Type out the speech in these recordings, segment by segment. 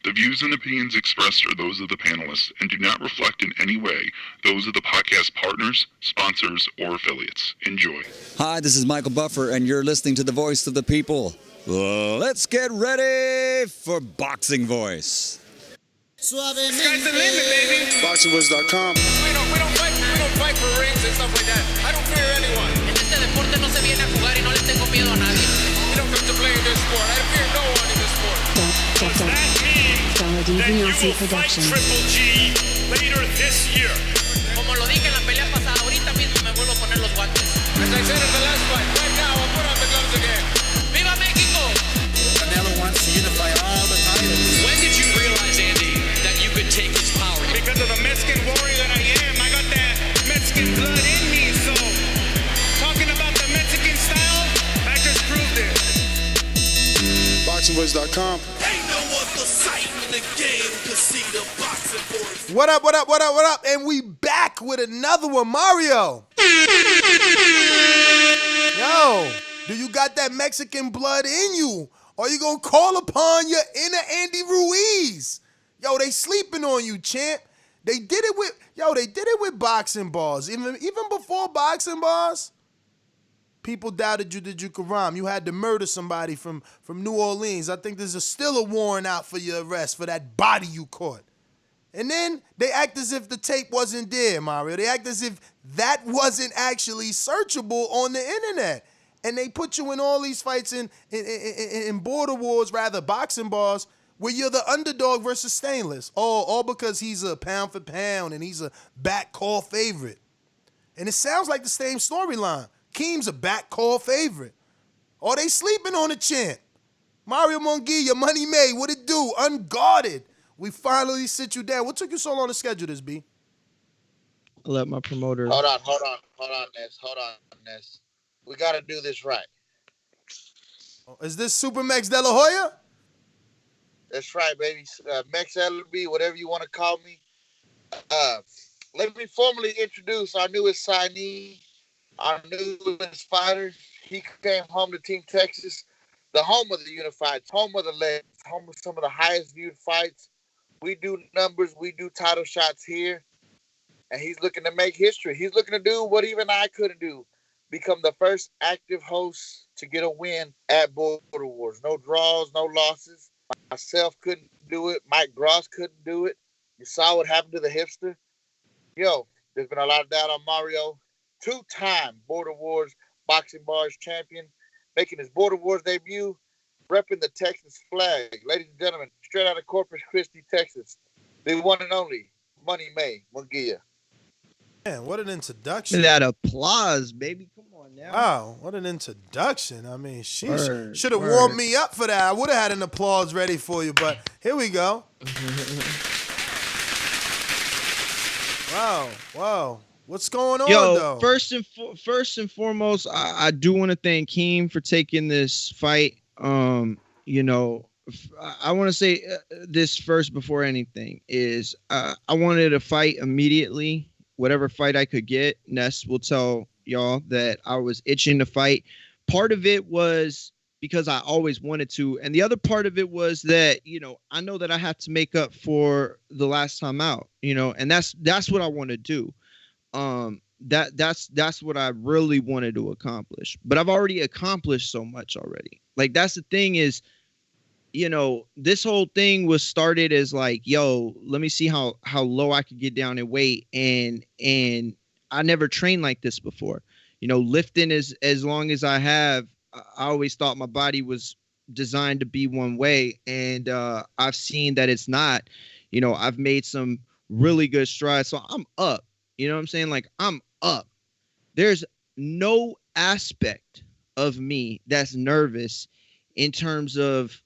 The views and opinions expressed are those of the panelists and do not reflect in any way those of the podcast partners, sponsors, or affiliates. Enjoy. Hi, this is Michael Buffer, and you're listening to the Voice of the People. Let's get ready for Boxing Voice. Sky's the limit, baby. Boxingvoice.com. We don't fight for rings and stuff like that. I don't fear anyone. En este deporte no se viene a jugar y no le tengo miedo a nadie. We don't come to play in this sport. I fear no one in this sport. Does that mean that you will fight Triple G later this year? Como lo dije en la pelea pasada, ahorita mismo me vuelvo a poner los guantes. As I said in the last fight, right now I'll put on the gloves again. ¡Viva México! Canelo wants to unify all the titles. When did you realize, Andy, that you could take his power? Because of the Mexican warrior that I am, I got that Mexican blood in me. So, talking about the Mexican style, I just proved it. Boxingvoice.com. Ain't no other sight in the game to see the boxing voice. What up? And we back with another one, Mario. Yo, do you got that Mexican blood in you? Or you gonna call upon your inner Andy Ruiz? Yo, they sleeping on you, champ. They did it with boxing bars. Even before boxing bars, people doubted you that you could rhyme. You had to murder somebody from New Orleans. I think there's still a warrant out for your arrest for that body you caught. And then they act as if the tape wasn't there, Mario. They act as if that wasn't actually searchable on the internet. And they put you in all these fights in border wars, rather boxing bars, where you're the underdog versus Stainless. All because he's a pound for pound and he's a back call favorite. And it sounds like the same storyline. Keem's a back call favorite. Or they sleeping on the champ. Mario Mungia, Money Made, what it do? Unguarded. We finally sit you down. What took you so long to schedule this, B? I let my promoter. Hold on, Ness. We got to do this right. Is this Super Max De La Hoya? That's right, baby. Max LB, whatever you want to call me. Let me formally introduce our newest signee, our newest fighter. He came home to Team Texas, the home of the unified, home of the legs, home of some of the highest viewed fights. We do numbers, we do title shots here, and he's looking to make history. He's looking to do what even I couldn't do. Become the first active host to get a win at Border Wars. No draws, no losses. Myself couldn't do it. Mike Gross couldn't do it. You saw what happened to the hipster. Yo, there's been a lot of doubt on Mario. Two-time Border Wars Boxing Bars champion, making his Border Wars debut, repping the Texas flag. Ladies and gentlemen, straight out of Corpus Christi, Texas, the one and only Money May Mungia. Man, what an introduction. That applause, baby. Come on now. Wow, what an introduction. I mean, she should have warmed me up for that. I would have had an applause ready for you, but here we go. Wow. What's going on, though? First and foremost, I do want to thank Keem for taking this fight. I want to say this first before anything is I wanted to fight immediately. Whatever fight I could get, Ness will tell y'all that I was itching to fight. Part of it was because I always wanted to. And the other part of it was that, I know that I have to make up for the last time out, and that's what I want to do. That's what I really wanted to accomplish. But I've already accomplished so much already. Like, that's the thing is, this whole thing was started as like, yo, let me see how low I could get down in weight. And I never trained like this before. Lifting as long as I have, I always thought my body was designed to be one way. And I've seen that it's not. I've made some really good strides. So I'm up. You know what I'm saying? Like, I'm up. There's no aspect of me that's nervous in terms of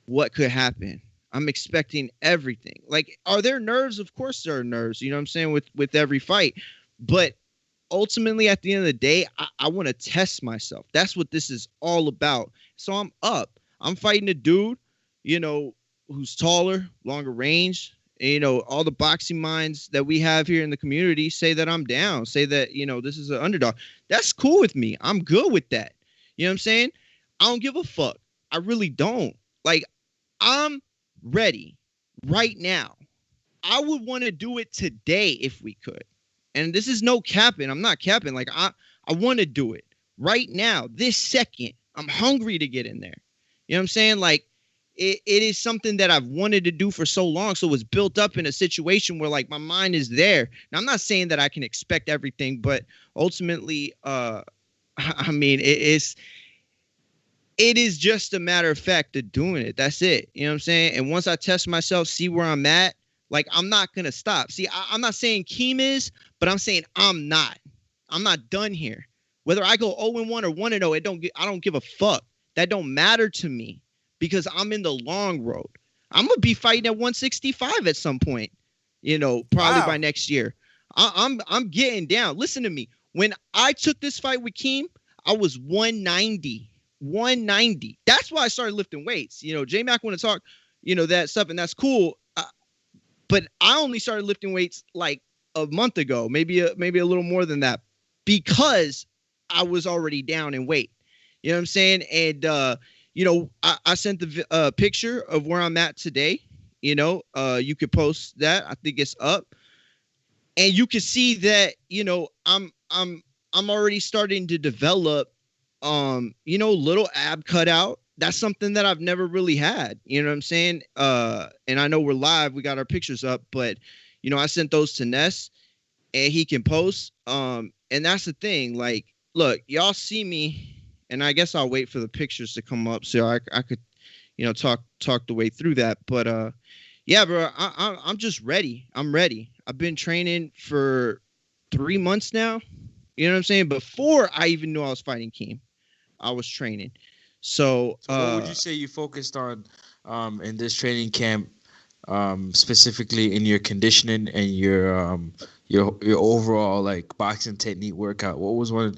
what could happen. I'm expecting everything. Like, are there nerves? Of course there are nerves, you know what I'm saying, with every fight. But ultimately, at the end of the day, I want to test myself. That's what this is all about. So I'm up. I'm fighting a dude, who's taller, longer range. And, all the boxing minds that we have here in the community say that I'm down, say that, this is an underdog. That's cool with me. I'm good with that. You know what I'm saying? I don't give a fuck. I really don't. Like, I'm ready right now. I would want to do it today if we could. And this is no capping. I'm not capping. Like I want to do it right now, this second. I'm hungry to get in there. You know what I'm saying? Like it is something that I've wanted to do for so long. So it's built up in a situation where like my mind is there. Now I'm not saying that I can expect everything, but ultimately, I mean, it is just a matter of fact of doing it. That's it. You know what I'm saying? And once I test myself, see where I'm at, like I'm not going to stop. See, I'm not saying Keem is, but I'm saying I'm not done here. Whether I go 0-1 or 1-0, I don't give a fuck. That don't matter to me because I'm in the long road. I'm going to be fighting at 165 at some point, you know, probably by next year. I'm getting down. Listen to me. When I took this fight with Keem, I was 190. That's why I started lifting weights. You know, J-Mac want to talk, you know, that stuff, and that's cool. But I only started lifting weights like a month ago, maybe a little more than that, because I was already down in weight. You know what I'm saying? And, you know, I sent the picture of where I'm at today. You know, you could post that. I think it's up. And you can see that, you know, I'm already starting to develop, you know, little ab cutout. That's something that I've never really had. You know what I'm saying? And I know we're live. We got our pictures up. But, you know, I sent those to Ness and he can post. And that's the thing. Like, look, y'all see me. And I guess I'll wait for the pictures to come up so I could, you know, talk the way through that. But yeah, bro, I'm just ready. I'm ready. I've been training for 3 months now. You know what I'm saying? Before I even knew I was fighting Keem, I was training. So what would you say you focused on in this training camp, specifically in your conditioning and your overall like boxing technique workout? What was one?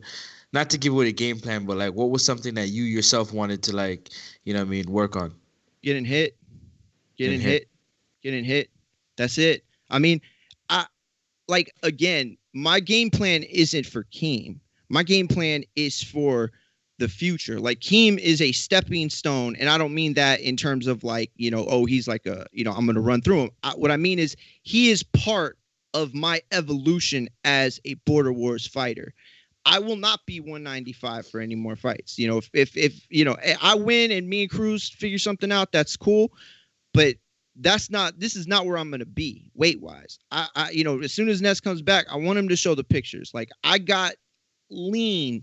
Not to give away the game plan, but like, what was something that you yourself wanted to like, you know what I mean, work on? Getting hit. That's it. I mean, again, my game plan isn't for Keem. My game plan is for the future. Like Keem is a stepping stone. And I don't mean that in terms of like, you know, oh, he's like a, you know, I'm going to run through him. What I mean is he is part of my evolution as a Border Wars fighter. I will not be 195 for any more fights. You know, if you know, I win and me and Cruz figure something out, that's cool. But this is not where I'm going to be weight wise. I, you know, as soon as Ness comes back, I want him to show the pictures. Like I got lean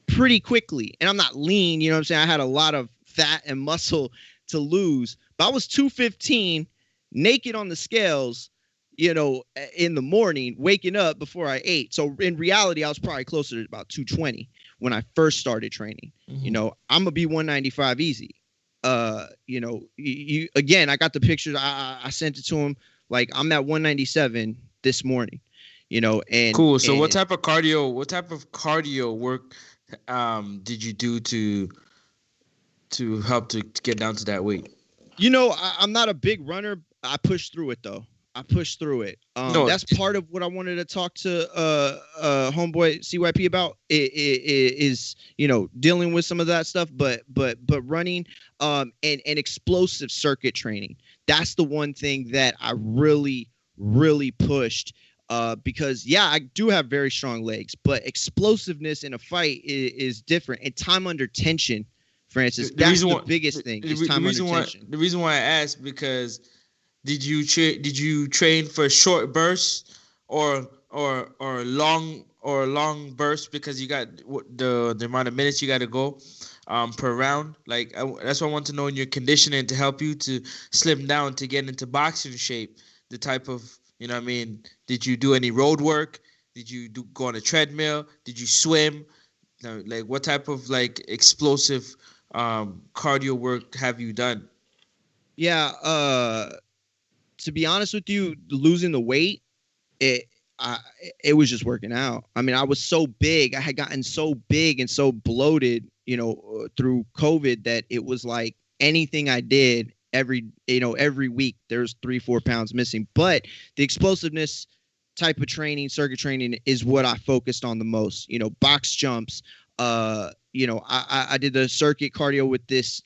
pretty quickly, and I'm not lean. You know what I'm saying? I had a lot of fat and muscle to lose, but I was 215 naked on the scales, you know, in the morning, waking up before I ate. So in reality, I was probably closer to about 220 when I first started training. Mm-hmm. You know, I'm gonna be 195 easy. You know, you again, I got the pictures. I sent it to him. Like I'm at 197 this morning, you know, and cool. So what type of cardio work did you do to help to get down to that weight? You know, I'm not a big runner. I pushed through it though. That's part of what I wanted to talk to homeboy CYP about is, you know, dealing with some of that stuff, but running and explosive circuit training. That's the one thing that I really pushed because yeah, I do have very strong legs, but explosiveness in a fight is different, and time under tension, Francis, that's the biggest thing. The reason why I asked, because did you train for short bursts or long bursts because you got the amount of minutes you got to go per round? Like that's what I want to know in your conditioning to help you to slim down to get into boxing shape. The type of, you know what I mean, did you do any road work? Did you go on a treadmill? Did you swim? Like what type of like explosive cardio work have you done? Yeah, to be honest with you, losing the weight, it was just working out. I mean, I was so big. I had gotten so big and so bloated, you know, through COVID that it was like anything I did every week, there's 3-4 pounds missing. But the explosiveness type of training, circuit training, is what I focused on the most. You know, box jumps. You know, I did the circuit cardio with this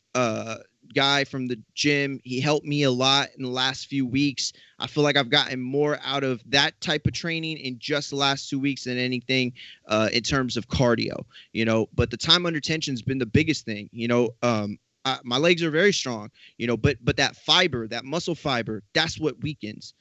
guy from the gym. He helped me a lot in the last few weeks. I feel like I've gotten more out of that type of training in just the last 2 weeks than anything in terms of cardio, you know. But the time under tension has been the biggest thing, you know. My legs are very strong, you know, but that fiber, that muscle fiber, that's what weakens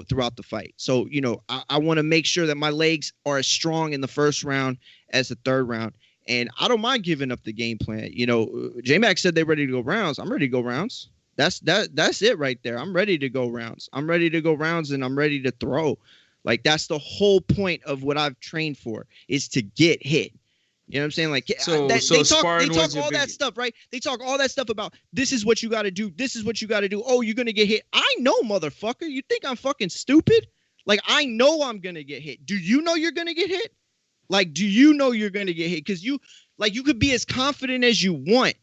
throughout the fight. So, you know, I want to make sure that my legs are as strong in the first round as the third round. And I don't mind giving up the game plan. You know, J-Mac said they're ready to go rounds. I'm ready to go rounds. That's it right there. I'm ready to go rounds. I'm ready to go rounds, and I'm ready to throw. Like, that's the whole point of what I've trained for, is to get hit. You know what I'm saying? Like, they talk all that stuff, right? They talk all that stuff about this is what you got to do. This is what you got to do. Oh, you're going to get hit. I know, motherfucker. You think I'm fucking stupid? Like, I know I'm going to get hit. Do you know you're going to get hit? Like, do you know you're going to get hit? Because you could be as confident as you want.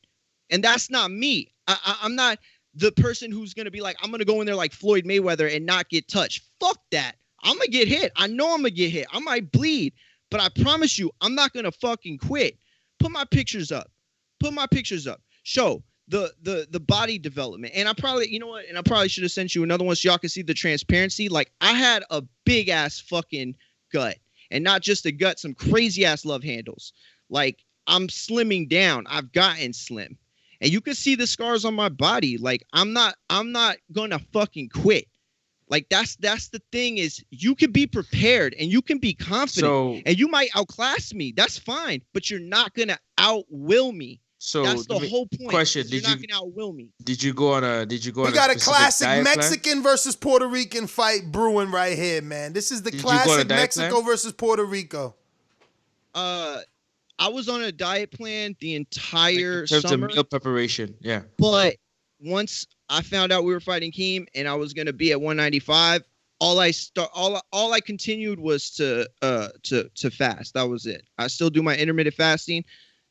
And that's not me. I'm not the person who's going to be like, I'm going to go in there like Floyd Mayweather and not get touched. Fuck that. I'm going to get hit. I know I'm going to get hit. I might bleed. But I promise you, I'm not going to fucking quit. Put my pictures up. Show the body development. And I probably, you know what? And I probably should have sent you another one so y'all can see the transparency. Like, I had a big ass fucking gut. And not just a gut, some crazy ass love handles. Like, I'm slimming down. I've gotten slim. And you can see the scars on my body. Like, I'm not gonna fucking quit. Like, that's the thing, is you can be prepared and you can be confident, and you might outclass me. That's fine, but you're not gonna outwill me. So that's the whole point. Question: You're not gonna outwill me. Did you go on a? We got a classic Mexican versus Puerto Rican fight brewing right here, man. This is the classic Mexico versus Puerto Rico. I was on a diet plan the entire summer. In terms of meal preparation, yeah. But once I found out we were fighting Keem and I was gonna be at 195, all I continued was to fast. That was it. I still do my intermittent fasting.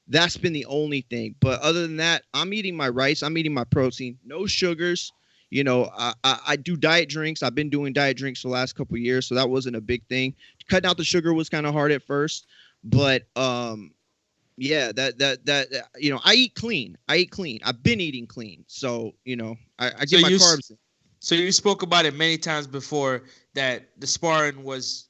That's been the only thing. But other than that, I'm eating my rice. I'm eating my protein. No sugars. You know, I do diet drinks. I've been doing diet drinks for the last couple of years, so that wasn't a big thing. Cutting out the sugar was kind of hard at first, but yeah, that you know, I eat clean. I've been eating clean, so you know, I get my carbs in. So you spoke about it many times before, that the sparring was,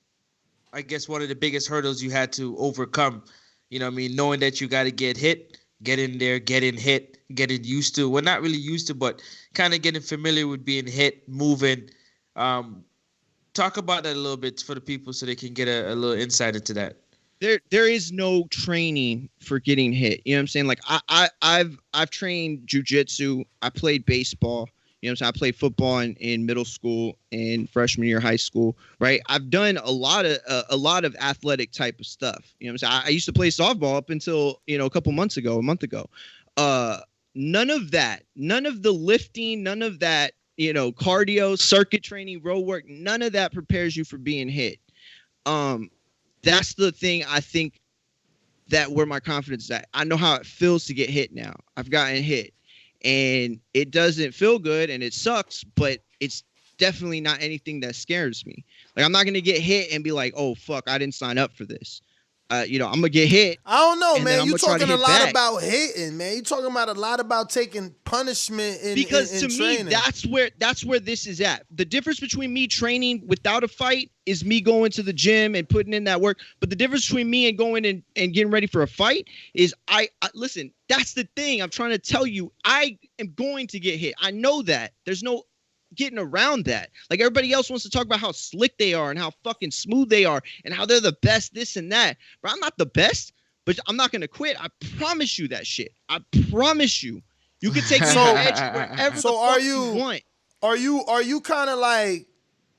I guess, one of the biggest hurdles you had to overcome. You know what I mean? Knowing that you got to get hit, get in there, getting hit, getting used to, well, not really used to, but kind of getting familiar with being hit, moving. Talk about that a little bit for the people so they can get a little insight into that. There is no training for getting hit. You know what I'm saying? Like, I've trained jujitsu. I played baseball. You know what I'm saying? I played football in middle school and freshman year of high school, right? I've done a lot of athletic type of stuff. You know what I'm saying? I used to play softball up until, you know, a month ago. None of the lifting, none of that, you know, cardio, circuit training, road work, none of that prepares you for being hit. That's the thing, I think, that where my confidence is at. I know how it feels to get hit now. I've gotten hit. And it doesn't feel good and it sucks, but it's definitely not anything that scares me. Like, I'm not going to get hit and be like, oh, fuck, I didn't sign up for this. You know, I'm going to get hit. I don't know, man. You're talking a lot about hitting, man. You're talking about a lot about taking punishment in training. Me, that's where this is at. The difference between me training without a fight is me going to the gym and putting in that work. But the difference between me and going and getting ready for a fight is I listen, that's the thing. I'm trying to tell you, I am going to get hit. I know that. There's no getting around that. Like, everybody else wants to talk about how slick they are and how fucking smooth they are and how they're the best, this and that. But I'm not the best, but I'm not going to quit. I promise you that shit. I promise you. You can take me to the edge wherever the fuck you want. Are you kind of like,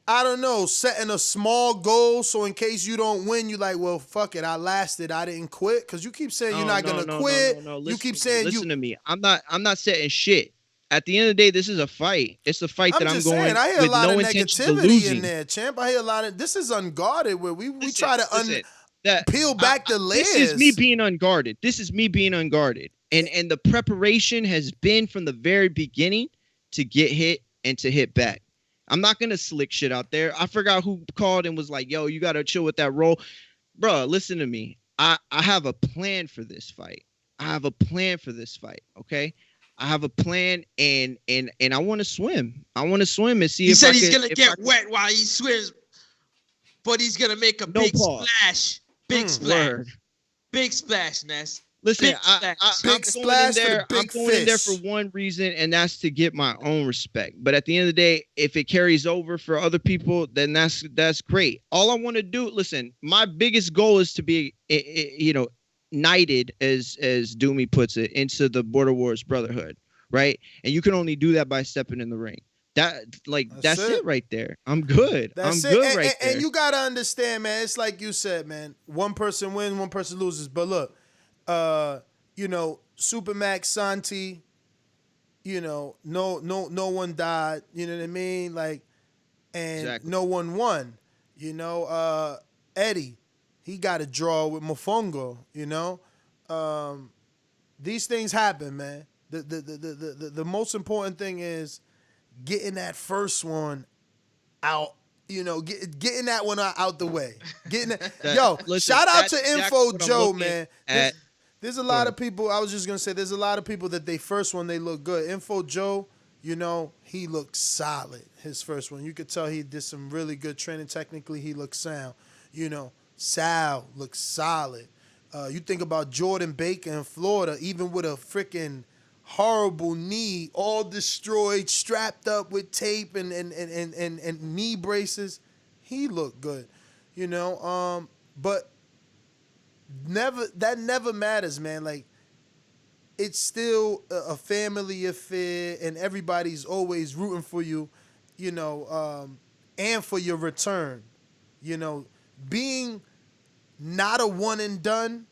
I don't know, setting a small goal so in case you don't win, you like, well, fuck it, I lasted, I didn't quit? Because you keep saying you're not going to quit. No. You keep saying listen to me. I'm not setting shit. At the end of the day, this is a fight. It's a fight that I'm going I hear with a lot no of intention of negativity losing. in there, champ. I hear a lot of, this is Unguarded, where we try to peel back the layers. This is me being unguarded. And the preparation has been from the very beginning to get hit and to hit back. I'm not going to slick shit out there. I forgot who called and was like, yo, you got to chill with that roll. Bro, listen to me. I have a plan for this fight. Okay? I have a plan, and I want to swim. I want to swim and see. He if said I he's could, gonna get wet while he swims, but he's gonna make a big pause. splash. Big splash. Word. Big splash, Ness. Listen, Big I'm Big going splash in for the there. I'm big going in there for fish. one reason, and that's to get my own respect. But at the end of the day, if it carries over for other people, then that's great. All I want to do, listen, my biggest goal is to be, knighted, as Doomy puts it, into the Border Wars Brotherhood, right? And you can only do that by stepping in the ring. That's it right there. I'm good. That's I'm it. good And, right there. and you gotta understand, man. It's like you said, man. One person wins, one person loses. But look, Supermax Santi, no one died. You know what I mean? Like, and Exactly. no one won. Eddie, he got a draw with Mofongo. These things happen, man. The most important thing is getting that first one out, getting that one out the way. Listen, shout out to Info Joe, man. There's a lot of people, I was just going to say, there's a lot of people that they first one, they look good. Info Joe, he looked solid, his first one. You could tell he did some really good training. Technically, he looked sound. Sal looks solid. You think about Jordan Baker in Florida, even with a freaking horrible knee, all destroyed, strapped up with tape and knee braces. He looked good, but that never matters, man. Like, it's still a family affair, and everybody's always rooting for you, and for your return. Being not a one and done,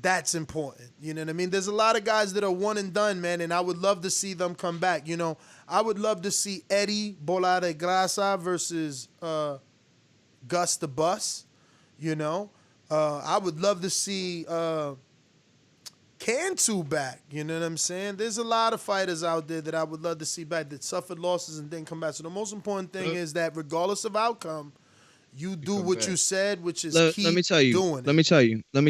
that's important. You know what I mean? There's a lot of guys that are one and done, man, and I would love to see them come back. I would love to see Eddie Bola de Grasa versus Gus the Bus. I would love to see Cantu back. You know what I'm saying? There's a lot of fighters out there that I would love to see back that suffered losses and didn't come back. So the most important thing is that regardless of outcome, you do what you said, which is keep doing it. Let me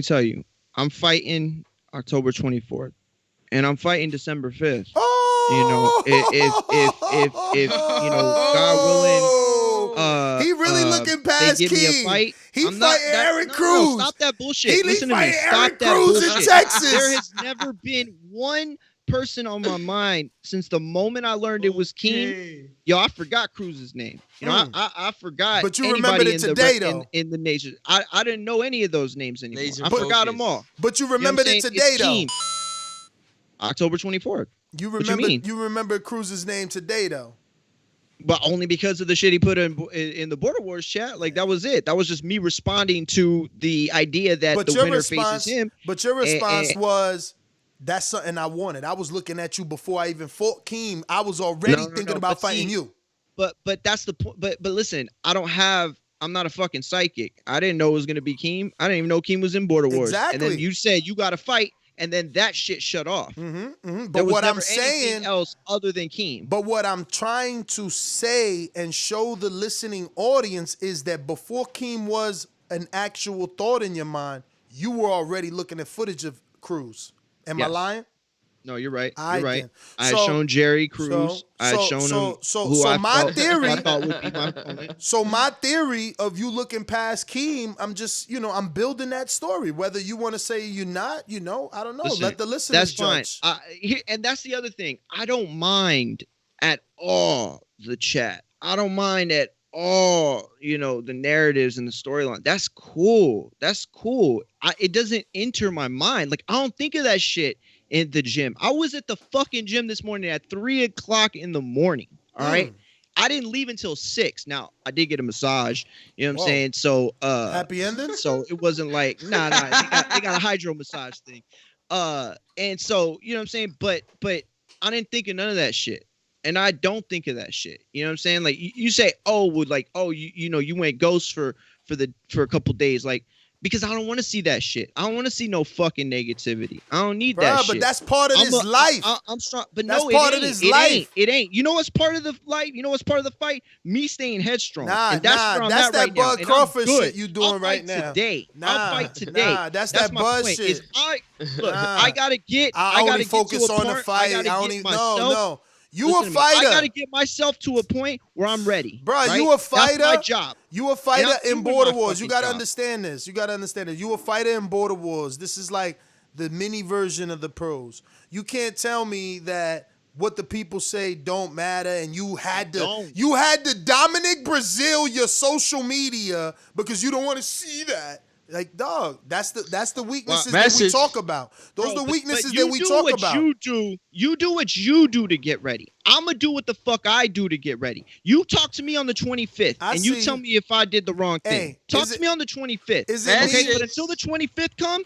tell you. I'm fighting October 24th, and I'm fighting December 5th. Oh! If God willing, he really looking past they give me a King. fight. He fighting Eric Cruz. No, stop that bullshit. He Listen to me. fighting Stop Eric that Cruz bullshit. in Texas. There has never been one person on my mind since the moment I learned it was King. Yo, I forgot Cruz's name. I forgot. But you remembered it today, though. In the nation, I didn't know any of those names anymore. I forgot them all. But you remembered it today, though. October 24th. You What you remember? mean? You remember Cruz's name today, though. But only because of the shit he put in the Border Wars chat. Like, that was it. That was just me responding to the idea that the winner faces him. But your response was, that's something I wanted. I was looking at you before I even fought Keem. I was already thinking about fighting you. But that's the point. But listen, I'm not a fucking psychic. I didn't know it was gonna be Keem. I didn't even know Keem was in Border Wars. Exactly. And then you said you got to fight, and then that shit shut off. But what I'm saying, anything else other than Keem. But what I'm trying to say and show the listening audience is that before Keem was an actual thought in your mind, you were already looking at footage of Cruz. Am I lying? No, you're right. I You're right. can. I had shown Jerry Cruz. I had shown him who I thought would be my opponent. So my theory of you looking past Keem, I'm just, I'm building that story. Whether you want to say you're not, I don't know. Listen, let the listeners judge. That's fine. And that's the other thing. I don't mind at all the chat. I don't mind at all, the narratives and the storyline. That's cool. It doesn't enter my mind. Like, I don't think of that shit in the gym. I was at the fucking gym this morning at 3:00 in the morning. All right. I didn't leave until 6. Now, I did get a massage. You know what I'm saying? So happy ending? So it wasn't like, nah. They got a hydro massage thing. And so, you know what I'm saying? But I didn't think of none of that shit. And I don't think of that shit. You know what I'm saying? Like, you say, you went ghost for a couple days. Like, because I don't want to see that shit. I don't want to see no fucking negativity. I don't need that shit. But that's part of this life. I'm strong, but that's no, part it of ain't. this It life. ain't. It ain't. You know what's part of the life? You know what's part of the fight? Me staying headstrong. And that's where I'm that's at that right now. Bud Crawford shit you doing right now. Today. I'll fight today. That's that my Bud point, shit. is I gotta get. I gotta only focus on the fight. I don't even. No. You a fighter. I gotta get myself to a point where I'm ready. Bro, right? you a fighter. That's my job. You a fighter in Border Wars. You gotta job. understand this. You gotta understand this. You a fighter in Border Wars. This is like the mini version of the pros. You can't tell me that what the people say don't matter, and you had to Dominic Brazil your social media because you don't want to see that. Like, dog, that's the weaknesses that we talk about. Those are the weaknesses that we talk about. You do what you do to get ready. I'ma do what the fuck I do to get ready. You talk to me on the 25th, you tell me if I did the wrong thing. Talk to me on the 25th. But until the 25th come,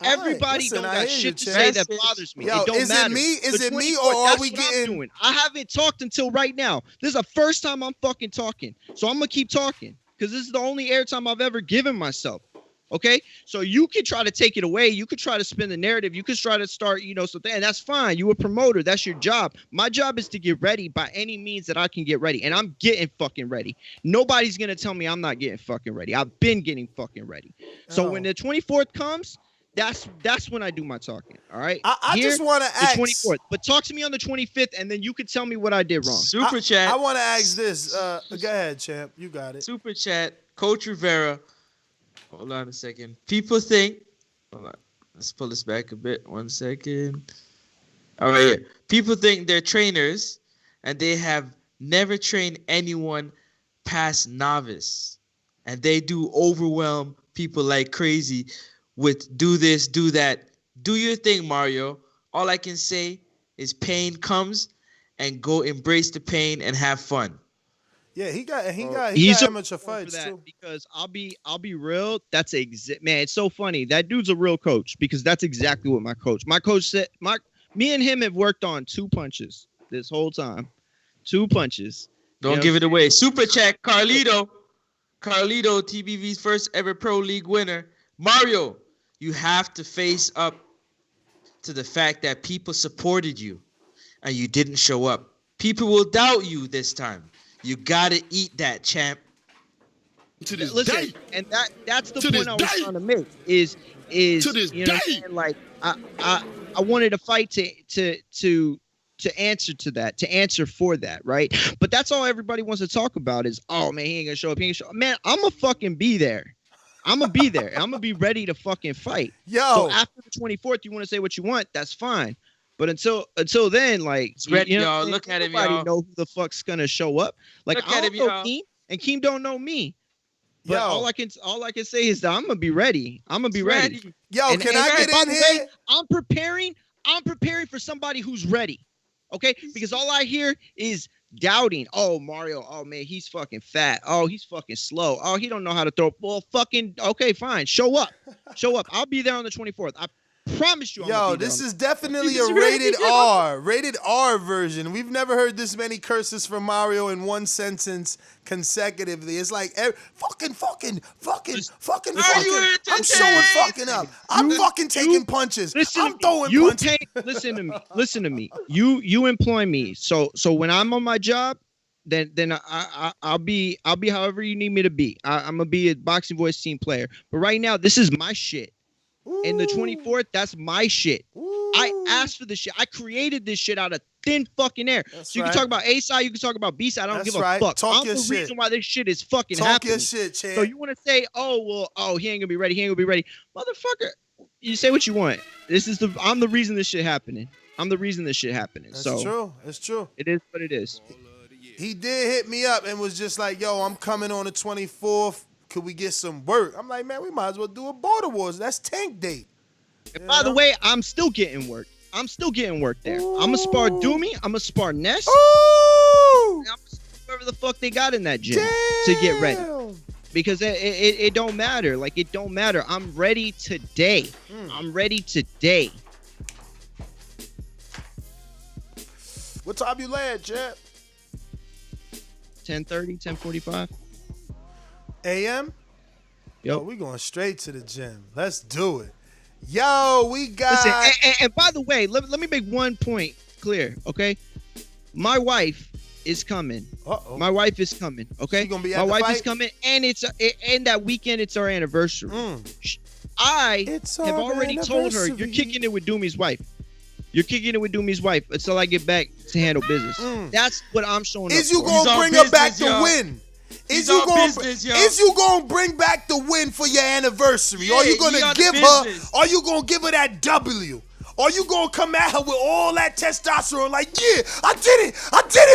everybody don't got shit to say that bothers me. It don't matter. Is it me, or are we getting? I haven't talked until right now. This is the first time I'm fucking talking, so I'm gonna keep talking because this is the only airtime I've ever given myself. Okay, so you could try to take it away. You could try to spin the narrative. You could try to start, something, and that's fine. You a promoter. That's your job. My job is to get ready by any means that I can get ready, and I'm getting fucking ready. Nobody's gonna tell me I'm not getting fucking ready. I've been getting fucking ready. So when the 24th comes, that's when I do my talking. All right. I just want to ask the 24th, but talk to me on the 25th, and then you can tell me what I did wrong. Super chat. I want to ask this. Go ahead, champ. You got it. Super chat. Coach Rivera. Hold on a second. People think. Hold on. Let's pull this back a bit. 1 second. All right. Yeah. People think they're trainers, and they have never trained anyone past novice, and they do overwhelm people like crazy with do this, do that. Do your thing, Mario. All I can say is pain comes, and go embrace the pain and have fun. Yeah, he got amateur fights too. Because I'll be real. That's man. It's so funny. That dude's a real coach because that's exactly what my coach said. Me and him have worked on 2 punches this whole time. 2 punches. Don't give it away. Super chat, Carlito, TBV's first ever pro league winner. Mario, you have to face up to the fact that people supported you and you didn't show up. People will doubt you this time. You gotta eat that, champ. To this day. And that's the point I was trying to make. Is to this you know day. Like I wanted to fight to answer to that, to answer for that, right? But that's all everybody wants to talk about is, oh man, he ain't gonna show up. He ain't gonna show up. Man, I'ma fucking be there. I'm gonna be there. I'm gonna be ready to fucking fight. So after the 24th, you want to say what you want, that's fine. But until then, like, it's ready, y'all. Look at him, y'all. Nobody know who the fuck's gonna show up. Like, I don't know Keem, and Keem don't know me. But all I can say is that I'm gonna be ready. I'm gonna be ready. Yo, can I get in here? I'm preparing for somebody who's ready. Okay, because all I hear is doubting. Oh, Mario. Oh man, he's fucking fat. Oh, he's fucking slow. Oh, he don't know how to throw. Well, fucking okay, fine. Show up. I'll be there on the 24th. I promise you. Yo, this is definitely a rated R version. We've never heard this many curses from Mario in one sentence consecutively. It's like fucking. I'm showing fucking up. I'm fucking taking punches. I'm throwing punches. Listen to me. You employ me. So when I'm on my job, then I'll be however you need me to be. I'm gonna be a Boxing Voice team player. But right now, this is my shit. And the 24th, that's my shit. Ooh. I asked for this shit. I created this shit out of thin fucking air. That's you can talk about A side, you can talk about B side. I don't give a fuck. I'm the reason why this shit is fucking happening. Talk your shit, champ. So you want to say, he ain't gonna be ready. Motherfucker, you say what you want. I'm the reason this shit happening. That's true. It's true. It is what it is. He did hit me up and was just like, yo, I'm coming on the 24th. Could we get some work? I'm like, man, we might as well do a Border Wars. That's tank date. And by the way, I'm still getting work. There. Ooh. I'm going to spar Doomy. I'm going to spar Ness. Ooh. I'm going to whoever the fuck they got in that gym to get ready. Because it don't matter. Like, it don't matter. I'm ready today. What time you land, champ? 10:30, 10:45. AM? Yo, we going straight to the gym. Let's do it. Yo, we got. Listen, and by the way, let me make one point clear, okay? My wife is coming. Uh-oh. My wife is coming, okay? She gonna be at My the wife fight? is coming, and and that weekend it's our anniversary. I have already told her you're kicking it with Doomy's wife. You're kicking it with Doomy's wife until I get back to handle business. That's what I'm showing up. Is you for. gonna bring her back to win? Is you gonna bring back the win for your anniversary? Yeah, Are you gonna he give on her? business. Are you gonna give her that W? Are you gonna come at her with all that testosterone? Like, yeah, I did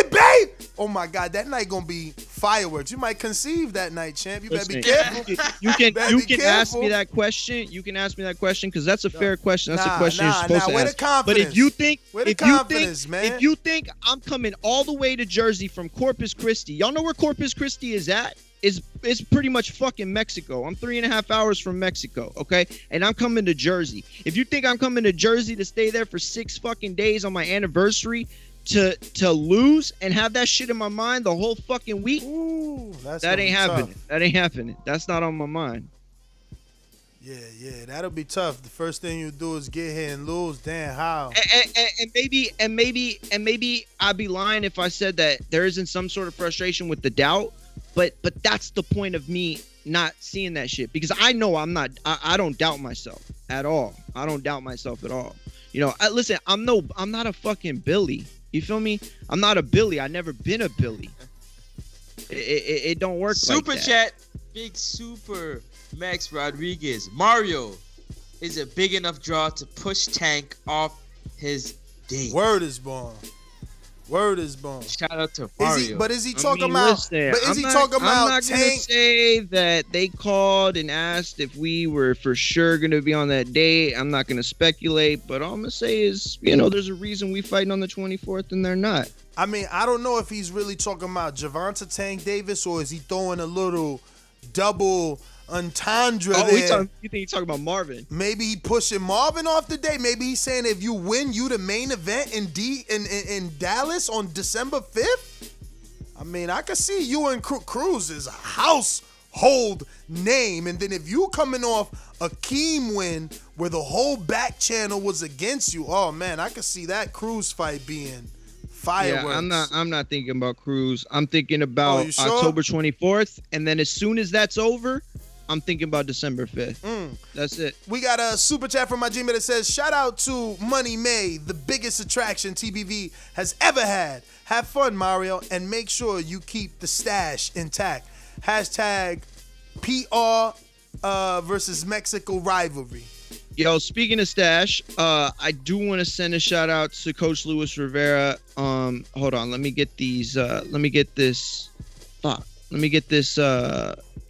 it, babe. Oh my God, that night gonna be fireworks. You might conceive that night, champ. You better be careful. You can ask careful. me that question. You can ask me that question because that's a fair question. That's a question you're supposed to where ask. the confidence? But if you think, where the confidence, man? If you think I'm coming all the way to Jersey from Corpus Christi, y'all know where Corpus Christi is at? It's pretty much fucking Mexico. I'm 3.5 hours from Mexico, okay? And I'm coming to Jersey. If you think I'm coming to Jersey to stay there for 6 fucking days on my anniversary to lose and have that shit in my mind the whole fucking week, that ain't happening. Tough. That ain't happening. That's not on my mind. Yeah, that'll be tough. The first thing you do is get here and lose. Damn, how? And maybe I'd be lying if I said that there isn't some sort of frustration with the doubt. But that's the point of me not seeing that shit, because I know I don't doubt myself at all. I don't doubt myself at all. You know, listen, I'm not a fucking Billy. You feel me? I'm not a Billy. I never been a Billy. It don't work Super like that. chat, Big Super Max Rodriguez. Mario is a big enough draw to push Tank off his date. Word is born. Word is born. Shout out to Mario. Is he talking about? Listen, but is he talking about I'm not gonna Tank? say that they called and asked if we were for sure gonna be on that date. I'm not gonna speculate, but all I'm gonna say is, there's a reason we fighting on the 24th and they're not. I mean, I don't know if he's really talking about Gervonta Tank Davis or is he throwing a little double entendre there. You think he's talking about Marvin? Maybe he pushing Marvin off the day. Maybe he's saying if you win, you the main event in Dallas on December 5th. I mean, I could see you and Cruz is a household name. And then if you coming off a Keem win where the whole back channel was against you, oh man, I could see that Cruz fight being fireworks. Yeah, I'm not thinking about Cruz. I'm thinking about October 24th, and then as soon as that's over, I'm thinking about December 5th. That's it. We got a super chat from my Gmail that says, shout out to Money May, the biggest attraction TBV has ever had. Have fun, Mario, and make sure you keep the stash intact. Hashtag PR versus Mexico rivalry. Yo, speaking of stash, I do want to send a shout out to Coach Luis Rivera. Hold on, let me get these. Let me get this.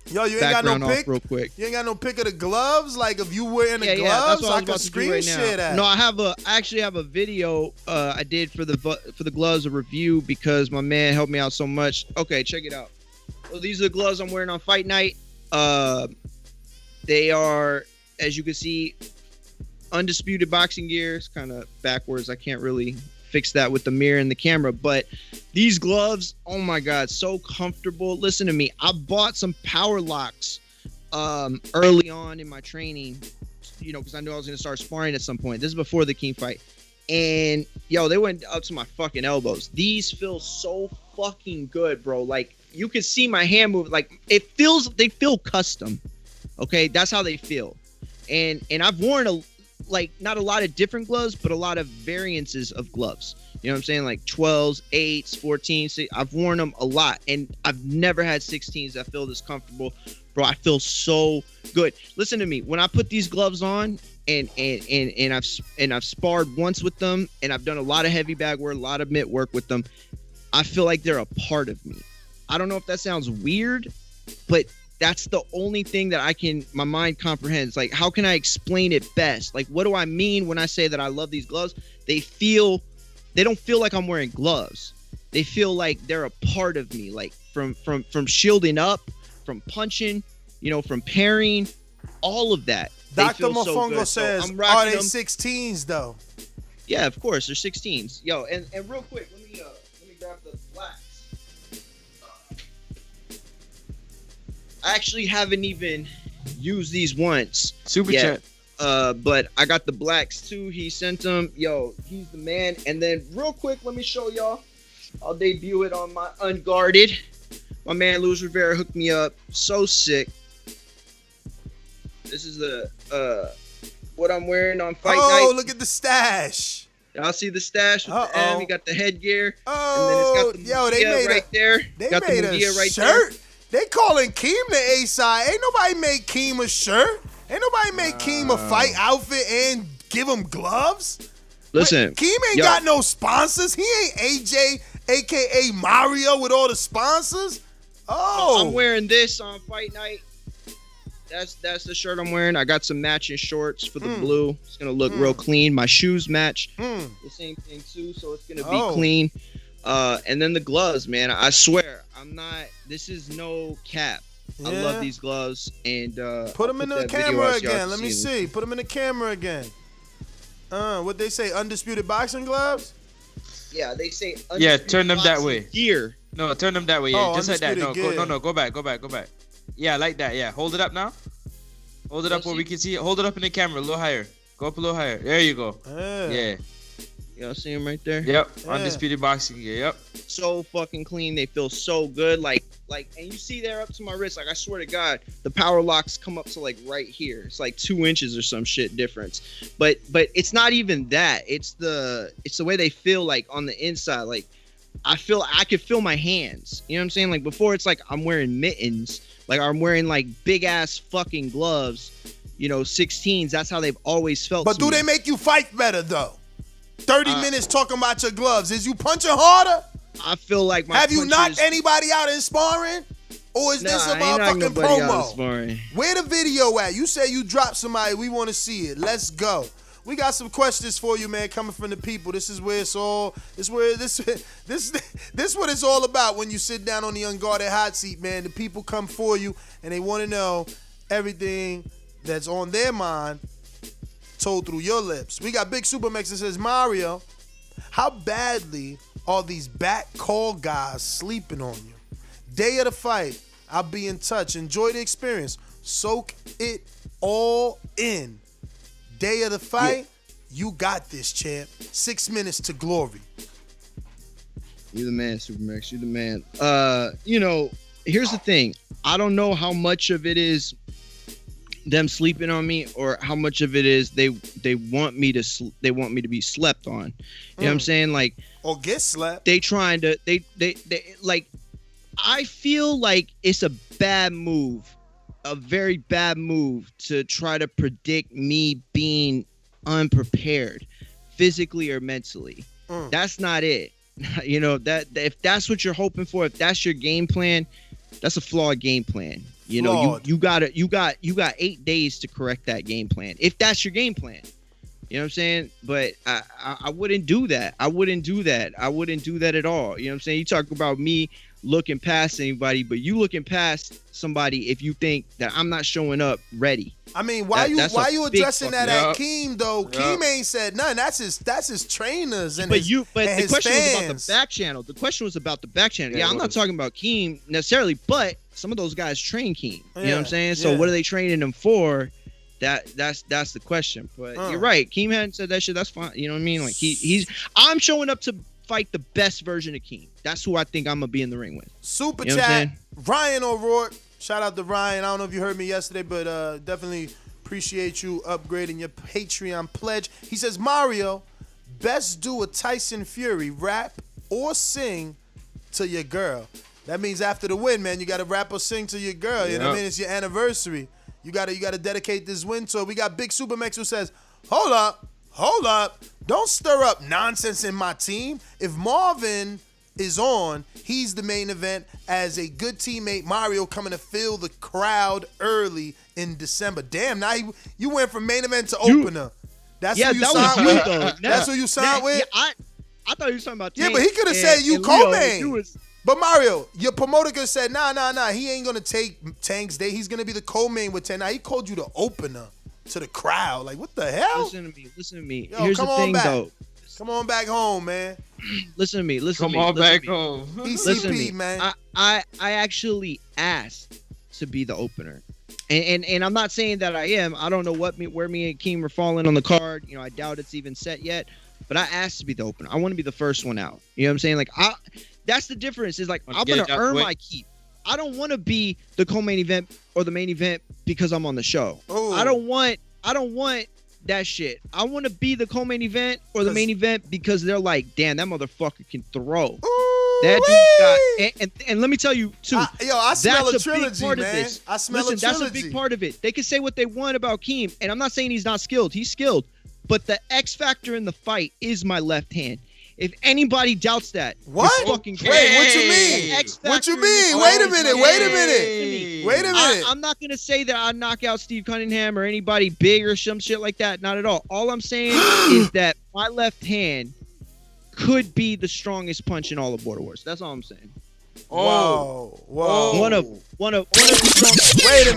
Yo, you ain't got no pic? Real quick. You ain't got no pic of the gloves? Like, if you wearing the gloves, I can screen share that. No, I actually have a video I did for the gloves, a review, because my man helped me out so much. Okay, check it out. Well, these are the gloves I'm wearing on fight night. They are, as you can see, undisputed boxing gear. It's kind of backwards. I can't really fix that with the mirror and the camera, but these gloves, oh my God, so comfortable. Listen to me. I bought some power locks early on in my training, because I knew I was going to start sparring at some point. This is before the King fight. And yo, they went up to my fucking elbows. These feel so fucking good, bro. Like, you can see my hand move. Like, they feel custom. Okay, that's how they feel. And I've worn not a lot of different gloves, but a lot of variances of gloves. You know what I'm saying? Like 12s, 8s, 14s. I've worn them a lot, and I've never had 16s that feel this comfortable. Bro, I feel so good. Listen to me. When I put these gloves on, and I've sparred once with them, and I've done a lot of heavy bag work, a lot of mitt work with them, I feel like they're a part of me. I don't know if that sounds weird, but that's the only thing that my mind comprehends. Like, how can I explain it best? Like, what do I mean when I say that I love these gloves? They don't feel like I'm wearing gloves. They feel like they're a part of me. Like, from shielding up, from punching, from parrying, all of that. Dr. Mofongo says, are they 16s though? Yeah, of course, they're 16s. Yo, and real quick, let me grab the blacks. I actually haven't even used these once. Super yet. chat. But I got the blacks too. He sent them. Yo, he's the man. And then real quick, let me show y'all. I'll debut it on my Unguarded. My man Luis Rivera hooked me up. So sick. This is the what I'm wearing on fight night. Oh, look at the stash. Y'all see the stash with the M? We got the headgear. Oh, and then it's got the Mungia right there. They got made the Mungia a right shirt. there. They calling Keem the A-side. Ain't nobody made Keem a shirt. Ain't nobody made Keem a fight outfit and give him gloves. Listen, Keem ain't got no sponsors. He ain't AJ, a.k.a. Mario, with all the sponsors. Oh. I'm wearing this on fight night. That's the shirt I'm wearing. I got some matching shorts for the blue. It's gonna look real clean. My shoes match the same thing too, so it's gonna be clean. And then the gloves, man. I swear, I'm not. This is no cap. I love these gloves, and put them in the camera again. Let me see. Put them in the camera again. What they say? Undisputed boxing gloves. Yeah, they say. Yeah, turn them that way. Gear. No, turn them that way. Yeah, just like that. No, gear. Go back. Yeah, like that. Yeah, hold it up now. Hold it up where we can see it. Hold it up in the camera a little higher. Go up a little higher. There you go. Yeah. Y'all see them right there? Yep. Yeah. Undisputed boxing gear. Yep. So fucking clean. They feel so good. Like, and you see they're up to my wrist. Like, I swear to God, the power locks come up to like right here. It's like 2 inches or some shit difference. But it's not even that. It's the way they feel like on the inside. Like, I could feel my hands. You know what I'm saying? Like before, it's like I'm wearing mittens. Like I'm wearing like big ass fucking gloves. You know, 16s. That's how they've always felt. But do they make you fight better though? 30 minutes talking about your gloves. Is you punching harder? I feel like Have you knocked anybody out in sparring? Or is this about fucking promo? Where the video at? You say you dropped somebody. We want to see it. Let's go. We got some questions for you, man, coming from the people. This is where it's all. This what it's all about when you sit down on the Unguarded hot seat, man. The people come for you and they want to know everything that's on their mind told through your lips. We got Big Supermax that says, Mario, how badly are these back call guys sleeping on you? Day of the fight, I'll be in touch. Enjoy the experience. Soak it all in. Day of the fight, you got this, champ. 6 minutes to glory. You the man, Supermax. You the man. You know, here's the thing. I don't know how much of it is them sleeping on me or how much of it is they want me to be slept on. You know what I'm saying? Like, or get slept. They trying to they like, I feel like it's a bad move. A very bad move to try to predict me being unprepared physically or mentally. That's not it. You know, that if that's what you're hoping for, if that's your game plan, that's a flawed game plan. You know, you got 8 days to correct that game plan. If that's your game plan. You know what I'm saying? But I wouldn't do that. I wouldn't do that at all. You know what I'm saying? You talk about me looking past anybody, but you looking past somebody if you think that I'm not showing up ready. I mean, why you addressing that at Keem though? Keem ain't said nothing. That's his trainers and the question was about the back channel. The question was about the back channel. Yeah, I'm not talking about Keem necessarily, but some of those guys train Keem. You know what I'm saying? So what are they training him for? That's the question. But you're right. Keem hadn't said that shit. That's fine. You know what I mean? Like I'm showing up to fight the best version of Keem. That's who I think I'm gonna be in the ring with. Super chat. Ryan O'Rourke. Shout out to Ryan. I don't know if you heard me yesterday, but definitely appreciate you upgrading your Patreon pledge. He says, Mario, best do a Tyson Fury rap or sing to your girl. That means after the win, man, you got to rap or sing to your girl. You know what I mean? It's your anniversary. You gotta dedicate this win to her. We got Big Supermax who says, hold up. Don't stir up nonsense in my team. If Marvin is on, he's the main event as a good teammate. Mario coming to fill the crowd early in December. Damn, now you went from main event to opener. That's who you signed with, though. That's who you signed with? I thought you were talking about Tank. Yeah, but he could have said you co-main. But Mario, your promoter could have said, nah, he ain't going to take Tank's day. He's going to be the co-main with Tank. Now, he called you the opener to the crowd. Like, what the hell? Listen to me. Yo, here's the thing, though. Come on back home, man. Listen to me. Come on back home. ECP, man. I actually asked to be the opener. And I'm not saying that I am. I don't know where me and Keem are falling on the card. You know, I doubt it's even set yet. But I asked to be the opener. I want to be the first one out. You know what I'm saying? Like, that's the difference. Is like I'm gonna earn my keep. I don't want to be the co-main event or the main event because I'm on the show. Ooh. I don't want that shit. I want to be the co-main event or the main event because they're like, damn, that motherfucker can throw. Ooh, that dude got, and let me tell you too. I smell that's a trilogy, big part man. Of this. I smell Listen, a trilogy. that's a big part of it. They can say what they want about Keem, and I'm not saying he's not skilled. He's skilled, but the X factor in the fight is my left hand. If anybody doubts that, what? Fucking Wait, what you mean? What you mean? Wait a minute. I'm not gonna say that I knock out Steve Cunningham or anybody big or some shit like that. Not at all. All I'm saying is that my left hand could be the strongest punch in all of Border Wars. That's all I'm saying. Whoa. One of the strongest. Wait a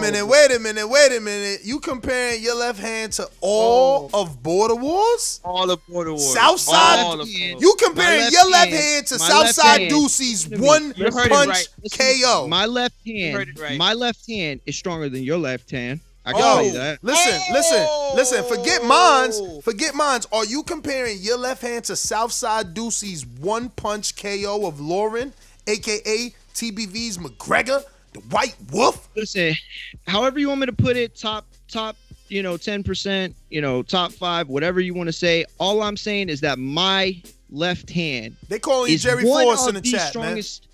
minute. You comparing your left hand to all of Border Wars? All of Border Wars. Southside. You comparing your left hand to Southside Deucey's one punch KO. My left hand is stronger than your left hand. I can tell you that. Listen. Forget mines. Are you comparing your left hand to Southside Deucey's one punch KO of Lauren, aka TBV's McGregor, the White Wolf? Listen, however you want me to put it, top, 10%, top 5, whatever you want to say. All I'm saying is that my left hand they calling you Jerry Force in the chat, strongest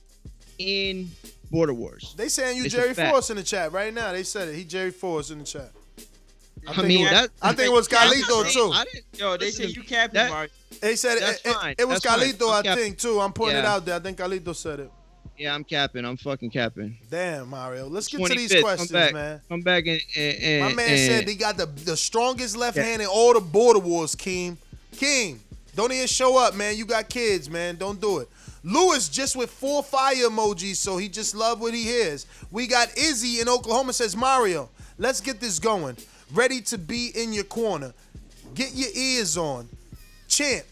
in Border Wars. They saying you Jerry Force in the chat right now. They said it. He Jerry Force in the chat. I think it was Carlito too. They say you capping, Mark. They said it was Carlito, I think too. I'm putting it out there. I think Carlito said it. Yeah, I'm capping. I'm fucking capping. Damn, Mario. Let's get to these questions, man. Come back and my man said he got the strongest left hand in all the Border Wars, Keem. Keem, don't even show up, man. You got kids, man. Don't do it. Lewis just with 4 fire emojis, so he just love what he hears. We got Izzy in Oklahoma says, Mario, let's get this going. Ready to be in your corner. Get your ears on. Champ,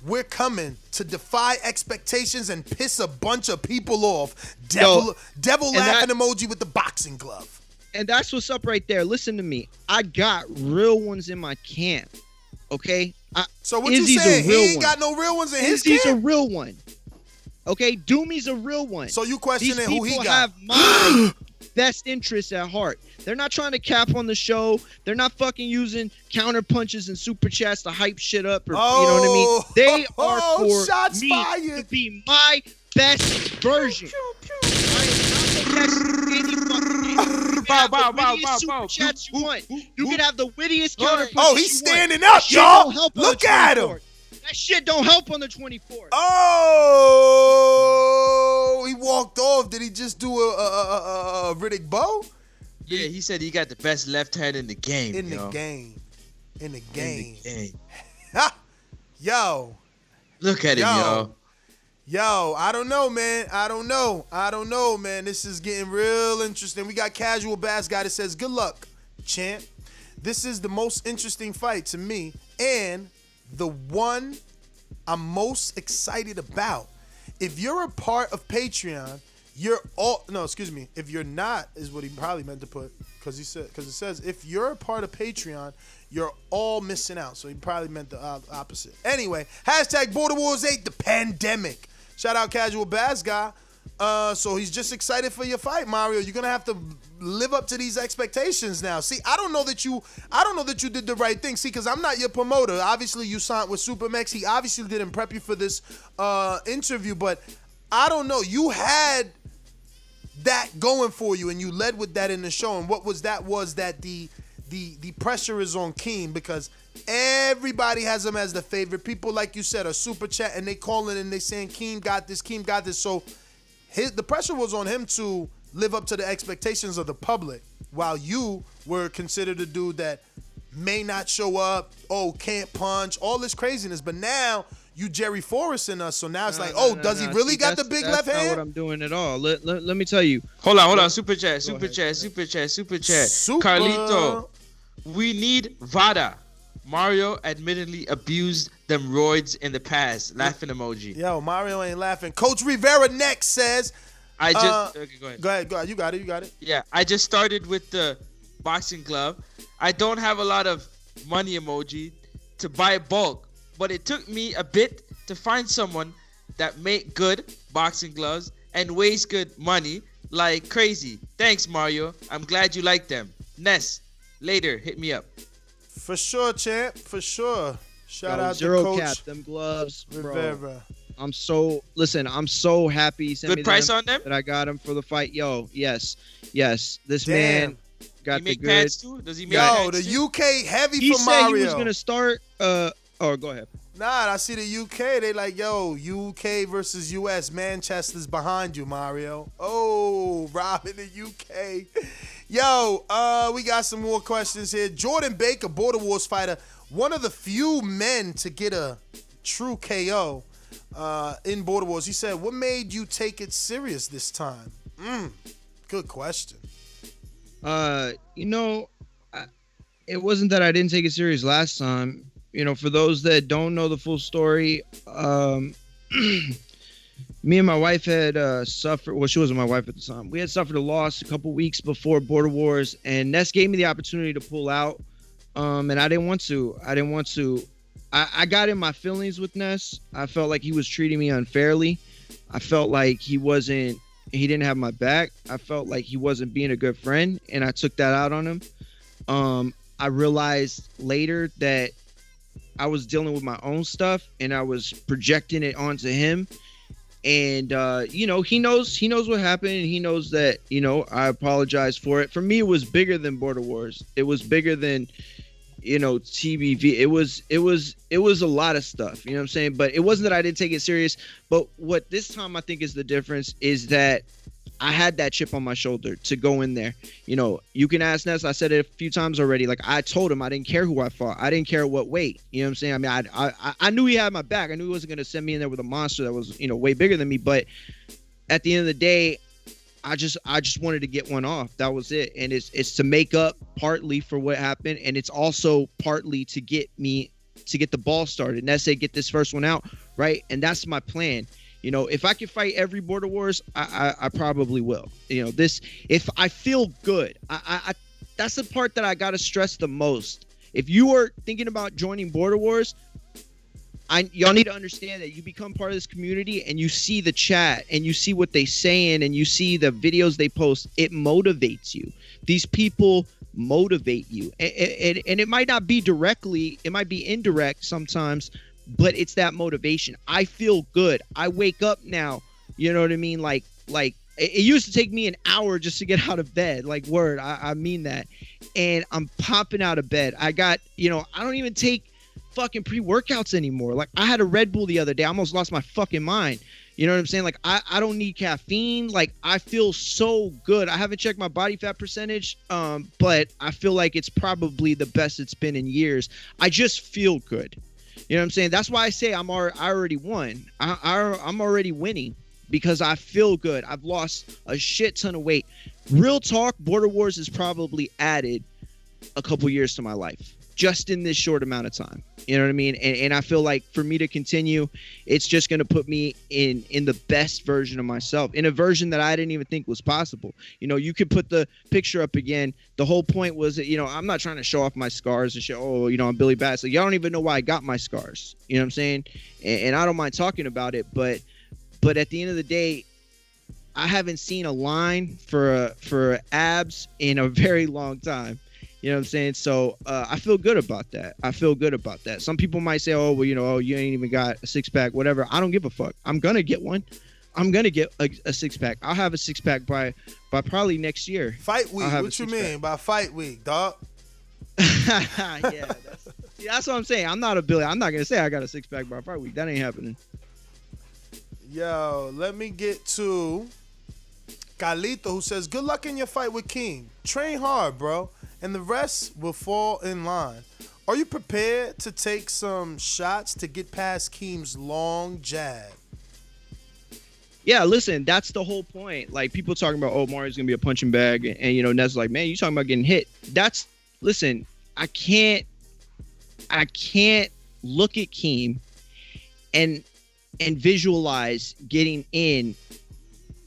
we're coming to defy expectations and piss a bunch of people off. Devil laughing emoji with the boxing glove. And that's what's up right there. Listen to me. I got real ones in my camp. Okay? So what you saying? He ain't got no real ones in his camp? He's a real one. Okay? Doomy's a real one. So you questioning who he got? These people have my best interests at heart. They're not trying to cap on the show. They're not fucking using counter punches and super chats to hype shit up. Or, you know what I mean? They are for shots me fired. to be my best version. Super chats you want. You can have the wittiest counter punches. Oh, he's standing up, y'all. Look at him. That shit don't help on the 24th. Oh, he walked off. Did he just do a Riddick Bowe? Yeah, he said he got the best left hand in the game. In the game. Yo. Look at him, yo. Yo, I don't know, man. I don't know, man. This is getting real interesting. We got Casual Bass Guy that says, good luck, champ. This is the most interesting fight to me and the one I'm most excited about. If you're a part of Patreon, if you're not, is what he probably meant to put, because it says if you're a part of Patreon, you're all missing out. So he probably meant the opposite. Anyway, hashtag Border Wars 8, the pandemic. Shout out Casual Bass Guy. So he's just excited for your fight, Mario. You're gonna have to live up to these expectations now. See, I don't know that you did the right thing. See, because I'm not your promoter. Obviously, you signed with Supermax. He obviously didn't prep you for this interview, but I don't know. You had that going for you, and you led with that in the show. And what was that? Was that the pressure is on Keem, because everybody has him as the favorite. People, like you said, are super chat and they calling and they saying Keem got this. So the pressure was on him to live up to the expectations of the public, while you were considered a dude that may not show up, can't punch, all this craziness. But now you Jerry Forrest in us, so now it's does he really got the big left hand? That's not what I'm doing at all. Let me tell you. Hold on. Super chat. Carlito, we need Vada. Mario admittedly abused them roids in the past. Laughing emoji. Yo, Mario ain't laughing. Coach Rivera next says, okay, go ahead. Go ahead. You got it. Yeah, I just started with the boxing glove. I don't have a lot of money emoji to buy bulk, but it took me a bit to find someone that make good boxing gloves and waste good money like crazy. Thanks, Mario. I'm glad you like them. Ness, later, hit me up. For sure, champ. For sure. Shout out to Zero Coach cap, them gloves, bro. Rivera. I'm so happy. He sent Good me price them, on them? that I got him for the fight. Yo, yes. This Damn. man got He the make good. pants too? Does he make Yo, pants the too? UK heavy He for said Mario. he was gonna start. Oh, go ahead. Nah, I see the UK. They like, yo, UK versus US. Manchester's behind you, Mario. Oh, Rob in the UK. Yo, we got some more questions here. Jordan Baker, Border Wars fighter, one of the few men to get a true KO in Border Wars. He said, what made you take it serious this time? Good question. It wasn't that I didn't take it serious last time. For those that don't know the full story, me and my wife had suffered. Well, she wasn't my wife at the time. We had suffered a loss a couple weeks before Border Wars, and Ness gave me the opportunity to pull out. And I didn't want to. I got in my feelings with Ness. I felt like he was treating me unfairly. I felt like he didn't have my back. I felt like he wasn't being a good friend, and I took that out on him. I realized later that I was dealing with my own stuff and I was projecting it onto him. And, he knows what happened, and he knows that, I apologize for it. For me, it was bigger than Border Wars. It was bigger than, TBV. It was a lot of stuff, you know what I'm saying? But it wasn't that I didn't take it serious. But what this time I think is the difference is that I had that chip on my shoulder to go in there. You can ask Ness. I said it a few times already. Like, I told him I didn't care who I fought. I didn't care what weight. You know what I'm saying? I mean, I knew he had my back. I knew he wasn't going to send me in there with a monster that was, way bigger than me. But at the end of the day, I just wanted to get one off. That was it. And it's to make up partly for what happened. And it's also partly to get the ball started. Ness said, get this first one out. Right. And that's my plan. If I could fight every Border Wars, I probably will. If I feel good, I that's the part that I got to stress the most. If you are thinking about joining Border Wars, y'all need to understand that you become part of this community and you see the chat and you see what they saying and you see the videos they post. It motivates you. These people motivate you. And it might not be directly, it might be indirect sometimes, but it's that motivation. I feel good. I wake up now. You know what I mean? Like it used to take me an hour just to get out of bed. Like, word, I mean that. And I'm popping out of bed. I got, I don't even take fucking pre-workouts anymore. Like, I had a Red Bull the other day. I almost lost my fucking mind. You know what I'm saying? Like, I don't need caffeine. Like, I feel so good. I haven't checked my body fat percentage, but I feel like it's probably the best it's been in years. I just feel good. You know what I'm saying? That's why I say I already won. I'm already winning because I feel good. I've lost a shit ton of weight. Real talk, Border Wars has probably added a couple years to my life just in this short amount of time. You know what I mean? And I feel like for me to continue, it's just going to put me in the best version of myself, in a version that I didn't even think was possible. You could put the picture up again. The whole point was that, I'm not trying to show off my scars and show, I'm Billy Bass. Like, y'all don't even know why I got my scars. You know what I'm saying? And I don't mind talking about it, but at the end of the day, I haven't seen a line for abs in a very long time. You know what I'm saying? So I feel good about that. Some people might say, oh, well, you ain't even got a six-pack, whatever. I don't give a fuck. I'm going to get one. I'm going to get a six-pack. I'll have a six-pack by probably next year. Fight week? What you mean by fight week, dog? Yeah. That's what I'm saying. I'm not going to say I got a six-pack by fight week. That ain't happening. Yo, let me get to Carlito, who says, good luck in your fight with King. Train hard, bro, and the rest will fall in line. Are you prepared to take some shots to get past Keem's long jab? Yeah, listen, that's the whole point. Like, people talking about, oh, Mario's going to be a punching bag. And Ness like, man, you talking about getting hit. Listen, I can't look at Keem and visualize getting in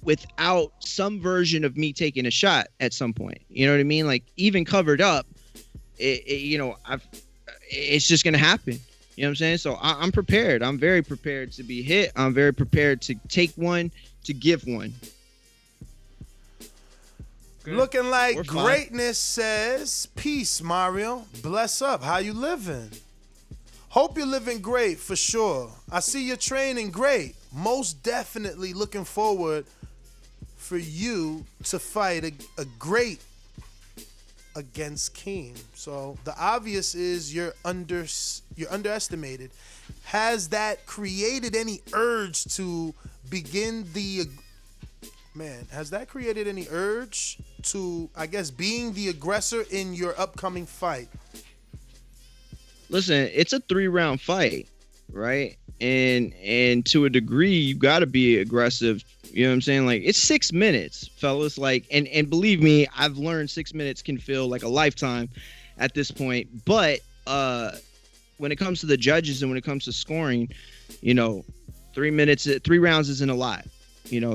without some version of me taking a shot at some point. You know what I mean? Like even covered up, it's just gonna happen. You know what I'm saying? So I'm prepared. I'm very prepared to be hit. I'm very prepared to take one, to give one. Looking like greatness says, peace, Mario. Bless up. How you living? Hope you're living great for sure. I see you're training great. Most definitely looking forward for you to fight a great against Keem. So the obvious is you're underestimated. Has that created any urge to begin the has that created any urge to, I guess, being the aggressor in your upcoming fight? Listen, it's a 3-round fight, right? And to a degree, you got to be aggressive. You know what I'm saying? Like, it's 6 minutes, fellas. Like, and believe me, I've learned 6 minutes can feel like a lifetime at this point. But when it comes to the judges and when it comes to scoring, 3 rounds isn't a lot.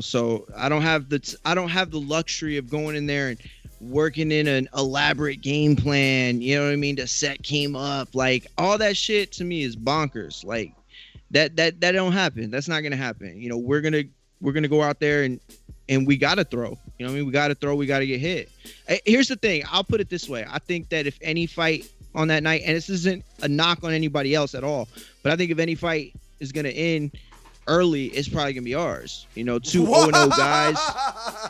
So I don't have the luxury of going in there and working in an elaborate game plan, you know what I mean, to set Keem up. Like, all that shit to me is bonkers. Like, that don't happen. That's not gonna happen. We're gonna go out there and we gotta throw. You know what I mean? We gotta throw, we gotta get hit. Here's the thing, I'll put it this way. I think that if any fight on that night, and this isn't a knock on anybody else at all, but I think if any fight is gonna end early, it's probably gonna be ours. 2 0-0 guys.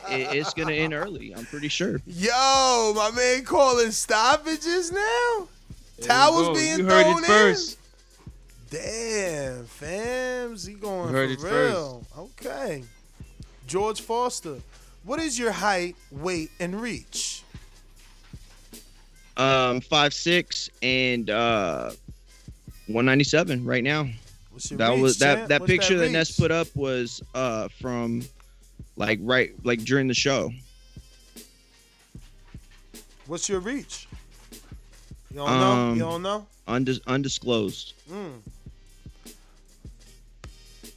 It's gonna end early. I'm pretty sure. Yo, my man calling stoppages now. Towels being you thrown heard it first. Damn, fams, he going You heard for it real. Okay. George Foster, what is your height, weight, and reach? 5'6" and 197 right now. That reach, was champ? that What's picture that that Ness put up was from like during the show. What's your reach? You don't know? You don't know? Undisclosed.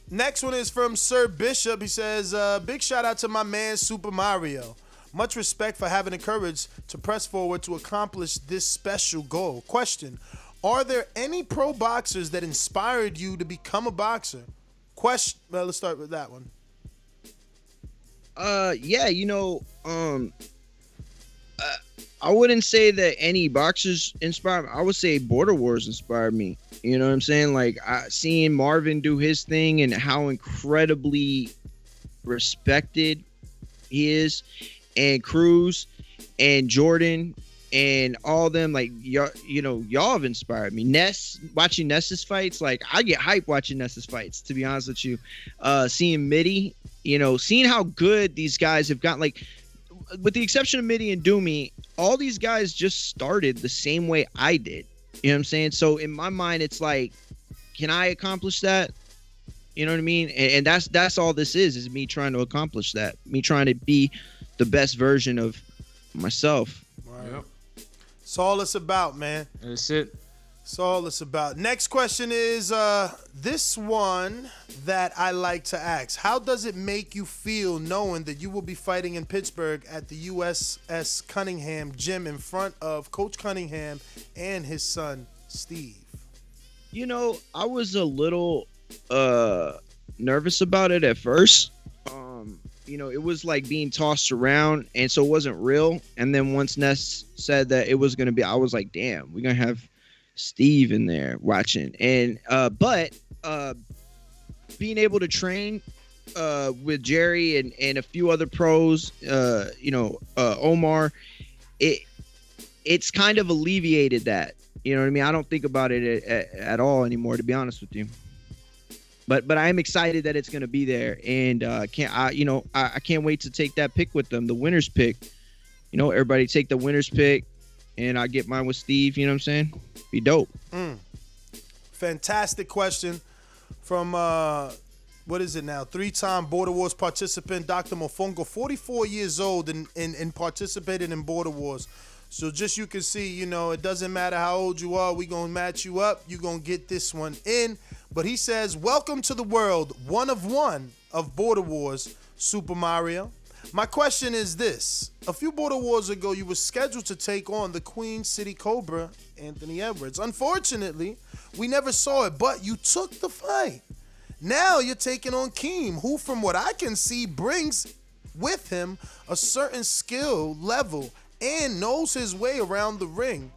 Next one is from Sir Bishop. He says, big shout out to my man Super Mario. Much respect for having the courage to press forward to accomplish this special goal. Question: are there any pro boxers that inspired you to become a boxer? Question. Well, let's start with that one. Yeah, I wouldn't say that any boxers inspired me. I would say Border Wars inspired me. You know what I'm saying? Like, seeing Marvin do his thing and how incredibly respected he is, and Cruz and Jordan and all them, like, y'all have inspired me. Watching Ness's fights, like, I get hype watching Ness's fights, to be honest with you. Seeing Mitty, seeing how good these guys have gotten, like, with the exception of Mitty and Doomy, all these guys just started the same way I did. You know what I'm saying? So in my mind, it's like, can I accomplish that? You know what I mean? And that's all this is me trying to accomplish that. Me trying to be the best version of myself. Right. Yep. That's all it's about, man. That's it. That's all it's about. Next question is this one that I like to ask. How does it make you feel knowing that you will be fighting in Pittsburgh at the USS Cunningham gym in front of Coach Cunningham and his son, Steve? I was a little nervous about it at first. It was like being tossed around, and so it wasn't real. And then once Ness said that it was going to be, I was like, damn, we're going to have Steve in there watching. And but being able to train with Jerry and a few other pros, Omar, it's kind of alleviated that. You know what I mean? I don't think about it at all anymore, to be honest with you. But I am excited that it's going to be there, and I can't wait to take that pick with them, the winner's pick. Everybody take the winner's pick, and I get mine with Steve. You know what I'm saying? Be dope. Fantastic question from what is it now? 3-time Border Wars participant Dr. Mofongo, 44 years old, and participated in Border Wars. So just you can see, it doesn't matter how old you are, we gonna match you up. You gonna get this one in. But he says, welcome to the world, one of Border Wars. Super Mario. My question is this. A few Border Wars ago, you were scheduled to take on the Queen City Cobra, Anthony Edwards. Unfortunately, we never saw it, but you took the fight. Now you're taking on Keem, who, from what I can see, brings with him a certain skill level and knows his way around the ring.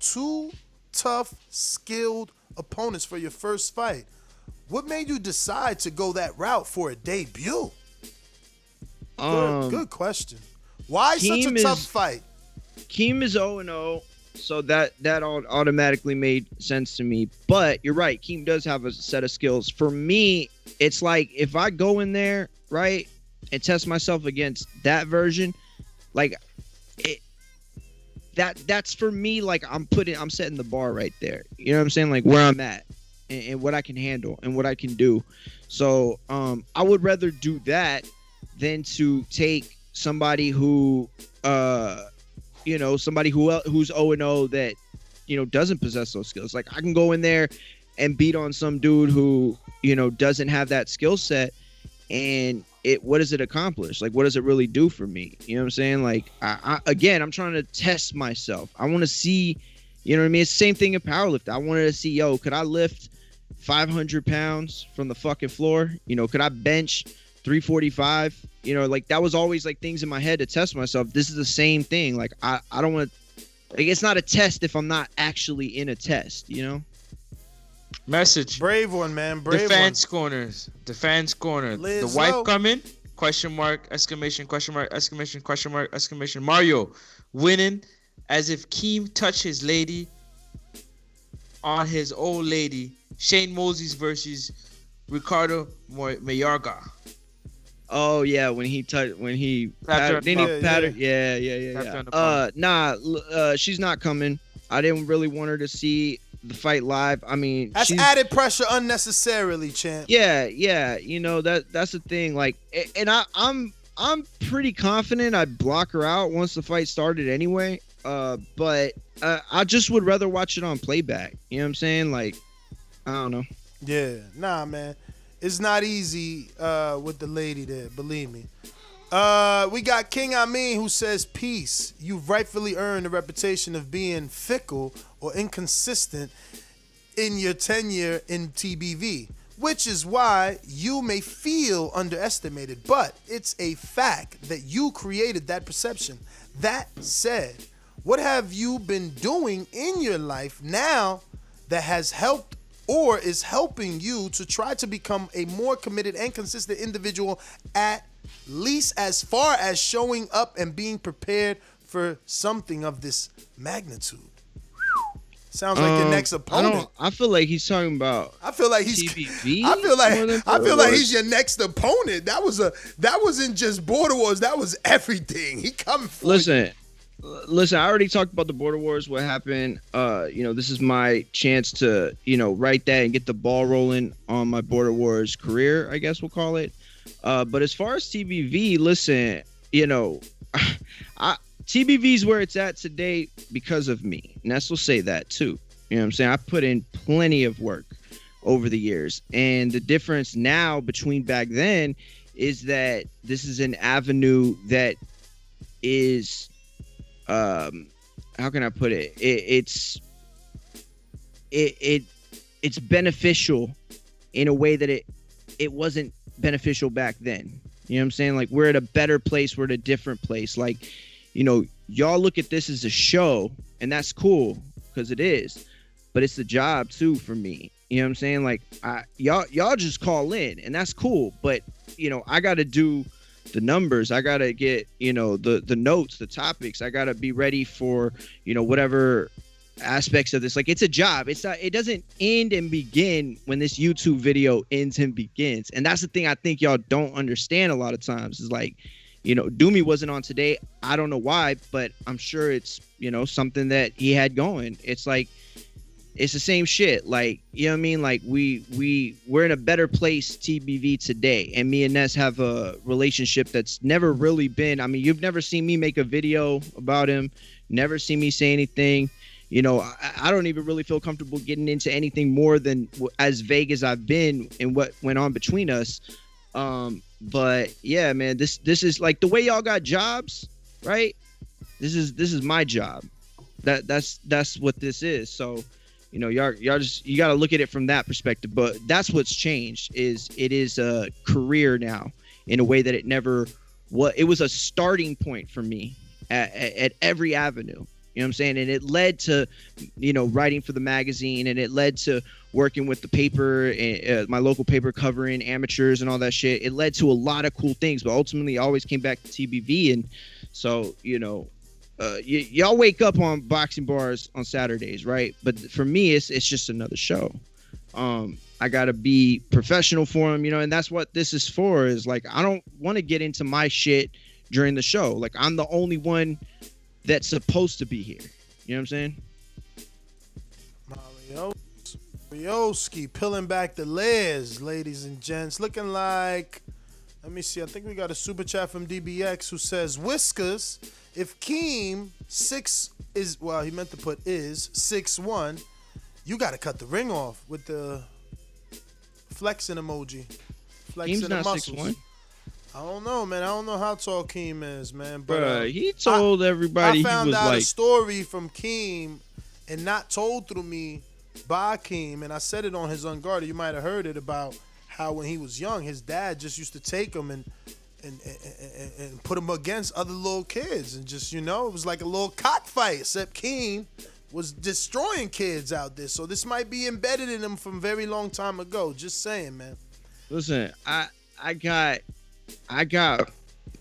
Two tough, skilled opponents for your first fight. What made you decide to go that route for a debut? Good question. Why such a tough fight? Keem is 0-0, so that automatically made sense to me. But you're right, Keem does have a set of skills. For me, it's like if I go in there, right, and test myself against that version, like that's for me, like I'm setting the bar right there. You know what I'm saying? Like where I'm at and what I can handle and what I can do. So I would rather do that than to take somebody who somebody who's 0-0 that doesn't possess those skills. Like I can go in there and beat on some dude who doesn't have that skill set, and what does it accomplish? Like what does it really do for me? You know what I'm saying? Like I'm trying to test myself. I want to see, you know what I mean? It's the same thing in powerlifting. I wanted to see, could I lift 500 pounds from the fucking floor? Could I bench 345? Like that was always like things in my head to test myself. This is the same thing. Like I don't want to, like, it's not a test if I'm not actually in a test, Message. Brave one, man. Brave one. Defense corners. Defense corner. Lizzo. The wife coming? Question mark, exclamation, question mark, exclamation, question mark, exclamation. Mario winning as if Keem touched his lady on his old lady. Shane Moses versus Ricardo Mayorga. Oh yeah, when he patted, she's not coming. I didn't really want her to see the fight live. I mean, that's added pressure unnecessarily, champ. Yeah, that's the thing. Like, and I'm pretty confident I'd block her out once the fight started anyway. But I just would rather watch it on playback. You know what I'm saying? Like, I don't know. Yeah, nah, man. It's not easy with the lady there, believe me. We got King Amin who says, peace. You've rightfully earned a reputation of being fickle or inconsistent in your tenure in TBV, which is why you may feel underestimated, but it's a fact that you created that perception. That said, what have you been doing in your life now that has helped or is helping you to try to become a more committed and consistent individual, at least as far as showing up and being prepared for something of this magnitude? Sounds like your next opponent. I feel like he's talking about. I feel like he's TBV. I feel like he's your next opponent. That wasn't just Border Wars. That was everything. He coming for you. Listen, I already talked about the Border Wars, what happened. This is my chance to, write that and get the ball rolling on my Border Wars career, I guess we'll call it. But as far as TBV, listen, TBV's where it's at today because of me. Ness will say that too. You know what I'm saying? I put in plenty of work over the years. And the difference now between back then is that this is an avenue that is... how can I put it? It's beneficial in a way that it wasn't beneficial back then. You know what I'm saying? Like, we're at a better place. We're at a different place. Like, y'all look at this as a show, and that's cool because it is, but it's a job too for me. You know what I'm saying? Like, y'all just call in, and that's cool. But I got to do the numbers. I gotta get the notes, the topics. I gotta be ready for whatever aspects of this. Like, it's a job. It's not, it doesn't end and begin when this YouTube video ends and begins. And that's the thing I think y'all don't understand a lot of times is like, Doomy wasn't on today. I don't know why, but I'm sure it's something that he had going. It's like, it's the same shit. Like, you know what I mean? Like, we're in a better place TBV today. And me and Ness have a relationship that's never really been, I mean, you've never seen me make a video about him, never seen me say anything. I don't even really feel comfortable getting into anything more than as vague as I've been and what went on between us. But yeah, man, this is like the way y'all got jobs, right? This is my job. That's what this is. So, you know, y'all just, you got to look at it from that perspective. But that's what's changed, is it is a career now in a way that it never was. It was a starting point for me at every avenue. You know what I'm saying? And it led to, you know, writing for the magazine, and it led to working with the paper, my local paper, covering amateurs and all that shit. It led to a lot of cool things, but ultimately I always came back to TBV. And so, you know, y'all wake up on boxing bars on Saturdays, right? But for me, it's just another show. I got to be professional for them, you know, and that's what this is for, is like, I don't want to get into my shit during the show. Like, I'm the only one that's supposed to be here. You know what I'm saying? Marioski peeling back the layers, ladies and gents. Looking like, let me see, I think we got a super chat from DBX who says, Whiskers, if Keem he meant to put is 6'1", you got to cut the ring off with the flexing emoji. Flexing Keem's the not muscles. 6'1". I don't know, man. I don't know how tall Keem is, man. But he told everybody I found he was out like, a story from Keem, and not told through me by Keem, and I said it on his Unguarded. You might have heard it, about how when he was young, his dad just used to take him and put him against other little kids, and just, you know, it was like a little cockfight. Except Keem was destroying kids out there, so this might be embedded in him from a very long time ago. Just saying, man. Listen, I got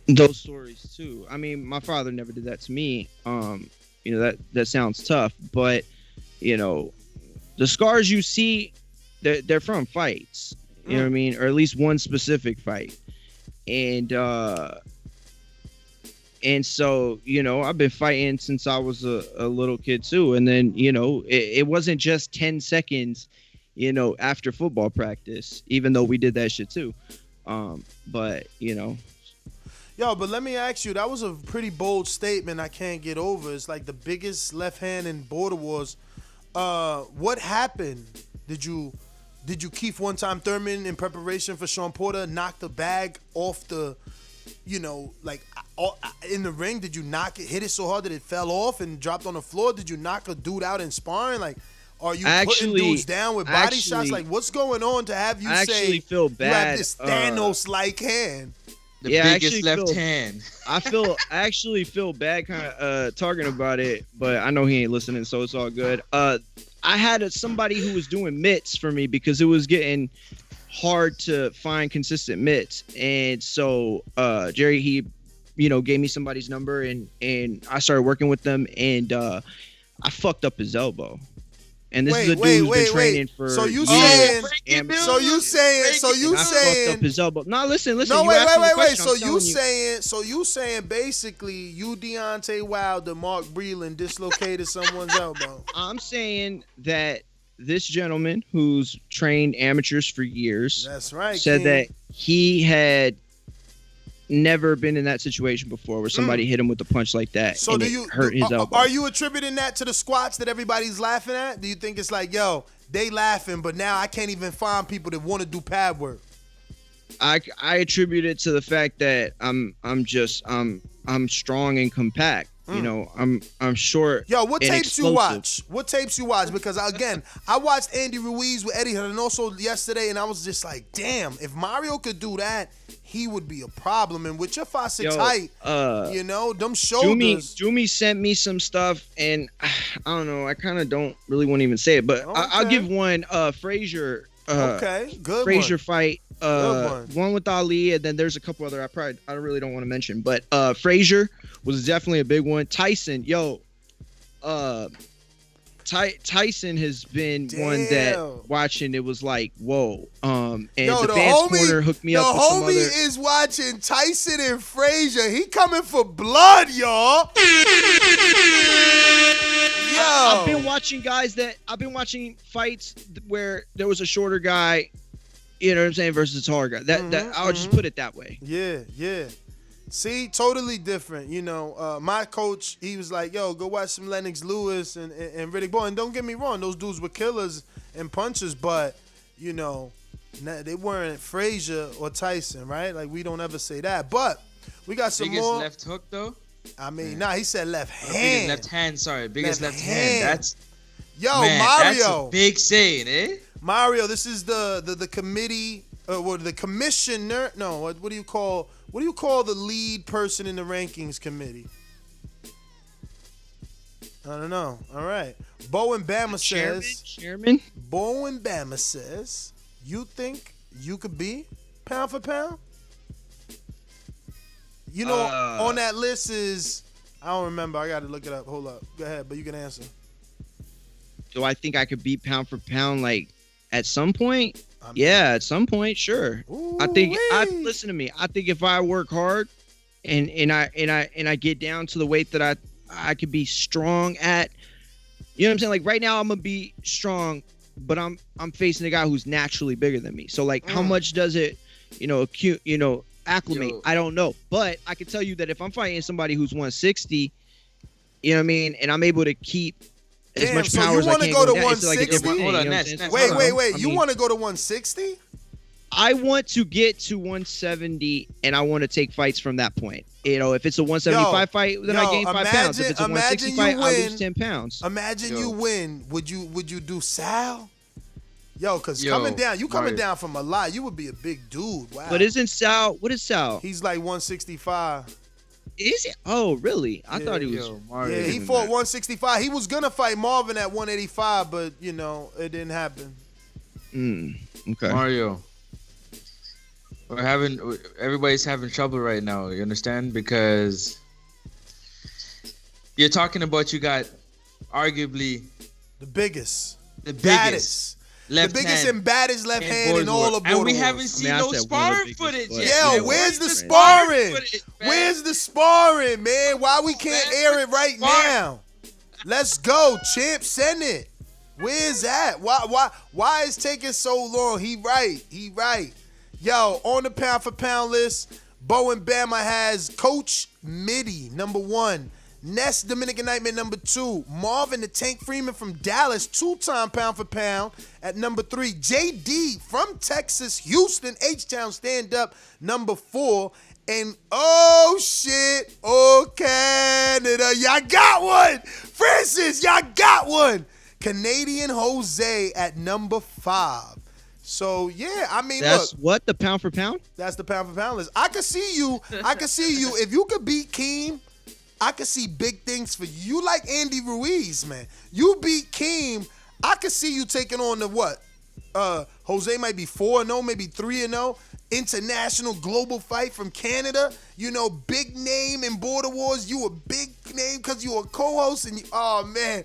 those stories too. I mean, my father never did that to me. You know, that sounds tough, but you know, the scars you see, they're from fights. You know what I mean? Or at least one specific fight. And so, you know, I've been fighting since I was a little kid too. And then, you know, it wasn't just 10 seconds, you know, after football practice, even though we did that shit too. But, you know. Yo, but let me ask you, that was a pretty bold statement I can't get over. It's like the biggest left hand in Border Wars. What happened? Did you Keith one-time Thurman in preparation for Sean Porter knock the bag off the, you know, like in the ring? Did you hit it so hard that it fell off and dropped on the floor? Did you knock a dude out in sparring? Like, are you putting dudes down with body shots? Like, what's going on to have you say feel bad, you have this Thanos-like hand? The biggest left hand. I actually feel bad kind of talking about it, but I know he ain't listening, so it's all good. I had somebody who was doing mitts for me because it was getting hard to find consistent mitts. And so Jerry, he, you know, gave me somebody's number, and I started working with them, and I fucked up his elbow. And this is a dude who's been training for So you years. saying Fucked up his elbow. No, listen. No, wait. So you saying saying basically you Deontay Wilder, Mark Breland dislocated someone's elbow. I'm saying that this gentleman who's trained amateurs for years, that's right, said King, that he had never been in that situation before where somebody hit him with a punch like that, so and hurt his elbow. Are you attributing that to the squats that everybody's laughing at? Do you think it's like, yo, they laughing, but now I can't even find people that want to do pad work? I attribute it to the fact that I'm strong and compact. You know, I'm short. Yo, what and tapes explosive. you watch? What tapes you watch? Because again, I watched Andy Ruiz with Eddie Reynoso yesterday, and I was just like, damn, if Mario could do that, he would be a problem. And with your 5'6" height, you know, them shoulders. Jumi sent me some stuff, and I don't know. I kind of don't really want to even say it, but I'll give one. Frazier. Okay, good Frazier one. Fight. One with Ali, and then there's a couple other I really don't want to mention, but Frazier was definitely a big one. Tyson, Tyson has been one that watching it was like, whoa. And the Vance Corner hooked me up with some other. The homie is watching Tyson and Frazier. He coming for blood, y'all. I've been watching fights where there was a shorter guy, you know what I'm saying, versus a taller guy. I'll just put it that way. Yeah. See, totally different. You know, my coach, he was like, yo, go watch some Lennox Lewis and Riddick Bowe. And don't get me wrong, those dudes were killers and punchers, but, you know, They weren't Frazier or Tyson, right? Like, we don't ever say that. But we got some biggest more. left hook though. I mean, nah, he said left Biggest hand. left hand. Sorry, biggest Left left hand. hand. That's Mario. That's a big saying, eh? Mario, this is the committee, the commissioner. No, what do you call the lead person in the rankings committee? I don't know. All right. Bo and Bama says. Chairman. Bo and Bama says, you think you could be pound for pound? You know, on that list is, I don't remember. I got to look it up. Hold up. Go ahead, but you can answer. Do I think I could beat pound for pound like at some point? Yeah, at some point, sure. I think listen to me. I think if I work hard and I get down to the weight that I could be strong at, you know what I'm saying? Like right now I'm gonna be strong, but I'm facing a guy who's naturally bigger than me. So like how much does it, acclimate? I don't know. But I can tell you that if I'm fighting somebody who's 160, you know what I mean, and I'm able to keep as much power as I can. You want to go to down, 160? Like Hold on, wait. You want to go to 160? I want to get to 170, and I want to take fights from that point. You know, if it's a 175 fight, then I gain 5 pounds. If it's a 160 fight, I lose 10 pounds. Imagine you win. Would you do Sal? Yo, because coming down from a lot, you would be a big dude. Wow. But isn't Sal? What is Sal? He's like 165. Is it? Oh, really? I thought he was. Yeah, he fought 165. He was gonna fight Marvin at 185, but it didn't happen. Okay. Mario. Everybody's having trouble right now. You understand? Because you're talking about you got arguably the biggest, baddest. The biggest and baddest left hand in all of Border And we Wars. haven't seen no sparring footage yet. Yeah, where's the sparring? Where's the sparring, man? Why we can't air it right now? Let's go, champ. Send it. Where's that? Why is taking so long? He right. Yo, on the pound for pound list, Bo and Bama has Coach Mitty, number 1. Ness Dominican Nightmare, number 2. Marvin the Tank Freeman from Dallas, 2-time pound for pound at number 3. JD from Texas, Houston, H-Town stand up, number 4. And oh shit, Canada, y'all got one. Francis, y'all got one. Canadian Jose at number 5. So yeah, I mean, that's look, what the pound for pound. That's the pound for pound list. I could see you. If you could beat Keem, I could see big things for you. You like Andy Ruiz, man. You beat Keem, I could see you taking on the what? Jose might be 4-0, maybe 3-0. International global fight from Canada. Big name in Border Wars. You a big name because you a co-host and oh man,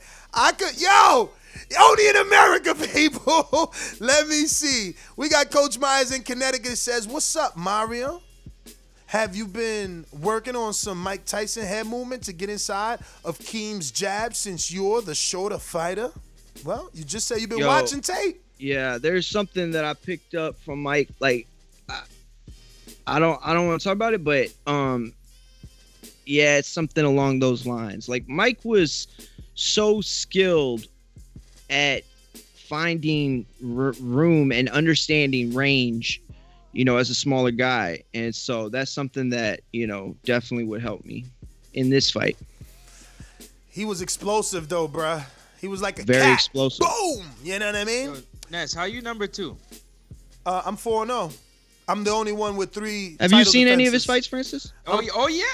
only in America, people. Let me see. We got Coach Myers in Connecticut says, what's up, Mario? Have you been working on some Mike Tyson head movement to get inside of Keem's jab since you're the shorter fighter? Well, you just said you've been watching tape. Yeah, there's something that I picked up from Mike. Like, I don't want to talk about it, but it's something along those lines. Like, Mike was so skilled at finding room and understanding range, as a smaller guy. And so that's something that, definitely would help me in this fight. He was explosive though, bruh. He was like a very cat. Explosive. Boom! You know what I mean? Ness, how you number 2? I'm 4-0. I'm the only one with 3. Have you seen any of his fights, Francis? Oh yeah.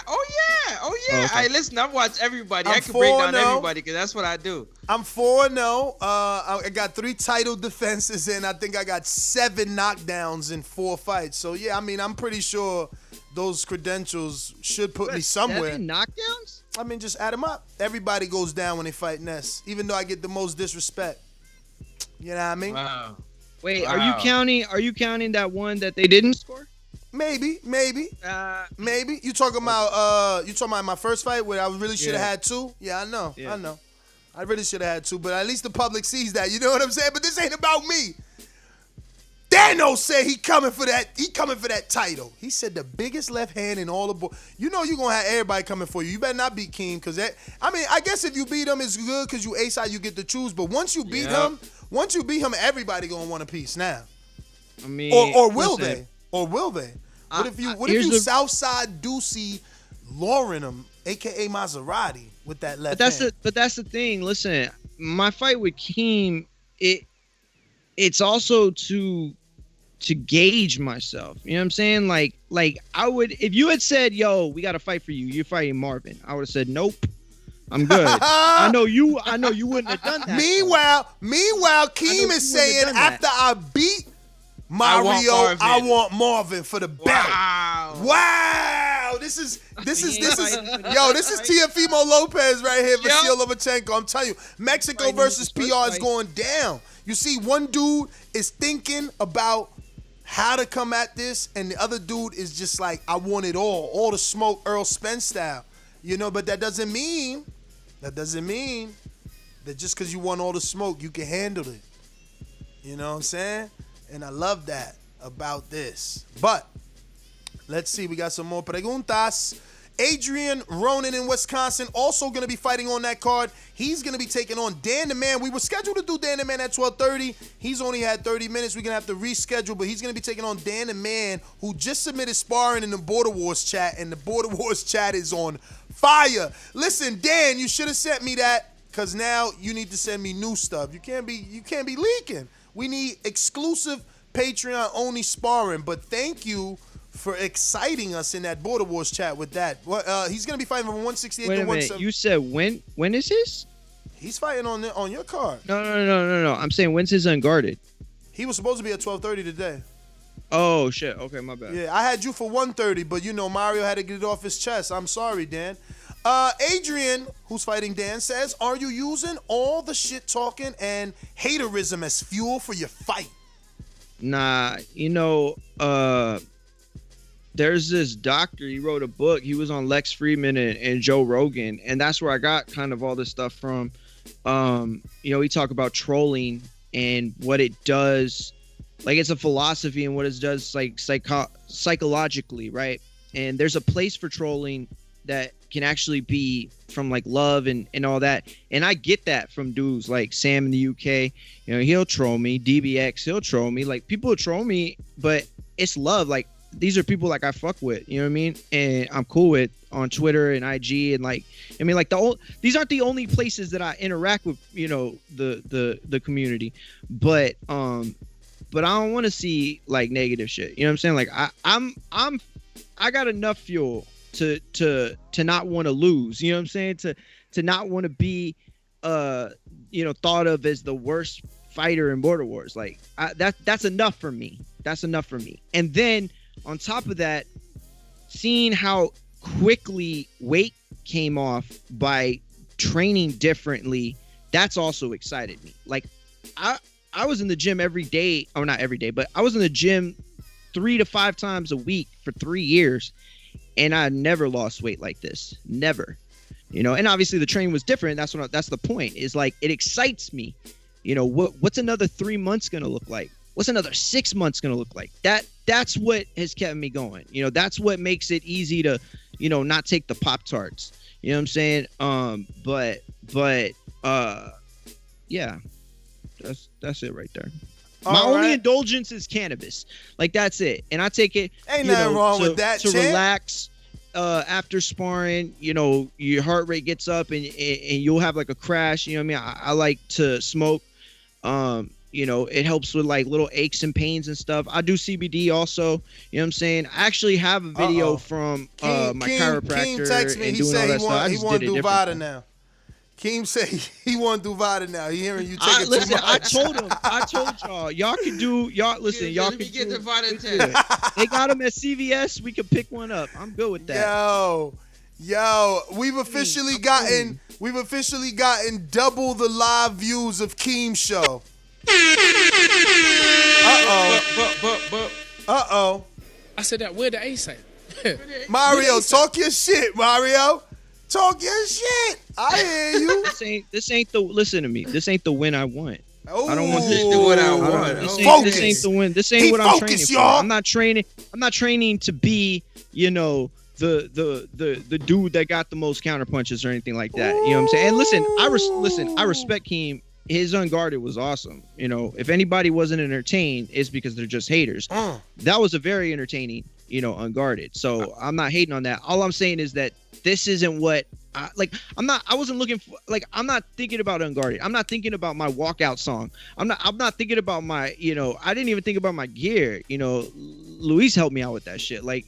Okay. Listen, I've watched everybody. I can break down everybody because that's what I do. I'm 4-0. I got 3 title defenses and I think I got 7 knockdowns in 4 fights. So yeah, I mean, I'm pretty sure those credentials should put me somewhere. 7 knockdowns? I mean, just add them up. Everybody goes down when they fight Ness, even though I get the most disrespect. You know what I mean? Wow. Wait, are you counting that one that they didn't score? Maybe. Maybe. You talking about my first fight where I really should have had 2? Yeah, I know. Yeah. I know. I really should have had 2, but at least the public sees that. You know what I'm saying? But this ain't about me. Dano said he coming for that. He coming for that title. He said the biggest left hand in all the board. You're gonna have everybody coming for you. You better not beat Keem because I guess if you beat him, it's good because you ace out, you get to choose. But once you beat him, everybody gonna want a piece now. I mean, or will listen, they? Or will they? What if you here's the- Southside Ducey Lauren him, aka Maserati, with that left hand? But that's the thing. Listen, my fight with Keem, it's also to gauge myself. You know what I'm saying? Like I would, if you had said, "Yo, we got to fight for you. You're fighting Marvin," I would have said, "Nope, I'm good." I know you wouldn't have done that. Meanwhile, Keem is saying after I beat Mario, I want Marvin for the belt. Wow. This is Teofimo Lopez right here, Vasil Lomachenko. I'm telling you, Mexico versus PR is going down. You see, one dude is thinking about how to come at this, and the other dude is just like, I want it all the smoke, Earl Spence style. You know, but that doesn't mean that just because you want all the smoke, you can handle it. You know what I'm saying? And I love that about this. But let's see, we got some more preguntas. Adrian Ronan in Wisconsin also going to be fighting on that card. He's going to be taking on Dan the Man. We were scheduled to do Dan the Man at 12:30. He's only had 30 minutes. We're going to have to reschedule, but he's going to be taking on Dan the Man, who just submitted sparring in the Border Wars chat, and the Border Wars chat is on fire. Listen, Dan, you should have sent me that, because now you need to send me new stuff. You can't be leaking. We need exclusive Patreon-only sparring, but thank you for exciting us in that Border Wars chat with that. He's going to be fighting from 168 Wait to a minute. 170. You said when is his? He's fighting on your card. No. I'm saying when's his Unguarded? He was supposed to be at 12:30 today. Oh, shit. Okay, my bad. Yeah, I had you for 1:30, but Mario had to get it off his chest. I'm sorry, Dan. Adrian, who's fighting Dan, says, are you using all the shit talking and haterism as fuel for your fight? Nah, there's this doctor, he wrote a book. He was on Lex Fridman and Joe Rogan, and that's where I got kind of all this stuff from. He talked about trolling and what it does. Like, it's a philosophy and what it does, like, psychologically, right? And there's a place for trolling that can actually be from, like, love and all that. And I get that from dudes like Sam in the UK. He'll troll me. DBX, he'll troll me. Like, people will troll me, but it's love. Like, these are people like I fuck with, you know what I mean? And I'm cool with on Twitter and IG and these aren't the only places that I interact with, the community. But I don't want to see like negative shit. You know what I'm saying? Like I got enough fuel to not want to lose. You know what I'm saying? To not want to be thought of as the worst fighter in Border Wars. Like that's enough for me. That's enough for me. And then on top of that, seeing how quickly weight came off by training differently, that's also excited me. Like I was in the gym every day, or not every day, but I was in the gym 3 to 5 times a week for 3 years, and I never lost weight like this. Never. And obviously the training was different. That's the point. Is like, it excites me. What's another 3 months gonna look like? What's another 6 months gonna look like? That's what has kept me going. That's what makes it easy to, not take the Pop-Tarts. You know what I'm saying? Yeah, that's it right there. My only indulgence is cannabis. Like, that's it. And I take it, ain't nothing wrong with that, to relax. After sparring, your heart rate gets up and you'll have like a crash. You know what I mean? I like to smoke. It helps with like little aches and pains and stuff. I do CBD also. You know what I'm saying? I actually have a video from my chiropractor. Keem texted me. He said he want to do Vada now. Keem said he want to do Vada now. He hearing you taking too much. I told y'all. Y'all can do. Listen. Y'all can get the Vada test. They got them at CVS. We can pick one up. I'm good with that. Yo, we've officially gotten double the live views of Keem's show. Uh-oh. I said that. Where the ace at? Mario, talk your shit, Mario. Talk your shit. I hear you. This ain't the. Listen to me. This ain't the win I want. Oh, I don't want this to what I want. This ain't the win. This ain't what I'm training for. I'm not training to be, the dude that got the most counter punches or anything like that. You know what I'm saying? And listen, I respect Keem his Unguarded was awesome. You know, if anybody wasn't entertained, it's because they're just haters. That was a very entertaining, you know, Unguarded. So I'm not hating on that. All I'm saying is that this isn't what I wasn't looking for. Like, I'm not thinking about Unguarded. I'm not thinking about my walkout song. I'm not thinking about my, you know, I didn't even think about my gear. You know, Luis helped me out with that shit. Like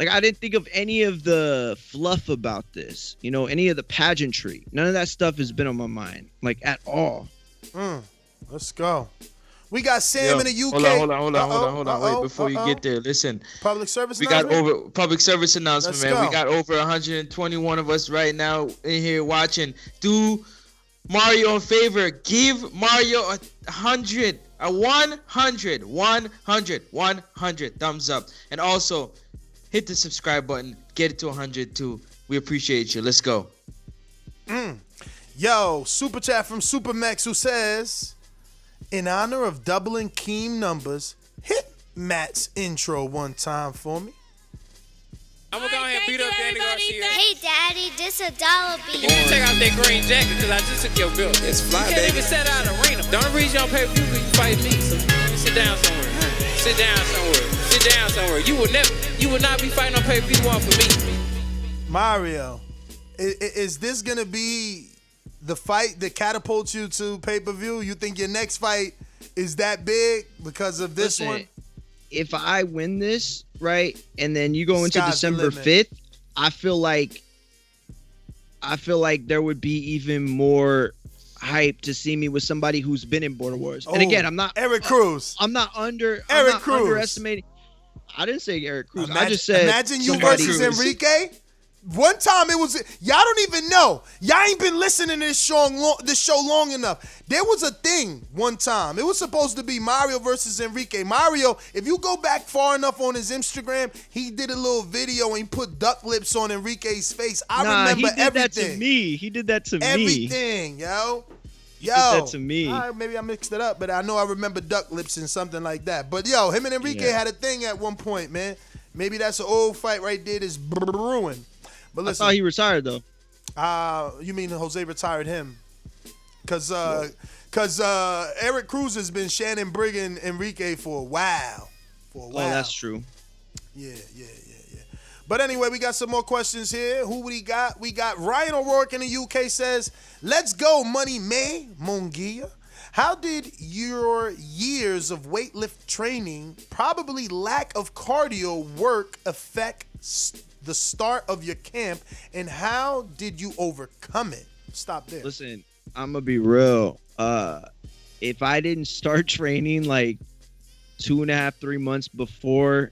I didn't think of any of the fluff about this, you know, any of the pageantry. None of that stuff has been on my mind, like, at all. Let's go. We got Sam in the UK. Hold on. Wait, before you get there, listen. Public service announcement? We got over public service announcement, Let's man. go. We got over 121 of us right now in here watching. Do Mario a favor. Give Mario 100 thumbs up. And also, hit the subscribe button. Get it to 100 too. We appreciate you. Let's go. Yo, super chat from Supermax who says, in honor of doubling Keem numbers, hit Matt's intro one time for me. I'm gonna go ahead and beat up Danny Garcia. Hey, Daddy, this $1 bill. You need to check out that green jacket because I just took your bill. It's fly, you can't even set out an arena. The only reason you don't pay per view because you fight me. So sit down somewhere. Sit down somewhere. You will not be fighting on pay-per-view off of me. Mario, is this gonna be the fight that catapults you to pay-per-view? You think your next fight is that big because of this one? If I win this, right, and then you go into Sky's the December limit. 5th, I feel like there would be even more hype to see me with somebody who's been in Border Wars. And again, I'm not Eric Cruz. I'm not Cruz. underestimating. I didn't say Eric Cruz. I just said imagine you versus Enrique. One time it was, y'all don't even know. Y'all ain't been listening to this show long enough. There was a thing one time. It was supposed to be Mario versus Enrique. Mario, if you go back far enough on his Instagram, he did a little video and he put duck lips on Enrique's face. I remember he did everything. That to me. He did that to me. Everything, yo. He did that to me. All right, maybe I mixed it up, but I know I remember duck lips and something like that. But yo, him and Enrique had a thing at one point, man. Maybe that's an old fight right there that's brewing. But listen, I thought he retired though. You mean Jose retired him? Cause Eric Cruz has been Shannon Brigg Enrique for a while. Oh, that's true. Yeah. But anyway, we got some more questions here. Who we got? We got Ryan O'Rourke in the UK says, "Let's go, Money May Mungia. How did your years of weightlift training, probably lack of cardio work, affect the start of your camp, and how did you overcome it?" Stop there. Listen, I'm gonna be real. If I didn't start training like 2.5, 3 months before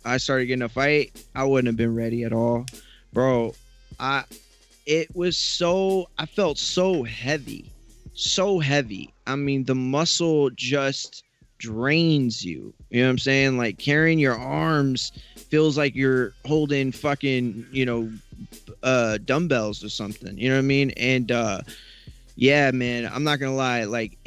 I started getting a fight, I wouldn't have been ready at all, bro. I felt so heavy. I mean, the muscle just drains you. You know what I'm saying? Like, carrying your arms feels like you're holding fucking, dumbbells or something. You know what I mean? And yeah, man, I'm not gonna lie. Like,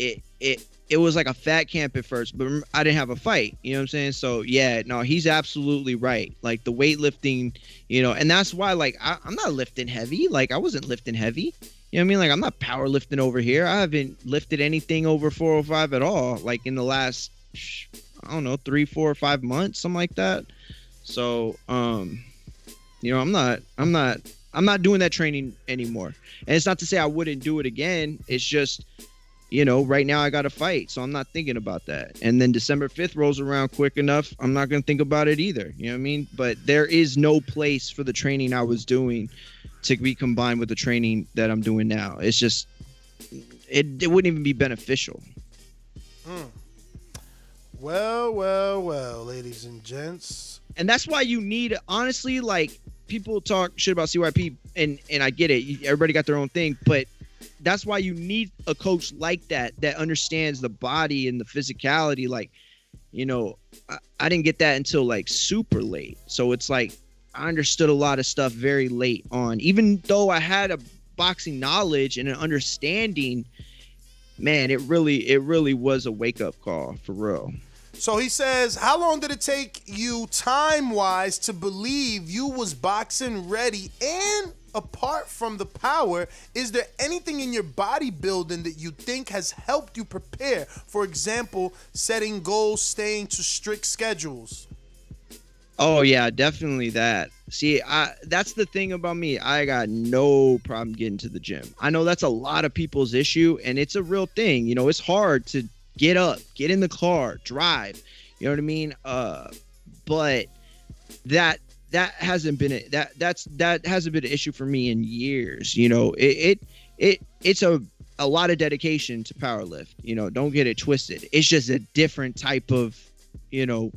it was like a fat camp at first, but I didn't have a fight. You know what I'm saying? So yeah, no, he's absolutely right. Like, the weightlifting, and that's why, like, I'm not lifting heavy. Like, I wasn't lifting heavy. You know what I mean? Like, I'm not powerlifting over here. I haven't lifted anything over 405 at all, like, in the last, I don't know, 3, 4, 5 months, something like that. So, I'm not doing that training anymore. And it's not to say I wouldn't do it again. It's just, right now I got to fight. So I'm not thinking about that. And then December 5th rolls around quick enough. I'm not going to think about it either. You know what I mean? But there is no place for the training I was doing to be combined with the training that I'm doing now. It's just, it wouldn't even be beneficial. Well, ladies and gents. And that's why you need, honestly, like, people talk shit about CYP, and I get it. Everybody got their own thing, but that's why you need a coach like that understands the body and the physicality. Like, I didn't get that until, like, super late. So it's like, I understood a lot of stuff very late on. Even though I had a boxing knowledge and an understanding, man, it really was a wake-up call, for real. So he says, how long did it take you time-wise to believe you was boxing ready and apart from the power, is there anything in your bodybuilding that you think has helped you prepare? For example, setting goals, staying to strict schedules. Oh yeah, definitely that. See, that's the thing about me. I got no problem getting to the gym. I know that's a lot of people's issue, and it's a real thing. You know, it's hard to get up, get in the car, drive. You know what I mean? But that hasn't been that hasn't been an issue for me in years. You know, it's a lot of dedication to powerlift. You know, don't get it twisted. It's just a different type of, you know,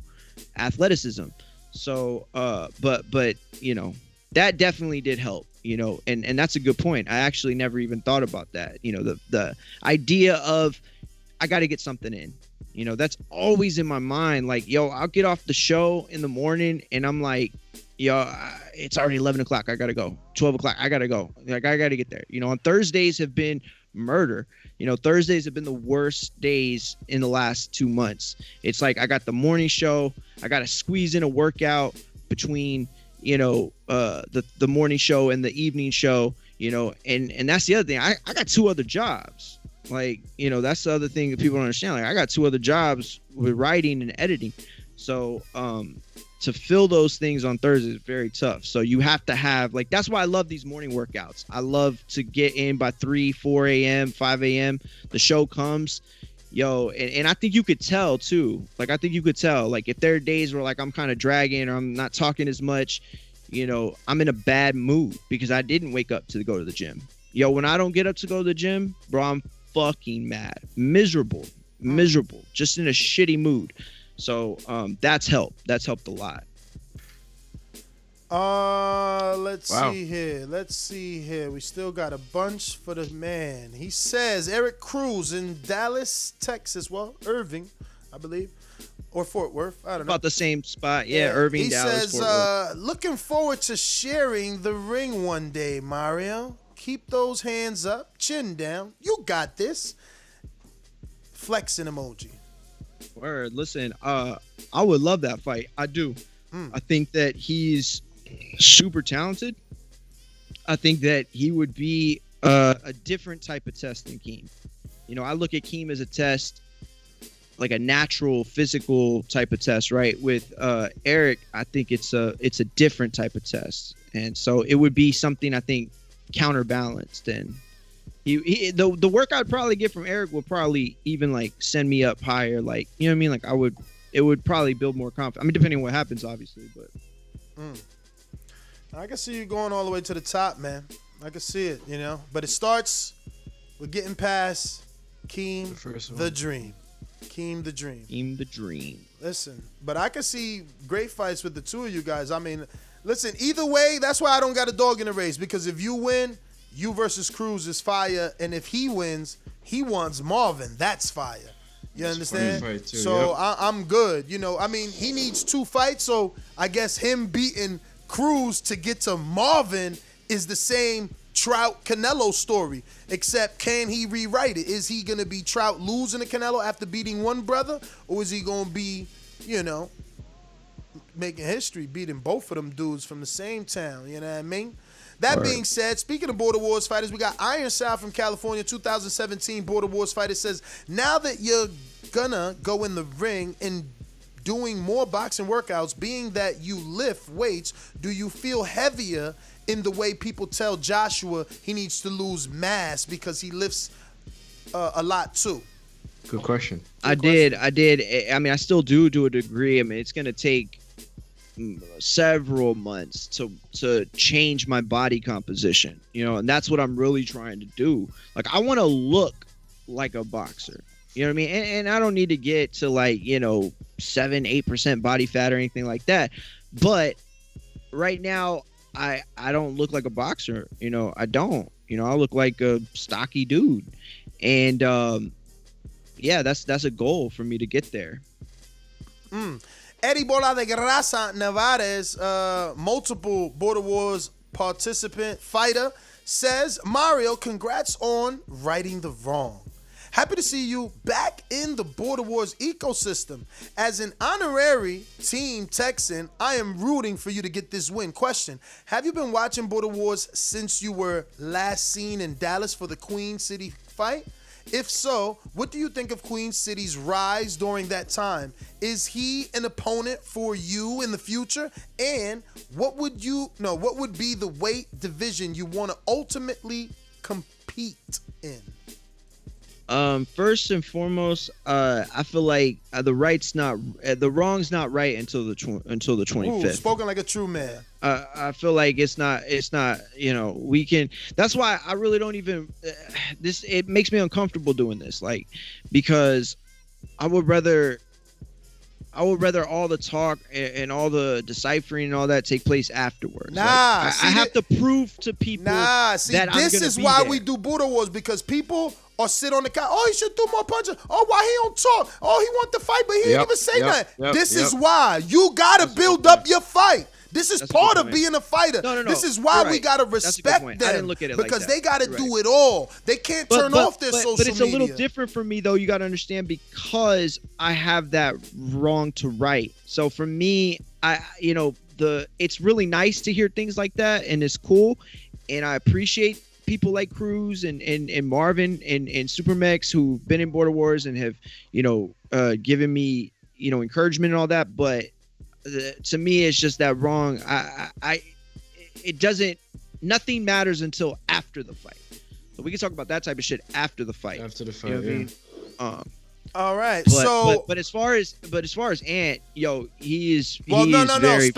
athleticism. So, but you know, that definitely did help, you know, and that's a good point. I actually never even thought about that. You know, the idea of I got to get something in, you know, that's always in my mind. Like, yo, I'll get off the show in the morning and I'm like, yo, it's already 11 o'clock. I got to go. 12 o'clock. I got to go. Like, I got to get there. You know, on Thursdays have been murder. You know, Thursdays have been the worst days in the last 2 months. It's like I got the morning show. I got to squeeze in a workout between, you know, the morning show and the evening show, you know, and that's the other thing. I got 2 other jobs. Like, you know, that's the other thing that people don't understand. Like, I got 2 other jobs with writing and editing. So, to fill those things on Thursday is very tough. So you have to have, like, that's why I love these morning workouts. I love to get in by 3, 4 a.m., 5 a.m. The show comes, yo, and I think you could tell too. Like, I think you could tell, like, if there are days where, like, I'm kind of dragging or I'm not talking as much, you know, I'm in a bad mood because I didn't wake up to go to the gym. Yo, when I don't get up to go to the gym, bro, I'm fucking mad. Miserable, just in a shitty mood. So that's helped. That's helped a lot. Let's see here. We still got a bunch for the man. He says Eric Cruz in Dallas, Texas. Well, Irving, I believe, or Fort Worth. I don't know. About the same spot. Yeah, Irving, he Dallas, says, Fort Worth. looking forward to sharing the ring one day, Mario. Keep those hands up, chin down. You got this. Flexing emoji. Word. Listen, I would love that fight. I do. I think that he's super talented. I think that he would be a different type of test than Keem. You know, I look at Keem as a test, like a natural physical type of test, right? With Eric, I think it's a different type of test, and so it would be something I think counterbalanced. And the work I'd probably get from Eric would probably even like send me up higher, like, you know what I mean? Like it would probably build more confidence. I mean, depending on what happens, obviously, but. I can see you going all the way to the top, man. I can see it, you know. But it starts with getting past Keem the Dream. Keem the Dream. Keem the Dream. Listen, but I can see great fights with the 2 of you guys. I mean, listen, either way, that's why I don't got a dog in the race. Because if you win, you versus Cruz is fire. And if he wins, he wants Marvin. That's fire. You understand? Too, so I'm good. You know, I mean, he needs 2 fights. So I guess him beating Cruz to get to Marvin is the same Trout Canelo story, except can he rewrite it? Is he gonna be Trout losing to Canelo after beating one brother, or is he gonna be, you know, making history, beating both of them dudes from the same town? You know what I mean? That being said, speaking of Border Wars fighters, we got Iron South from California, 2017 Border Wars fighter says, now that you're gonna go in the ring and doing more boxing workouts, being that you lift weights, do you feel heavier in the way people tell Joshua he needs to lose mass because he lifts a lot too? Good question. I did. I mean, I still do a degree. I mean, it's going to take several months to change my body composition, you know, and that's what I'm really trying to do. Like, I want to look like a boxer. You know what I mean? And I don't need to get to, like, you know, 7-8% body fat or anything like that. But right now, I don't look like a boxer. You know, I don't. You know, I look like a stocky dude. And yeah, that's a goal for me to get there. Eddie Bola de Grasa Nevarez, multiple Border Wars participant, fighter, says, Mario, congrats on righting the wrong. Happy to see you back in the Border Wars ecosystem. As an honorary Team Texan, I am rooting for you to get this win. Question, have you been watching Border Wars since you were last seen in Dallas for the Queen City fight? If so, what do you think of Queen City's rise during that time? Is he an opponent for you in the future? And what would be the weight division you want to ultimately compete in? First and foremost, I feel like the wrong's not right until the 25th. Ooh, spoken like a true man. I feel like it's not, we can, that's why I really don't even, it makes me uncomfortable doing this, like, because I would rather all the talk and all the deciphering and all that take place afterwards. Nah, like, I have to prove to people that this I'm is why there. we do Border Wars, because people or sit on the couch. Oh, he should do more punches. Oh, why he don't talk? Oh, he want to fight, but he ain't even say nothing. This is why you gotta build up your fight. This is part of being a fighter. No. This is why we gotta respect them. I didn't look at it because like they gotta You're do right. it all. They can't turn off their social media. But it's a little different for me, though. You got to understand, because I have that wrong to right. So for me, it's really nice to hear things like that, and it's cool, and I appreciate people like Cruz and Marvin and Supermex who've been in Border Wars and have given me encouragement and all that. But to me, it's just that wrong. Nothing matters until after the fight. So we can talk about that type of shit after the fight. After the fight, what I mean? All right. But as far as Ant, he is. Well, he no. is very,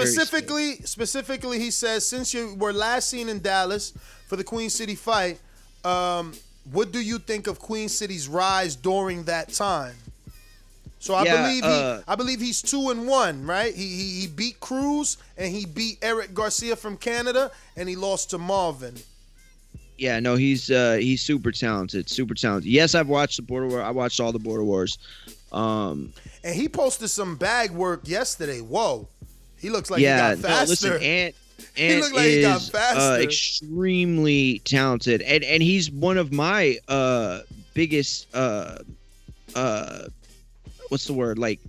Specifically, he says, since you were last seen in Dallas for the Queen City fight, what do you think of Queen City's rise during that time? So I believe he's 2-1, right? He beat Cruz and he beat Eric Garcia from Canada, and he lost to Marvin. Yeah, no, he's super talented, Yes, I've watched the Border War. I watched all the Border Wars. And he posted some bag work yesterday. Whoa, he looks like he got faster. No, listen, Ant he got faster. Extremely talented, and he's one of my biggest what's the word, like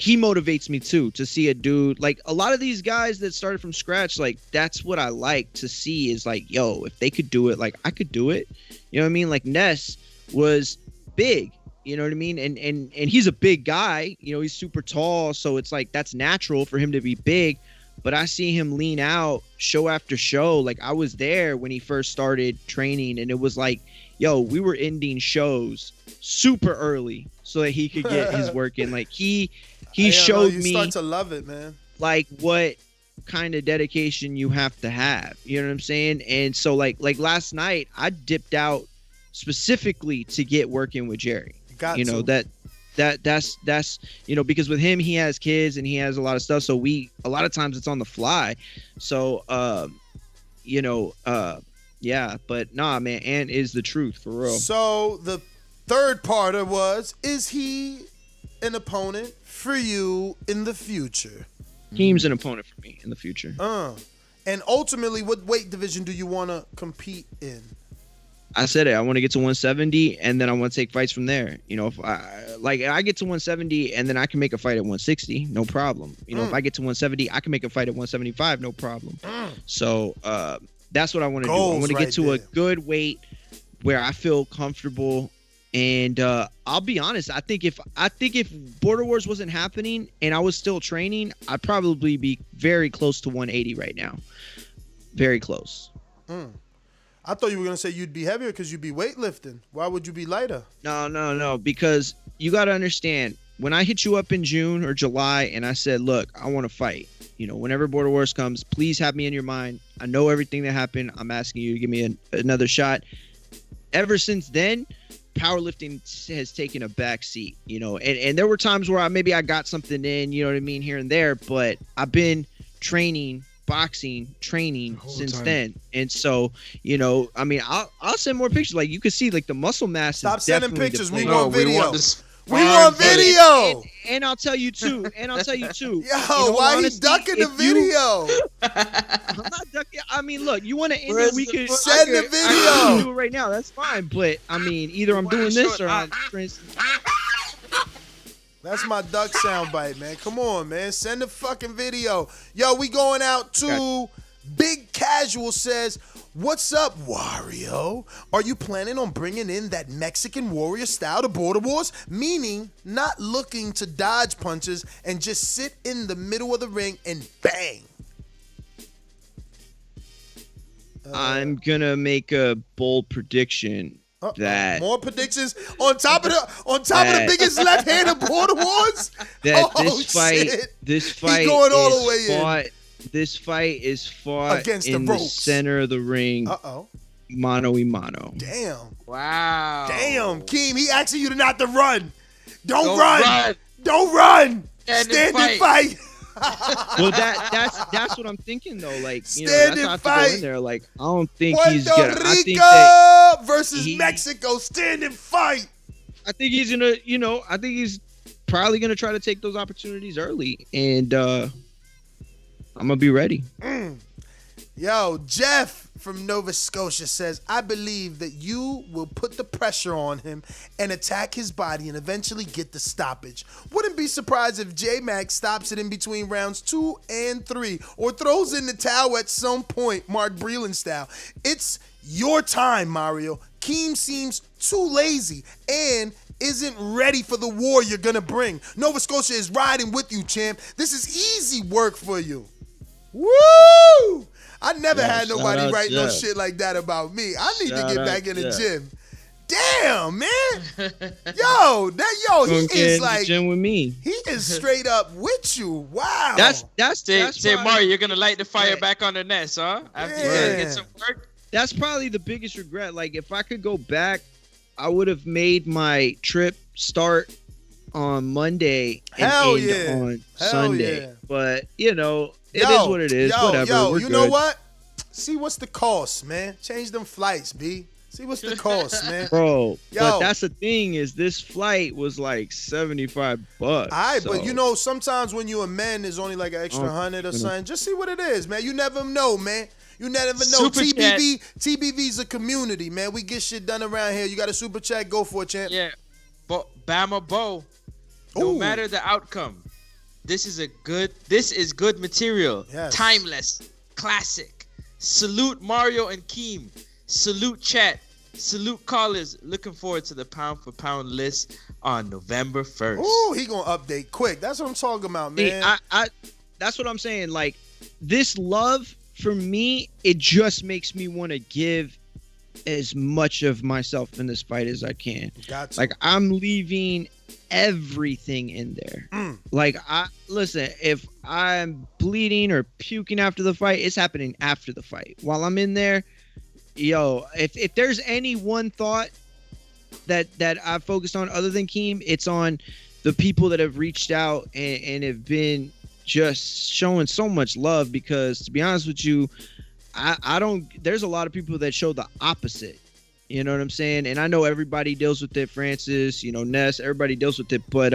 he motivates me too, to see a dude like a lot of these guys that started from scratch. Like, that's what I like to see, is like, yo, if they could do it, like I could do it. You know what I mean? Like Ness was big, you know what I mean? And he's a big guy, he's super tall. So it's like, that's natural for him to be big. But I see him lean out show after show. Like, I was there when he first started training, and it was like, yo, we were ending shows super early so that he could get his work in. Like, he showed me. You start to love it, man. Like, what kind of dedication you have to have. You know what I'm saying? And so like last night, I dipped out specifically to get working with Jerry. That's because with him, he has kids and he has a lot of stuff. So a lot of times it's on the fly. So, yeah, but nah, man, Ant is the truth for real. So the third parter was, is he an opponent for you in the future? Team's an opponent for me in the future. And ultimately, what weight division do you want to compete in? I said it. I want to get to 170, and then I want to take fights from there. If I get to 170, and then I can make a fight at 160, no problem. If I get to 170, I can make a fight at 175, no problem. So that's what I want to do. I want to get to a good weight where I feel comfortable. And I'll be honest. I think if Border Wars wasn't happening and I was still training, I'd probably be very close to 180 right now. Very close. I thought you were gonna say you'd be heavier because you'd be weightlifting. Why would you be lighter? No. Because you got to understand, when I hit you up in June or July and I said, look, I want to fight. Whenever Border Wars comes, please have me in your mind. I know everything that happened. I'm asking you to give me another shot. Ever since then, powerlifting has taken a back seat, and there were times where I got something in, you know what I mean, here and there, but I've been training, training since then. And so, I'll send more pictures. Like, you can see, like, the muscle mass. Stop is sending definitely pictures. depleted. We want video. We want video. And I'll tell you too. Yo, why honesty, he ducking the video? I'm not ducking. I mean, look, you want to end it? We could send the video. I can do it right now. That's fine. But I mean, either I'm doing this or I'm. That's my duck soundbite, man. Come on, man. Send the fucking video. Yo, we going out to Big Casual says, "What's up, Wario? Are you planning on bringing in that Mexican warrior style to Border Wars? Meaning not looking to dodge punches and just sit in the middle of the ring and bang." I'm gonna make a bold prediction that more predictions on top of the biggest left-handed Border Wars. That this fight going all the way fought. This fight is fought against in the center of the ring. Mano y mano. Damn. Wow. Damn, Keem, he asking you not to run. Don't run. Don't run. Stand and fight. Well, that's what I'm thinking though. Like, stand that's and how I fight. Go in there. Like, I don't think Puerto he's gonna. Rico I think that versus Mexico. Stand and fight. I think he's gonna. I think he's probably gonna try to take those opportunities early, and I'm gonna be ready. Yo, Jeff from Nova Scotia says, "I believe that you will put the pressure on him and attack his body and eventually get the stoppage. Wouldn't be surprised if J-Mac stops it in between rounds 2 and 3 or throws in the towel at some point, Mark Breland style. It's your time, Mario. Keem seems too lazy and isn't ready for the war you're gonna bring. Nova Scotia is riding with you, champ. This is easy work for you." Woo! I never had nobody write no shit like that about me. I need to get back in the gym. Damn, man. He is like gym with me. He is straight up with you. Wow. That's Mario, you're gonna light the fire back on the nest, huh? After you get some work. That's probably the biggest regret. Like, if I could go back, I would have made my trip start on Monday and end on Sunday. Yeah. But it is what it is. Whatever. We're you know what? See what's the cost, man. Change them flights, B. See what's the cost, man. Bro, but that's the thing is this flight was like $75. All right, but sometimes when you're a man, there's only like an extra 100 or something. Just see what it is, man. You never know, man. You never know. TBV's a community, man. We get shit done around here. You got a super chat? Go for it, champ. Yeah. But Bama Bo, no matter the outcome, this is good material. Yes. Timeless. Classic. Salute Mario and Keem. Salute chat. Salute callers. Looking forward to the pound for pound list on November 1st. Ooh, he gonna update quick. That's what I'm talking about, man. That's what I'm saying. Like, this love for me, it just makes me want to give as much of myself in this fight as I can. Gotcha. Like, I'm leaving everything in there. Like, listen, if I'm bleeding or puking after the fight, it's happening after the fight. While I'm in there, if there's any one thought that I've focused on other than Keem, it's on the people that have reached out and have been just showing so much love, because to be honest with you, there's a lot of people that show the opposite. You know what I'm saying? And I know everybody deals with it. Francis, Ness, everybody deals with it. But,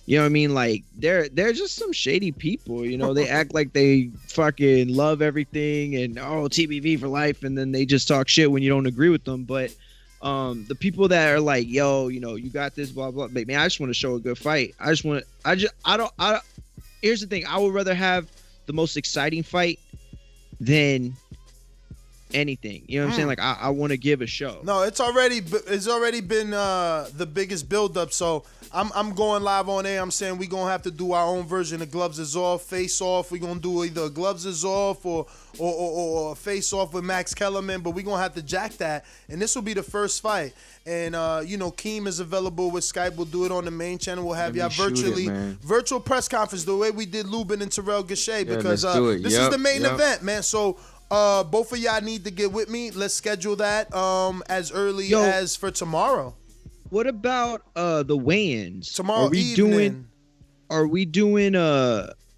you know what I mean? Like, they're just some shady people. They act like they fucking love everything and, TBV for life. And then they just talk shit when you don't agree with them. But the people that are like, yo, you got this, blah, blah. But, man, I just want to show a good fight. Here's the thing. I would rather have the most exciting fight than anything. You know what I'm saying? Like, I want to give a show. No, it's already been the biggest buildup. So I'm going live on air. I'm saying we're gonna have to do our own version of Gloves Is Off, Face Off. We're gonna do either Gloves Is Off or Face Off with Max Kellerman, but we're gonna have to jack that. And this will be the first fight. And Keem is available with Skype. We'll do it on the main channel. We'll have y'all virtual press conference the way we did Lubin and Terrell Gachet, because this is the main event, man. So both of y'all need to get with me. Let's schedule that as early as for tomorrow. What about the weigh-ins? Tomorrow evening. Are we doing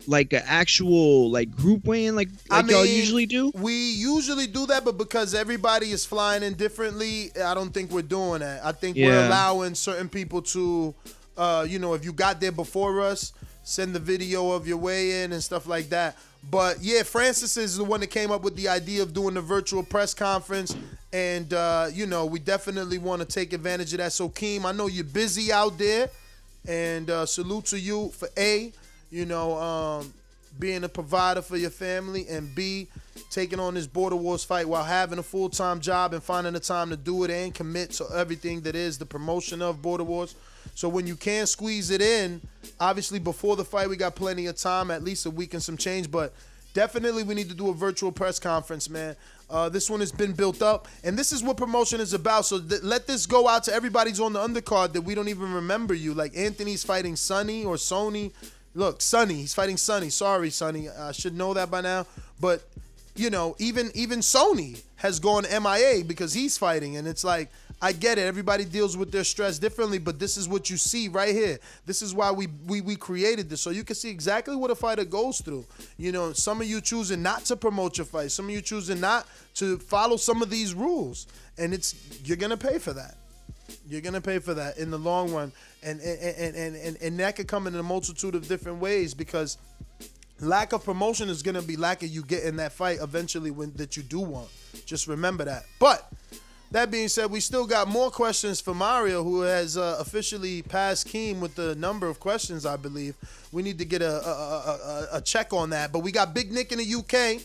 like an actual group weigh-in like y'all usually do? We usually do that, but because everybody is flying in differently, I don't think we're doing that. I think we're allowing certain people to if you got there before us, send the video of your weigh-in and stuff like that. But yeah, Francis is the one that came up with the idea of doing the virtual press conference. And, we definitely want to take advantage of that. So, Keem, I know you're busy out there. And salute to you for A, being a provider for your family, and B, taking on this Border Wars fight while having a full-time job and finding the time to do it and commit to everything that is the promotion of Border Wars. So when you can squeeze it in, obviously before the fight we got plenty of time, at least a week and some change, but definitely we need to do a virtual press conference, man. This one has been built up, and this is what promotion is about. So let this go out to everybody's on the undercard that we don't even remember you. Like Anthony's fighting Sonny or Sony. Look, Sonny, he's fighting Sonny. Sorry, Sonny. I should know that by now. But, even Sony has gone MIA because he's fighting. And it's like, I get it. Everybody deals with their stress differently, but this is what you see right here. This is why we created this. So you can see exactly what a fighter goes through. Some of you choosing not to promote your fight. Some of you choosing not to follow some of these rules. And you're going to pay for that. You're going to pay for that in the long run. And that could come in a multitude of different ways, because lack of promotion is going to be lack of you getting that fight eventually that you do want. Just remember that. But that being said, we still got more questions for Mario, who has officially passed Keem with the number of questions, I believe. We need to get a check on that. But we got Big Nick in the UK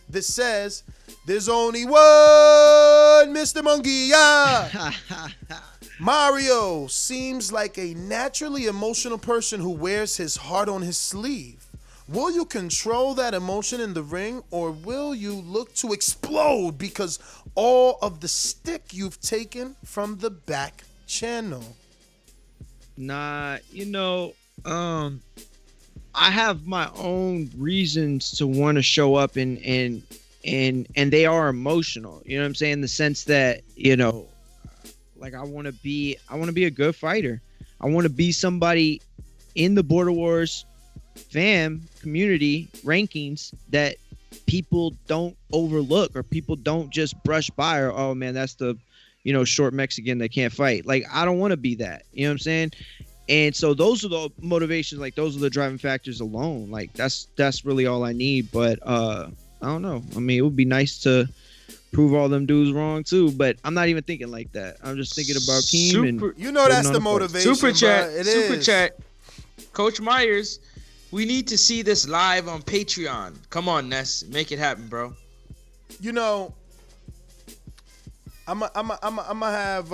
that says, there's only one Mr. Mungia. Mario seems like a naturally emotional person who wears his heart on his sleeve. Will you control that emotion in the ring, or will you look to explode because all of the stick you've taken from the back channel? Nah, I have my own reasons to want to show up, and they are emotional. You know what I'm saying? In the sense that, like I want to be a good fighter. I want to be somebody in the Border Wars fam community rankings that people don't overlook, or people don't just brush by, or, oh man, that's the, short Mexican that can't fight. Like, I don't want to be that. You know what I'm saying? And so those are the motivations, like those are the driving factors alone. Like that's really all I need. But I don't know. I mean, it would be nice to prove all them dudes wrong too, but I'm not even thinking like that. I'm just thinking about Keem and that's the motivation. Super chat, it super is. Chat. Coach Myers, we need to see this live on Patreon. Come on, Ness, make it happen, bro. I'm gonna have.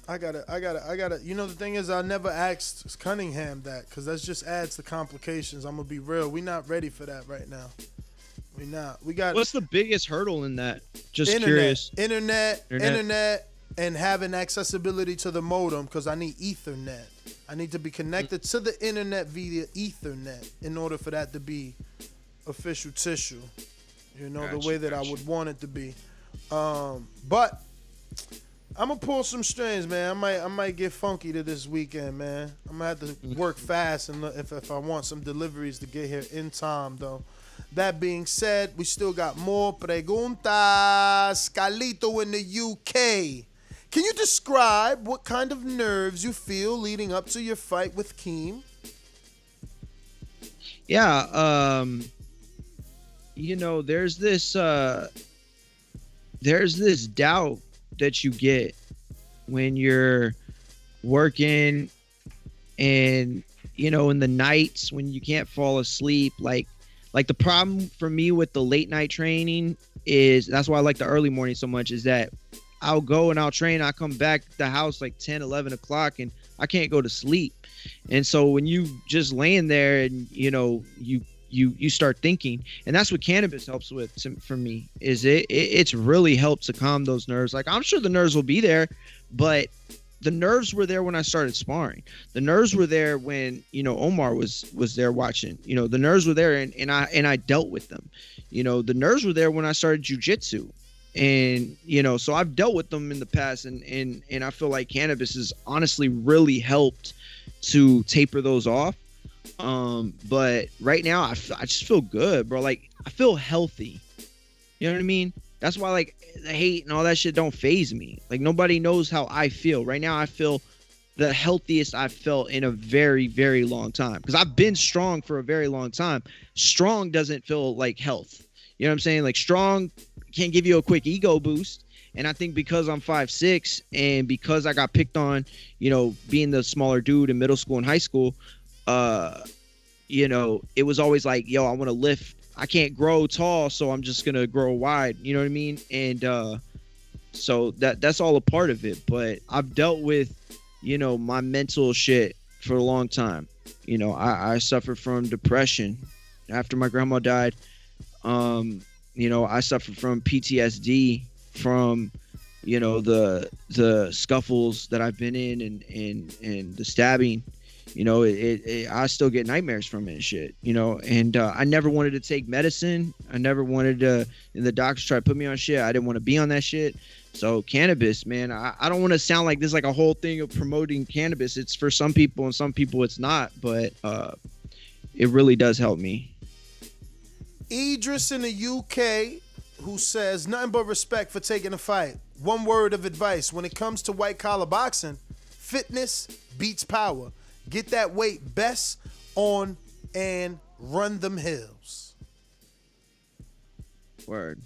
I gotta. The thing is, I never asked Cunningham that, because that just adds the complications. I'm gonna be real. We're not ready for that right now. We're not. We got. What's the biggest hurdle in that? Just curious. Internet, and having accessibility to the modem, because I need Ethernet. I need to be connected to the internet via Ethernet in order for that to be official tissue. The way that I would want it to be. But I'm gonna pull some strings, man. I might get funky to this weekend, man. I'm gonna have to work fast, and if I want some deliveries to get here in time, though. That being said, we still got more preguntas. Calito in the UK. Can you describe what kind of nerves you feel leading up to your fight with Keem? Yeah, there's this doubt that you get when you're working, and in the nights when you can't fall asleep. Like the problem for me with the late night training is, that's why I like the early morning so much, is that I'll go and I'll train, I come back to the house like 10, 11 o'clock, and I can't go to sleep. And so when you just laying there and you start thinking, and that's what cannabis helps with for me, is it's really helped to calm those nerves. Like, I'm sure the nerves will be there, but the nerves were there when I started sparring. The nerves were there when, Omar was there watching. The nerves were there, and I dealt with them. The nerves were there when I started jiu-jitsu. And, so I've dealt with them in the past, and I feel like cannabis has honestly really helped to taper those off. But right now I just feel good, bro. Like, I feel healthy. You know what I mean? That's why, like, the hate and all that shit don't faze me. Like, nobody knows how I feel. Right now I feel the healthiest I've felt in a very, very long time. Because I've been strong for a very long time. Strong doesn't feel like health. You know what I'm saying? Like strong can give you a quick ego boost. And I think because I'm 5'6" and because I got picked on, you know, being the smaller dude in middle school and high school, you know, it was always like, yo, I want to lift. I can't grow tall, so I'm just going to grow wide. You know what I mean? And so that's all a part of it. But I've dealt with, you know, my mental shit for a long time. You know, I suffered from depression after my grandma died. You know, I suffered from PTSD from, you know, the scuffles that I've been in and the stabbing. You know, I still get nightmares from it and shit, you know, and I never wanted to take medicine. I never wanted to, and the doctors tried to put me on shit. I didn't want to be on that shit. So cannabis, man, I don't want to sound like this like a whole thing of promoting cannabis. It's for some people and some people it's not, but it really does help me. Idris in the UK, who says, nothing but respect for taking a fight. One word of advice. When it comes to white collar boxing, fitness beats power. Get that weight best on and run them hills. Word.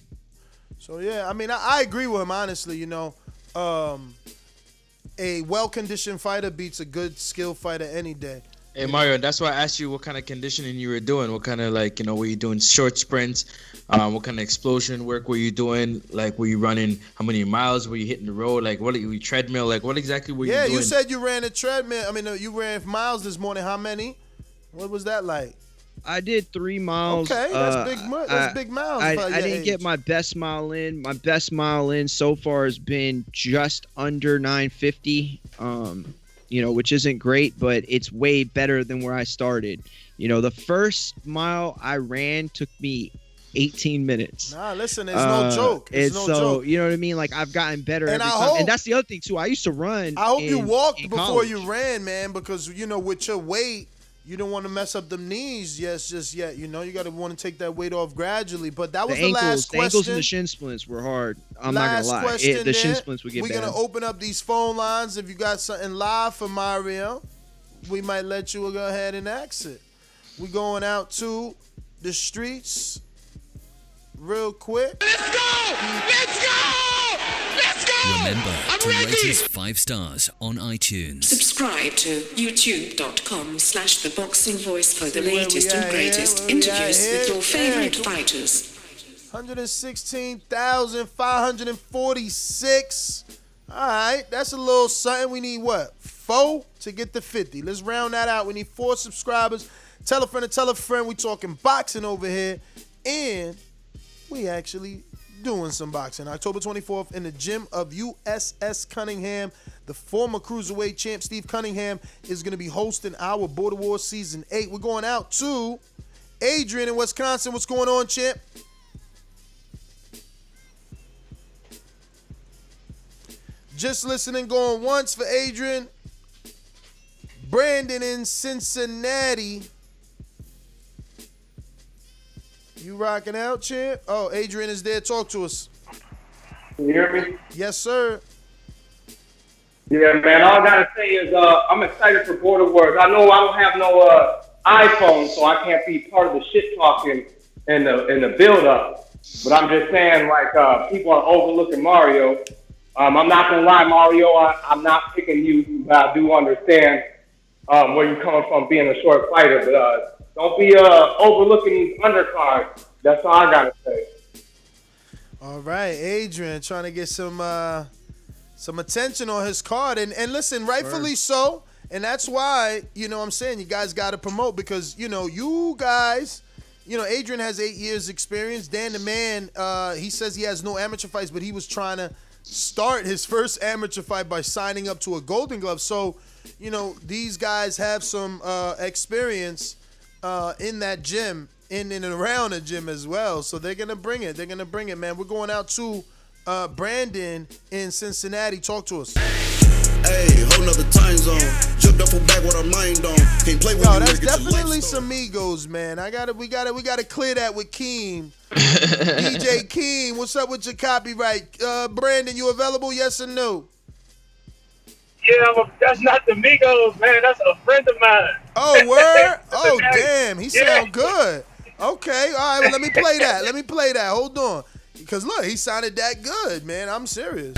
So, yeah, I mean, I agree with him, honestly. You know, a well-conditioned fighter beats a good skilled fighter any day. Hey, Mario, that's why I asked you what kind of conditioning you were doing. What kind of, like, you know, were you doing short sprints? What kind of explosion work were you doing? Like, were you running, how many miles were you hitting the road? Like, what, were you treadmill? Like, what exactly were you doing? Yeah, you said you ran a treadmill. I mean, you ran miles this morning. How many? What was that like? I did 3 miles. Okay, that's big miles. I didn't get my best mile in. My best mile in so far has been just under 950. You know, which isn't great, but it's way better than where I started. You know, the first mile I ran took me 18 minutes. Nah, listen, it's no joke. It's no joke. You know what I mean? Like, I've gotten better every time. And that's the other thing, too. I used to run. I hope you walked before you ran, man, because, you know, with your weight, you don't want to mess up them knees just yet. You know, you got to want to take that weight off gradually. But that was the last question. The ankles and the shin splints were hard. I'm not going to lie. The shin splints would get bad. We're going to open up these phone lines. If you got something live for Mario, we might let you go ahead and ask it. We're going out to the streets real quick. Let's go! Let's go! Let's go! Remember I'm to ready! rate us 5 stars on iTunes. Subscribe to youtube.com/theboxingvoice for the latest and greatest interviews with your favorite fighters. 116,546. All right, that's a little something. We need what? 4 to get to 50. Let's round that out. We need 4 subscribers. Tell a friend to tell a friend. We talking boxing over here, and we actually doing some boxing. October 24th in the gym of USS Cunningham. The former cruiserweight champ Steve Cunningham is going to be hosting our Border Wars Season 8. We're going out to Adrian in Wisconsin. What's going on, champ? Just listening, going once for Adrian. Brandon in Cincinnati. You rocking out, champ? Oh, Adrian is there. Talk to us. Can you hear me? Yes, sir. Yeah, man. All I gotta say is I'm excited for Border Wars. I know I don't have no iPhone, so I can't be part of the shit talking and the build up. But I'm just saying, like, people are overlooking Mario. I'm not gonna lie, Mario. I'm not picking you, but I do understand where you're coming from, being a short fighter. But don't be overlooking these undercards. That's all I gotta say. All right, Adrian trying to get some attention on his card, and listen, rightfully so, and that's why, you know what I'm saying, you guys got to promote, because, you know, you guys, you know, Adrian has 8 years experience. Dan the Man, he says he has no amateur fights, but he was trying to start his first amateur fight by signing up to a Golden Glove. So, you know, these guys have some experience in that gym, in and around the gym as well. So they're going to bring it. They're going to bring it, man. We're going out to Brandon in Cincinnati. Talk to us. Hey, whole nother time zone. Jumped up for back with our mind on. Can't play with Yo, that's definitely some Migos, man. We gotta clear that with Keem. DJ Keem, what's up with your copyright? Brandon, you available? Yes or no? That's not the Migos, man. That's a friend of mine. Oh, word? Oh, damn. He sound good. Okay. All right. Well, let me play that. Hold on. Because, look, he sounded that good, man. I'm serious.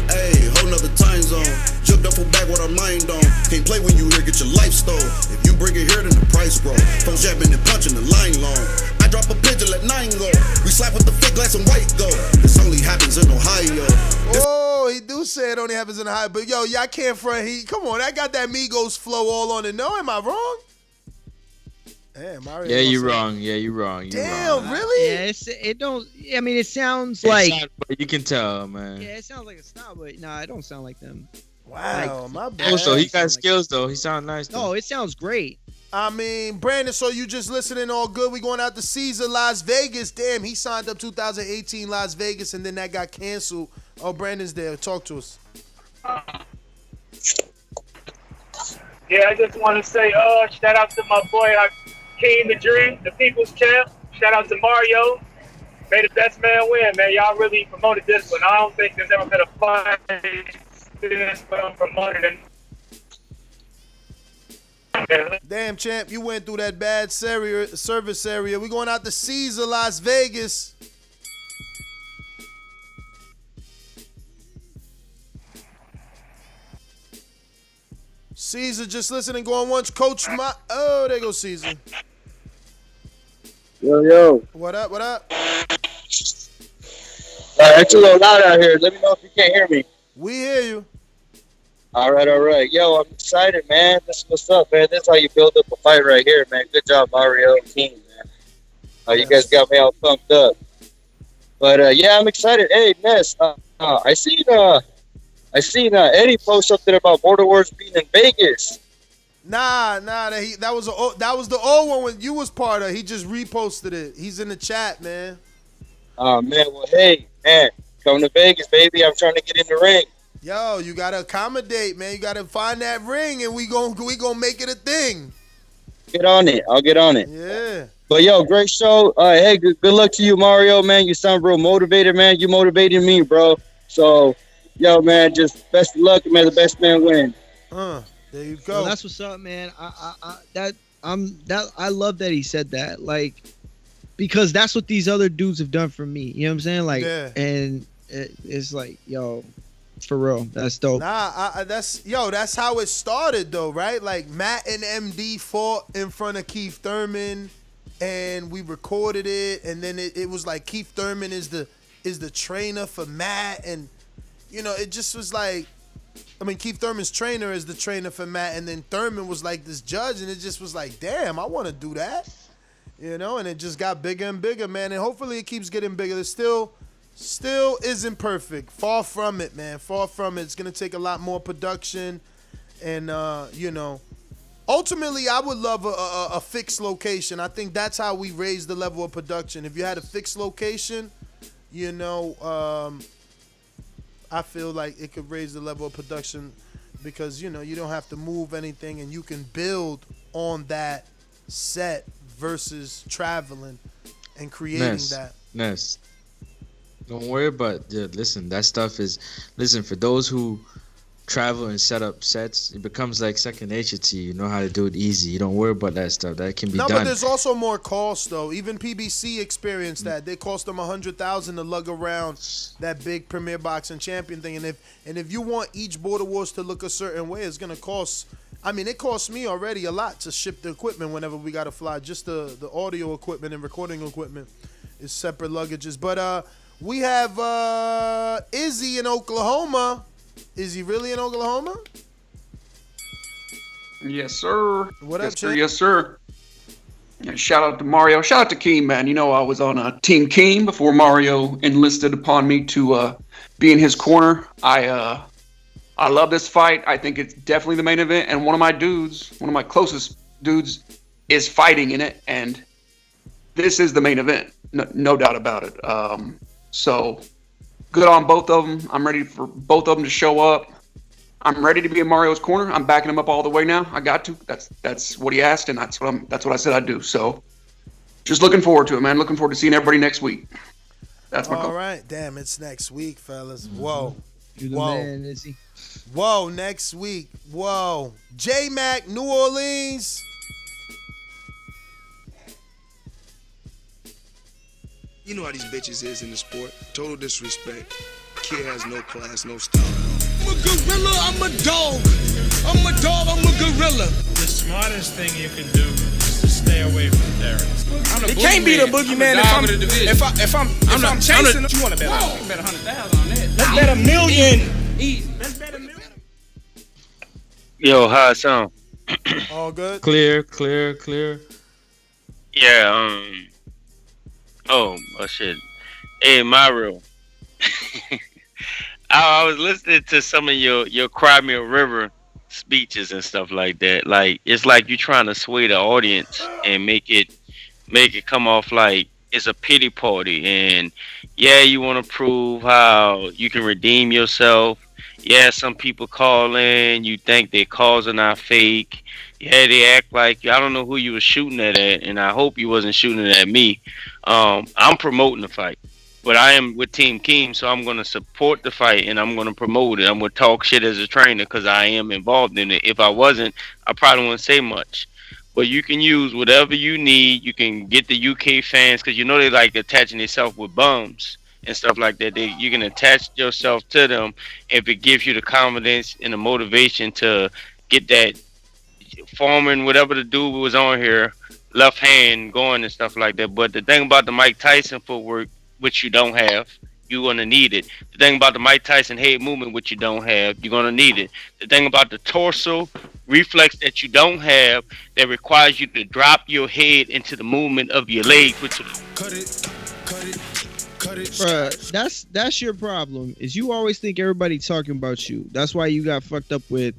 Hey, whole nother time zone. Jump duffel back with our mind on. Can't play when you here, get your life stole. If you bring it here, then the price grow. Phone jabbing and punching the line long. I drop a pigeon, let 9 go. We slap with the fake glass and white go. This only happens in Ohio. Oh, he do say it only happens in Ohio. But, yo, y'all can't front. Come on, I got that Migos flow all on it. No, am I wrong? Damn, yeah, you're wrong. Damn, really? Yeah, it don't. I mean, it sounds like you can tell, man. Yeah, it sounds like a style, but nah, it don't sound like them. Wow, my bad. Also, he got skills though. He sounds nice. Though. No, it sounds great. I mean, Brandon, so you just listening all good. We going out to Caesar, Las Vegas. Damn, he signed up 2018 Las Vegas, and then that got canceled. Oh, Brandon's there. Talk to us. Yeah, I just want to say, shout out to my boy, King the Dream, the People's Champ. Shout out to Mario. May the best man win, man. Y'all really promoted this one. I don't think there's ever been a fight this well promoted. Damn, champ, you went through that bad service area. We going out to Caesar, Las Vegas. Caesar, just listening, going once. Coach, oh, there goes Caesar. Yo. What up? It's a little loud out here. Let me know if you can't hear me. We hear you. All right. Yo, I'm excited, man. This is what's up, man. This is how you build up a fight right here, man. Good job, Mario and team, man. You guys got me all pumped up. But, yeah, I'm excited. Hey, Ness, I seen Eddie post something about Border Wars being in Vegas. Nah. That was the old one when you was part of. He just reposted it. He's in the chat, man. Oh man, well hey, man, come to Vegas, baby. I'm trying to get in the ring. Yo, you gotta accommodate, man. You gotta find that ring, and we gonna make it a thing. Get on it. I'll get on it. Yeah. But yo, great show. Hey, good luck to you, Mario, man. You sound real motivated, man. You motivated me, bro. So, yo, man, just best of luck, man. The best man win. There you go. Well, that's what's up, man. I love that he said that, like, because that's what these other dudes have done for me. You know what I'm saying? Like, yeah. And it's like, yo, for real, that's dope. That's how it started, though, right? Like Matt and MD fought in front of Keith Thurman, and we recorded it, and then it was like Keith Thurman is the trainer for Matt, and it just was like. I mean, Keith Thurman's trainer is the trainer for Matt, and then Thurman was like this judge, and it just was like, damn, I want to do that, and it just got bigger and bigger, man, and hopefully it keeps getting bigger. It still isn't perfect. Far from it, man. Far from it. It's going to take a lot more production, and, ultimately, I would love a fixed location. I think that's how we raise the level of production. If you had a fixed location, I feel like it could raise the level of production because, you don't have to move anything and you can build on that set versus traveling and creating that. Ness. Don't worry about listen, that stuff is for those who travel and set up sets, it becomes like second nature to you. You know how to do it easy. You don't worry about that stuff. That can be done. No, but there's also more cost though. Even PBC experienced that. They cost them $100,000 to lug around that big Premier Boxing Champion thing. And if you want each Border Wars to look a certain way, it's gonna cost. I mean, it costs me already a lot to ship the equipment whenever we gotta fly. Just the audio equipment and recording equipment is separate luggages. But we have Izzy in Oklahoma. Is he really in Oklahoma? Yes, sir. What up, champ? Yes, sir. Yeah, shout out to Mario. Shout out to Keem, man. I was on Team Keem before Mario enlisted upon me to be in his corner. I love this fight. I think it's definitely the main event. And one of my closest dudes is fighting in it. And this is the main event. No doubt about it. So good on both of them. I'm ready for both of them to show up. I'm ready to be in Mario's corner. I'm backing him up all the way now. I got to. That's what he asked, and that's what I said I'd do. So, just looking forward to it, man. Looking forward to seeing everybody next week. That's my call. All right, damn, it's next week, fellas. Whoa. You the Whoa. man, Izzy. Whoa, next week. Whoa. J-Mac, New Orleans. You know how these bitches is in the sport. Total disrespect. Kid has no class, no style. I'm a gorilla, I'm a dog. I'm a dog, I'm a gorilla. The smartest thing you can do is to stay away from terrorists. It can't be the boogeyman if I'm chasing. You want to bet on? You can bet 100,000 on that. Let's bet $1 million. Easy. Let's bet $1 million. Yo, how it sound? All good. Clear. Yeah. Oh shit. Hey, Mario. I was listening to some of your Cry Me a River speeches and stuff like that. Like it's like you trying to sway the audience and make it come off like it's a pity party. And yeah, you want to prove how you can redeem yourself. Yeah, some people call in. You think their calls are not fake. Yeah, they act like I don't know who you were shooting at, and I hope you wasn't shooting it at me. I'm promoting the fight, but I am with Team Keem, so I'm going to support the fight and I'm going to promote it. I'm going to talk shit as a trainer because I am involved in it. If I wasn't, I probably wouldn't say much. But you can use whatever you need. You can get the UK fans because you know they like attaching themselves with bums and stuff like that. You can attach yourself to them if it gives you the confidence and the motivation to get that Foreman, whatever the dude was on here, left hand going and stuff like that. But the thing about the Mike Tyson footwork, which you don't have, you're going to need it. The thing about the Mike Tyson head movement, which you don't have, you're going to need it. The thing about the torso reflex that you don't have, that requires you to drop your head into the movement of your legs, which Cut it. Bruh, that's your problem. Is you always think everybody talking about you. That's why you got fucked up with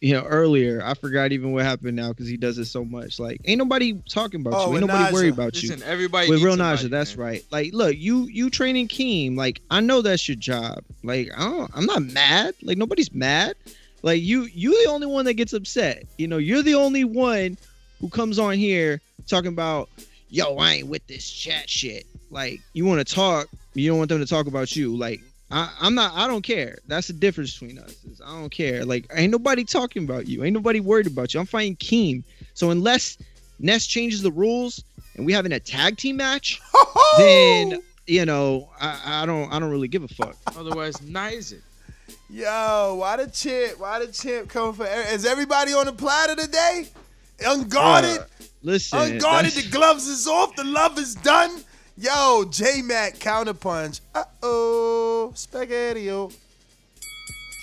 earlier. I forgot even what happened now because he does it so much. Like, ain't nobody talking about you. Ain't nobody worried about you. Listen, everybody with needs real somebody, Naja, that's man. right. Like, look, you training Keem. Like, I know that's your job. Like, I'm not mad. Like, nobody's mad. Like, you the only one that gets upset. You know, you're the only one who comes on here talking about, yo, I ain't with this chat shit. Like, you want to talk, you don't want them to talk about you. Like, I don't care. That's the difference between us. Is I don't care. Like, ain't nobody talking about you. Ain't nobody worried about you. I'm fighting Keem. So unless Ness changes the rules and we having a tag team match, then you know I don't really give a fuck. Otherwise, nice it. Yo, why the champ coming for? Is everybody on the platter today? Unguarded. Listen, Unguarded. The gloves is off. The love is done. Yo, J-Mac counterpunch. Spaghetti-o.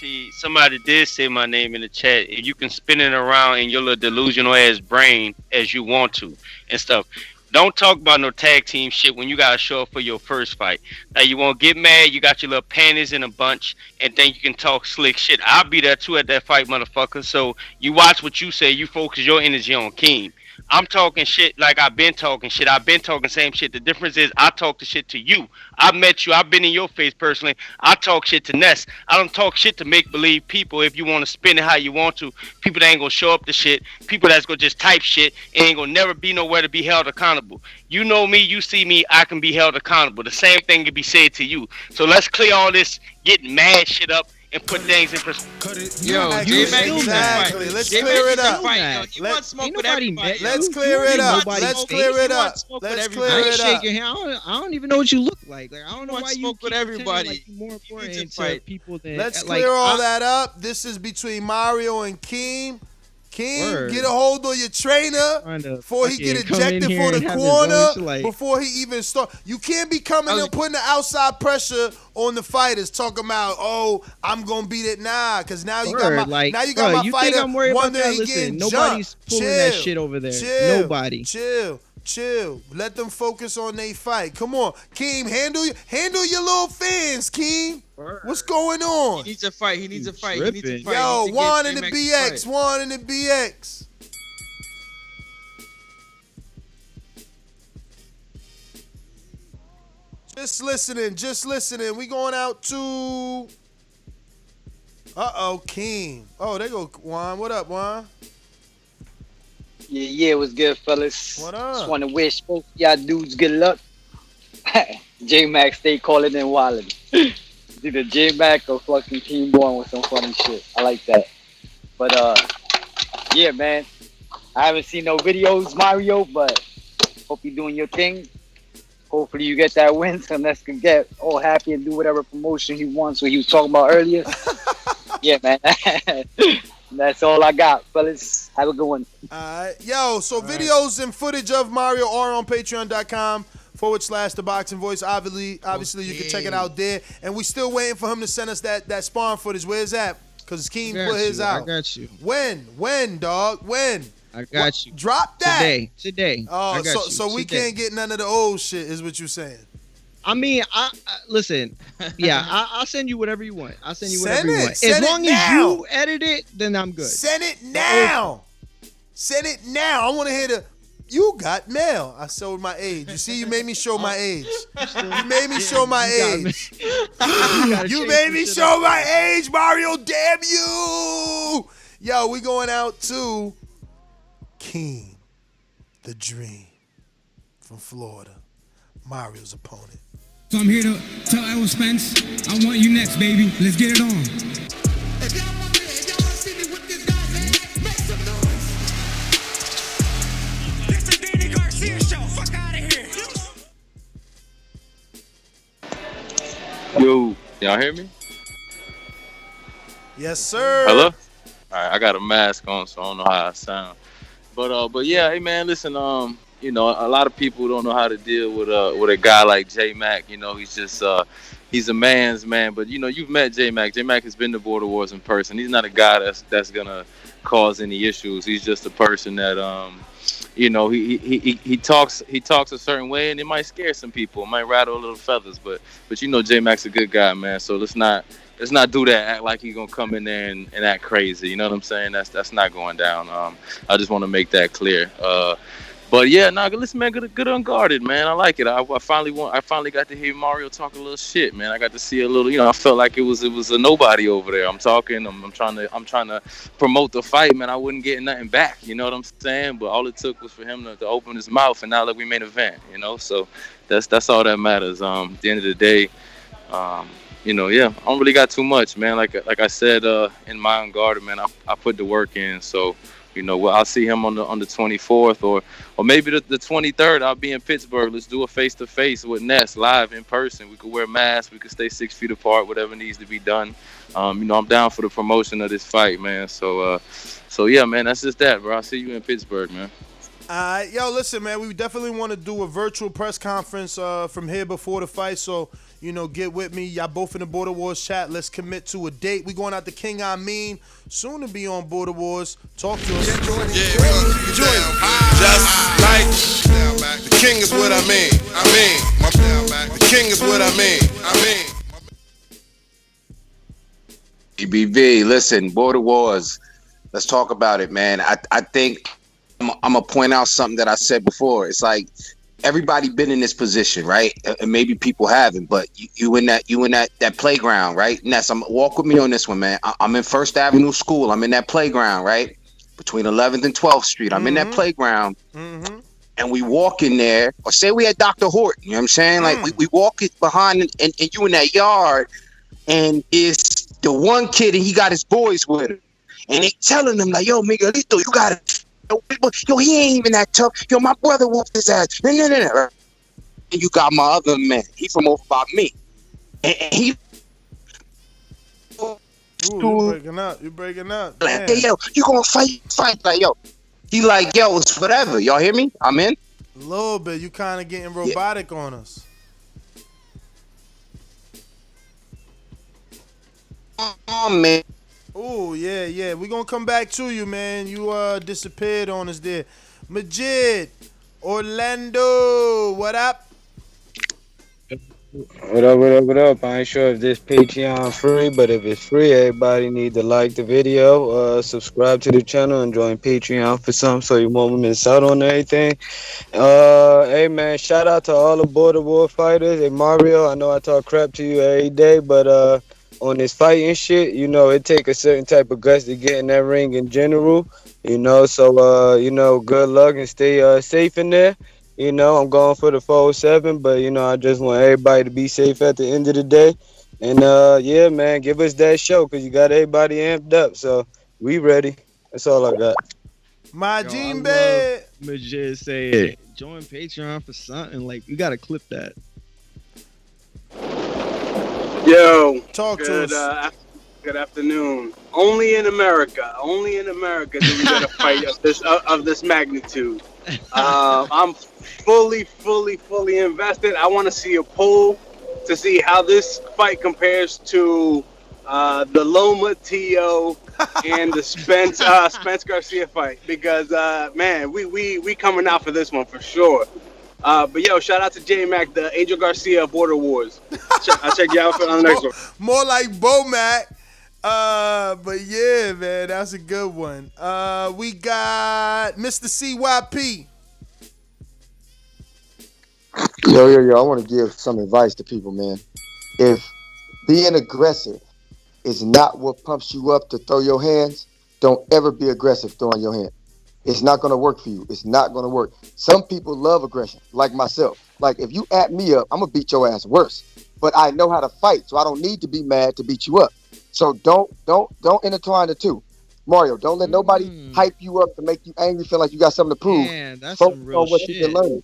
See, somebody did say my name in the chat. If you can spin it around in your little delusional ass brain as you want to and stuff. Don't talk about no tag team shit when you gotta show up for your first fight. Now you won't get mad, you got your little panties in a bunch and think you can talk slick shit. I'll be there too at that fight, motherfucker. So you watch what you say, you focus your energy on Keem. I'm talking shit like I've been talking shit. I've been talking same shit. The difference is I talk the shit to you. I've met you. I've been in your face personally. I talk shit to Ness. I don't talk shit to make believe people. If you want to spin it how you want to, people that ain't gonna show up to shit. People that's gonna just type shit and ain't gonna never be nowhere to be held accountable. You know me. You see me. I can be held accountable. The same thing can be said to you. So let's clear all this getting mad shit up and put things in perspective. Yo, J-Mac needs to fight. Let's J-Mac clear it needs to up. fight, yo. You want smoke with everybody. Let's clear it up. Let's clear it up. Let's clear I ain't it up. shaking hand. I don't even know what you look like. Like, I don't know why you smoke with keep everybody. Like you're more important need to to fight. people than. Let's like, clear all that up. This is between Mario and Keem. Keem, Word. get a hold of your trainer before he get ejected for the corner. Before he even start, you can't be coming and putting the outside pressure on the fighters. Talking about, oh, I'm gonna beat it now, because now you got my you fighter think I'm worried about wondering that? he Listen, getting nobody's jumped. pulling that shit over there. Nobody. Chill. Let them focus on their fight. Come on, Keem, handle your little fans, Keem. What's going on? He needs a fight. He needs a fight. Yo, Juan in the BX. Juan in the BX. Just listening. We going out to... Keem. Oh, there go Juan. What up, Juan? Yeah, what's good, fellas? What up? Just want to wish both y'all dudes good luck. J Mac stay calling and wilding. It's either J Mac or fucking King Born with some funny shit. I like that. But yeah, man. I haven't seen no videos, Mario, but hope you're doing your thing. Hopefully you get that win so Ness can get all happy and do whatever promotion he wants, what he was talking about earlier. Yeah, man. That's all I got, fellas. Have a good one. Yo, so videos and footage of Mario are on patreon.com/Thaboxingvoice. Obviously, you can check it out there. And we still waiting for him to send us that spawn footage. Where's that? Because Keen put his out. I got you. When, dog? When? I got you. Drop that. Today. Oh, so we can't get none of the old shit, is what you're saying. I mean, I listen. Yeah, I'll send you whatever you want. I'll send you whatever you want. As long as you edit it, then I'm good. Send it now. Send it now. I want to hear the. You got mail. I showed my age. You see, you made me show my age. You made me show my age. You made me show my age, Mario. Damn you. Yo, we going out to King, the Dream, from Florida. Mario's opponent. So I'm here to tell Ellis Spence, I want you next, baby. Let's get it on. Yo, y'all hear me? Yes, sir. Hello? All right, I got a mask on, so I don't know how I sound. But yeah, hey man, listen, you know, a lot of people don't know how to deal with a guy like J Mac. You know, he's just he's a man's man. But you know, you've met J Mac. J Mac has been to Border Wars in person. He's not a guy that's gonna cause any issues. He's just a person that you know, he talks a certain way, and it might scare some people. It might rattle a little feathers, but you know, J Mac's a good guy, man. So let's not do that. Act like he's gonna come in there and act crazy. You know what I'm saying? That's not going down. I just want to make that clear. But yeah, listen, man, good Unguarded, man. I like it. I finally got to hear Mario talk a little shit, man. I got to see a little, you know, I felt like it was a nobody over there. I'm talking, I'm trying to promote the fight, man. I wasn't getting nothing back, you know what I'm saying? But all it took was for him to open his mouth, and now look, we made an event, you know. So that's all that matters. At the end of the day, you know, yeah, I don't really got too much, man. Like I said in my Unguarded, man, I put the work in. So, you know, well, I'll see him on the 24th or maybe the 23rd. I'll be in Pittsburgh. Let's do a face-to-face with Ness live in person. We could wear masks. We could stay 6 feet apart, whatever needs to be done. You know, I'm down for the promotion of this fight, man. So yeah, man, that's just that, bro. I'll see you in Pittsburgh, man. Yo, listen, man, we definitely want to do a virtual press conference from here before the fight. So, you know, get with me. Y'all both in the Border Wars chat. Let's commit to a date. We going out to King Amin, soon to be on Border Wars. Talk to us. Just like the king is what I mean. The king is what I mean. BBV, listen, Border Wars. Let's talk about it, man. I think I'm gonna point out something that I said before. It's like everybody been in this position, right? And maybe people haven't, but you in that playground, right? Ness, walk with me on this one, man. I'm in First Avenue School. I'm in that playground, right? Between 11th and 12th Street. I'm in that playground. Mm-hmm. And we walk in there, or say we at Dr. Horton, you know what I'm saying? Like we walk it behind and you in that yard, and it's the one kid and he got his boys with him. And they telling him like, yo, Miguelito, you gotta, yo, he ain't even that tough. Yo, my brother whooped his ass. No. And you got my other man. He from over by me. And he. Ooh, you breaking up. Like, hey, yo, you gonna fight? Like, yo. He like, yo, it's whatever. Y'all hear me? I'm in. A little bit. You kind of getting robotic on us. Oh, man. Oh, yeah. We're going to come back to you, man. You disappeared on us there. Majid, Orlando, what up? What up? I ain't sure if this Patreon free, but if it's free, everybody need to like the video, subscribe to the channel, and join Patreon for something so you won't miss out on anything. Hey, man, shout out to all the Border War fighters. Hey, Mario, I know I talk crap to you every day, but on this fighting shit, you know, it take a certain type of guts to get in that ring in general, you know, so, you know, good luck and stay safe in there. You know, I'm going for the 4-7, but you know, I just want everybody to be safe at the end of the day. And yeah, man, give us that show because you got everybody amped up. So we ready. That's all I got. Majimbe. Majid said, join Patreon for something. Like, you gotta clip that. Yo, talk good, to us. Good afternoon. Only in America do we get a fight of this magnitude. I'm fully invested. I want to see a poll to see how this fight compares to the Loma Tio and the Spence Garcia fight, because man, we coming out for this one for sure. But yo, shout out to J Mac, the Angel Garcia of Border Wars. I'll check you out on the next one. More like Bo Mac. But yeah, man, that's a good one. We got Mr. CYP. Yo, I want to give some advice to people, man. If being aggressive is not what pumps you up to throw your hands, don't ever be aggressive throwing your hand. It's not going to work for you. It's not going to work. Some people love aggression, like myself. Like, if you at me up, I'm going to beat your ass worse. But I know how to fight, so I don't need to be mad to beat you up. So don't intertwine the two. Mario, don't let nobody hype you up to make you angry, feel like you got something to prove. Man, that's Focus some real on what shit. you've been learning.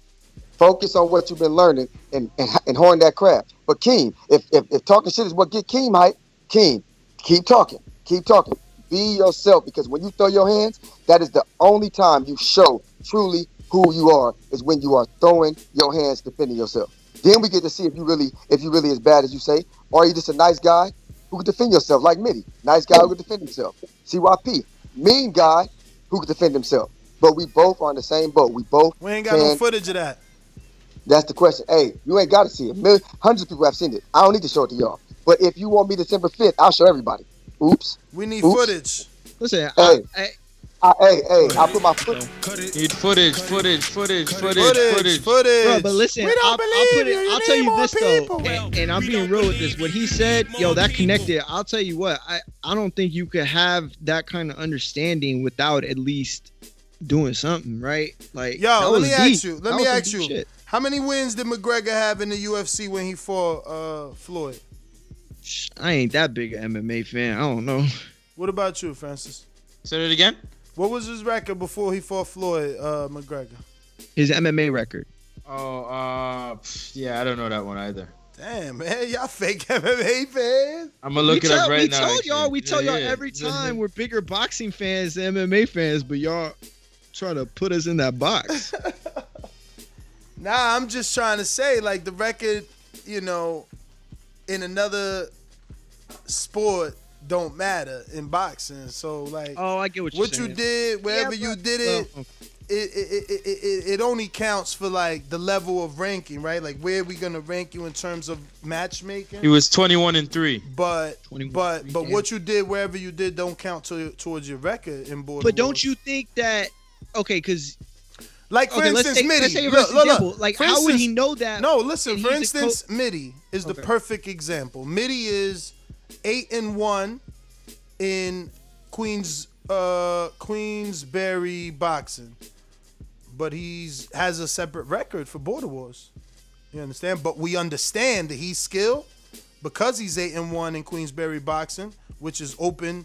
Focus on what you've been learning and horn that crap. But Keem, if talking shit is what get Keem hype, Keem, keep talking. Keep talking. Be yourself, because when you throw your hands, that is the only time you show truly who you are, is when you are throwing your hands, defending yourself. Then we get to see if you really as bad as you say, or are you just a nice guy who can defend yourself, like Mitty. Nice guy who can defend himself. CYP, mean guy who can defend himself. But we both are in the same boat. We ain't got no footage of that. That's the question. Hey, you ain't got to see it. Hundreds of people have seen it. I don't need to show it to y'all. But if you want me December 5th, I'll show everybody. Oops. We need footage. Listen, hey, I put my foot. Need footage. Bro, but listen, We don't believe you. You I'll tell need you more this people. though, and I'm being real with this. What he said, yo, that connected. I'll tell you what, I don't think you could have that kind of understanding without at least doing something, right? Like, yo, let me ask you. That was some deep shit. How many wins did McGregor have in the UFC when he fought Floyd? I ain't that big an MMA fan. I don't know. What about you, Francis? Say it again. What was his record before he fought Floyd McGregor? His MMA record. Oh, yeah, I don't know that one either. Damn, man, y'all fake MMA fans. I'm gonna look it up right now. We tell y'all every time we're bigger boxing fans than MMA fans, but y'all try to put us in that box. Nah, I'm just trying to say, like, the record, you know, in another sport don't matter in boxing. So, like, oh, I get what you're saying. You did, wherever you did it, it only counts for, like, the level of ranking, right? Like, where are we gonna rank you in terms of matchmaking? He was 21-3. But what you did wherever you did don't count towards your record in border. But don't you think that? Okay, because. Like, for instance, Mitty. Let's say example. Like, how would he know that? No, listen. For instance, Mitty is the perfect example. Mitty is 8-1 in Queensberry boxing, but has a separate record for Border Wars. You understand? But we understand that he's skilled because he's 8-1 in Queensberry boxing, which is open,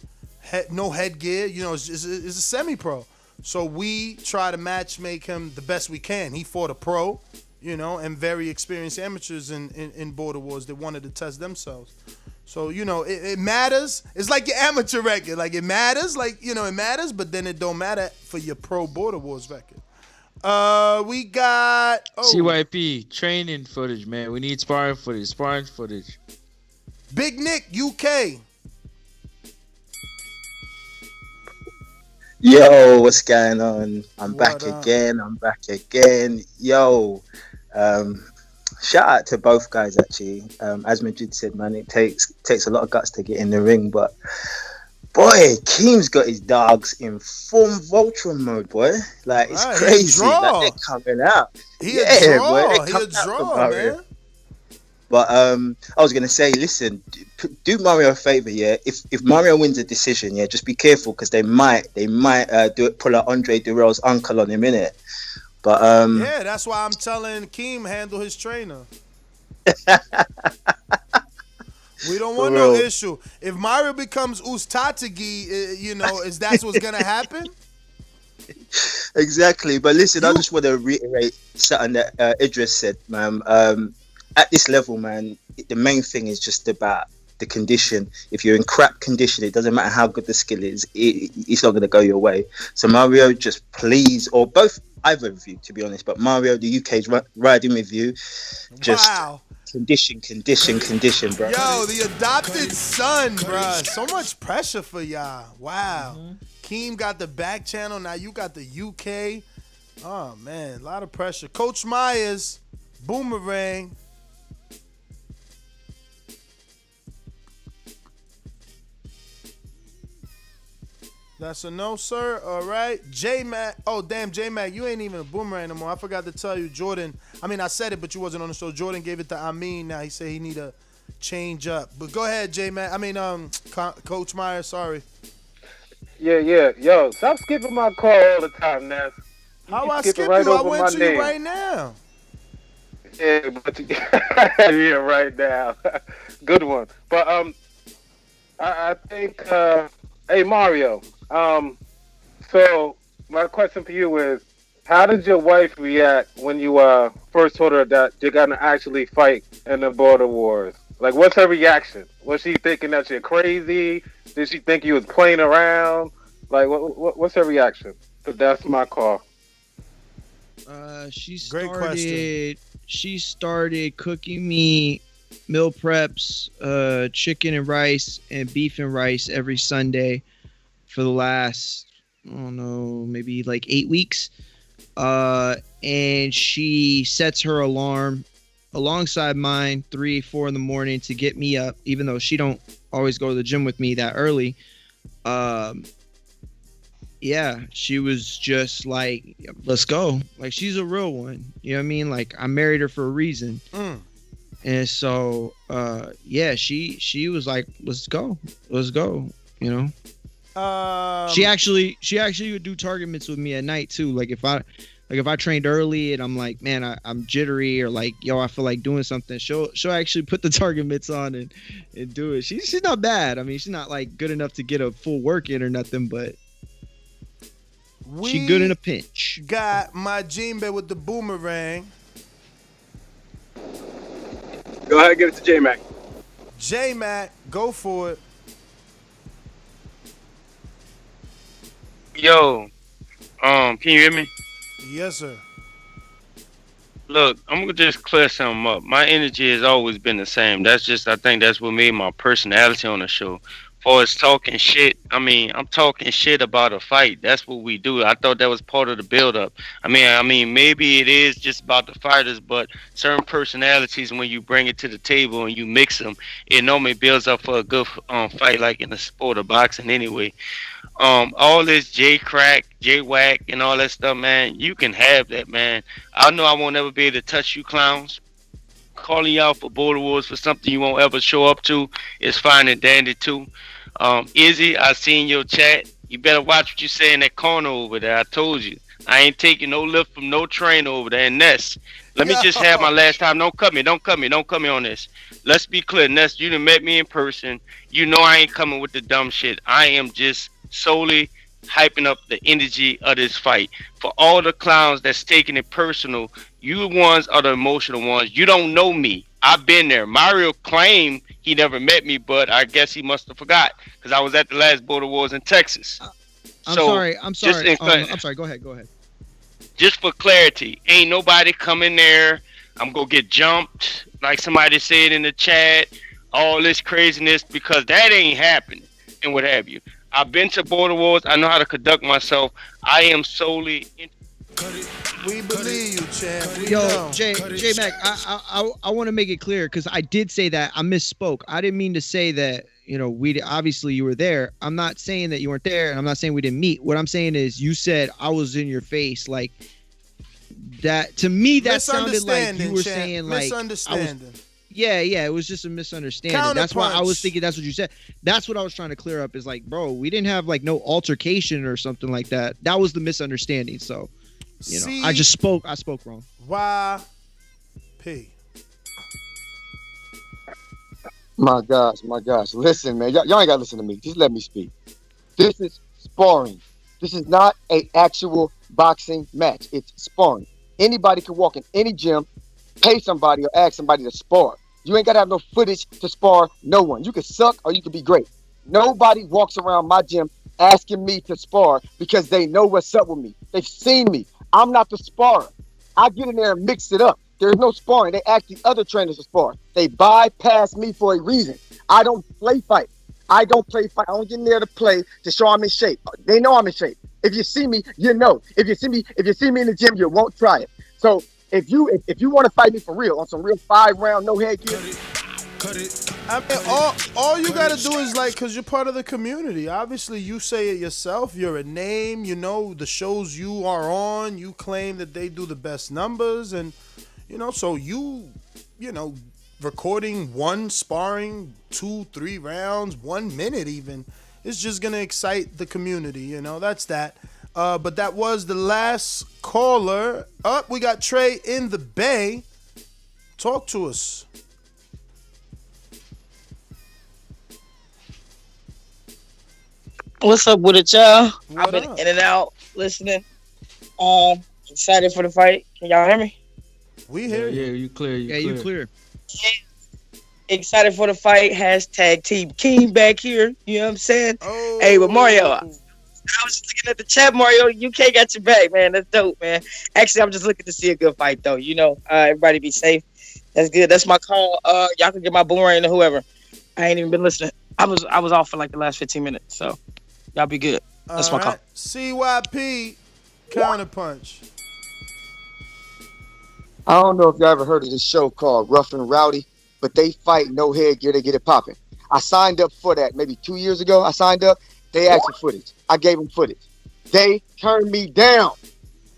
no headgear. You know, it's a semi-pro. So we try to make him the best we can. He fought a pro, you know, and very experienced amateurs in Border Wars that wanted to test themselves. So, you know, it matters. It's like your amateur record. Like, it matters. Like, you know, it matters, but then it don't matter for your pro Border Wars record. We got... CYP, training footage, man. We need sparring footage. Big Nick, UK. Yo, what's going on? I'm back again. Yo, shout out to both guys, actually. As Majid said, man, it takes a lot of guts to get in the ring, but boy, Keem's got his dogs in full Voltron mode, boy. Like, it's crazy. Like, they're coming out. He a draw, man. But I was gonna say, listen, do Mario a favor, yeah. If Mario wins a decision, yeah, just be careful because they might pull out Andre Durrell's uncle on him, innit? But Yeah, that's why I'm telling Keem handle his trainer. We don't want no issue. If Mario becomes Ustatagi, is that what's gonna happen? Exactly. But listen, I just want to reiterate something that Idris said, man. At this level, man, the main thing is just about the condition. If you're in crap condition, it doesn't matter how good the skill is, it's not going to go your way. So Mario, just please, or both, either of you, to be honest, but Mario, the UK's riding with you. Just condition, bro. Yo, the adopted son, bro. So much pressure for y'all. Wow. Keem got the back channel. Now you got the UK. Oh, man. A lot of pressure. Coach Myers, Boomerang. That's a no, sir. All right. J-Mac. Oh, damn, J-Mac, you ain't even a Boomerang no more. I forgot to tell you, Jordan. I mean, I said it, but you wasn't on the show. Jordan gave it to Amin. Now he said he need a change up. But go ahead, J-Mac. I mean, Coach Myers, sorry. Yeah. Yo, stop skipping my call all the time, Ness. How I skip right you? I went to you right now. Yeah, but yeah, right now. Good one. But I think hey Mario. So my question for you is, how did your wife react when you first told her that you're gonna actually fight in the border wars? Like, what's her reaction? Was she thinking that you're crazy? Did she think you was playing around? Like, what's her reaction? That's my call. She started. Great question. She started cooking me meal preps, chicken and rice and beef and rice every Sunday for the last, I don't know, maybe like 8 weeks. And she sets her alarm alongside mine 3, 4 in the morning to get me up, even though she don't always go to the gym with me that early. Yeah, she was just like, let's go. Like, she's a real one. You know what I mean? Like, I married her for a reason. And so, yeah, she was like, let's go, you know? She actually would do target mitts with me at night too. Like if I trained early and I'm like, man, I'm jittery, or like, yo, I feel like doing something, she'll actually put the target mitts on and do it. She's not bad. I mean, she's not like good enough to get a full work in or nothing, but she good in a pinch. Got my Jimbe with the Boomerang. Go ahead, give it to J-Mac. J-Mac, go for it. Yo, can you hear me? Yes, sir. Look, I'm gonna just clear something up. My energy has always been the same. I think that's what made my personality on the show. Far as talking shit, I mean, I'm talking shit about a fight. That's what we do. I thought that was part of the build-up. I mean, maybe it is just about the fighters, but certain personalities, when you bring it to the table and you mix them, it normally builds up for a good fight, like in the sport of boxing anyway. All this J-Crack, J-Whack, and all that stuff, man, you can have that, man. I know I won't ever be able to touch you clowns. Calling you out for border wars for something you won't ever show up to is fine and dandy too. Izzy, I seen your chat. You better watch what you say in that corner over there. I told you. I ain't taking no lift from no train over there. And Ness, let me just have my last time. Don't cut me on this. Let's be clear, Ness, you done met me in person. You know I ain't coming with the dumb shit. I am just solely hyping up the energy of this fight. For all the clowns that's taking it personal, you ones are the emotional ones. You don't know me. I've been there. Mario claimed he never met me, but I guess he must have forgot, because I was at the last border wars in Texas. I'm sorry. I'm sorry. Go ahead. Just for clarity, ain't nobody coming there. I'm gonna get jumped, like somebody said in the chat. All this craziness, because that ain't happening, and what have you. I've been to border wars. I know how to conduct myself. I am solely. We believe you, champ. Yo, J-Mac, I want to make it clear, because I did say that. I misspoke. I didn't mean to say that, obviously you were there. I'm not saying that you weren't there, and I'm not saying we didn't meet. What I'm saying is, you said I was in your face, like that. To me, that sounded like you were saying, like, misunderstanding. Yeah, it was just a misunderstanding. That's why I was thinking that's what you said. That's what I was trying to clear up, is like, bro, we didn't have like no altercation or something like that. That was the misunderstanding. So You know, I spoke wrong. P. My gosh. Listen, man. Y'all ain't got to listen to me. Just let me speak. This is sparring. This is not an actual boxing match. It's sparring. Anybody can walk in any gym, pay somebody or ask somebody to spar. You ain't got to have no footage to spar no one. You can suck or you can be great. Nobody walks around my gym asking me to spar because they know what's up with me. They've seen me. I'm not the sparrer. I get in there and mix it up. There's no sparring. They ask the other trainers to spar. They bypass me for a reason. I don't play fight. I don't get in there to play to show I'm in shape. They know I'm in shape. If you see me, you know. If you see me in the gym, you won't try it. So if you want to fight me for real on some real 5-round no headgear, I mean, all you gotta do is like, cause you're part of the community. Obviously, you say it yourself. You're a name. You know the shows you are on. You claim that they do the best numbers, and so you recording one sparring 2-3 rounds 1 minute even is just gonna excite the community. That's that. But that was the last caller. Up, we got Trey in the Bay. Talk to us. What's up with it, y'all? What I've been up? in and out listening. Excited for the fight. Can y'all hear me? We hear you. Yeah, you clear. You clear. Excited for the fight. Hashtag Team King back here. You know what I'm saying? Oh. Hey, but Mario, I was just looking at the chat, Mario. UK got your back, man. That's dope, man. Actually, I'm just looking to see a good fight, though. Everybody be safe. That's good. That's my call. Y'all can get my boomerang to whoever. I ain't even been listening. I was off for like the last 15 minutes, so y'all be good. That's my call. CYP Counterpunch. I don't know if y'all ever heard of this show called Rough and Rowdy, but they fight no headgear, they get it popping. I signed up for that maybe 2 years ago. I signed up. They asked for footage. I gave them footage. They turned me down.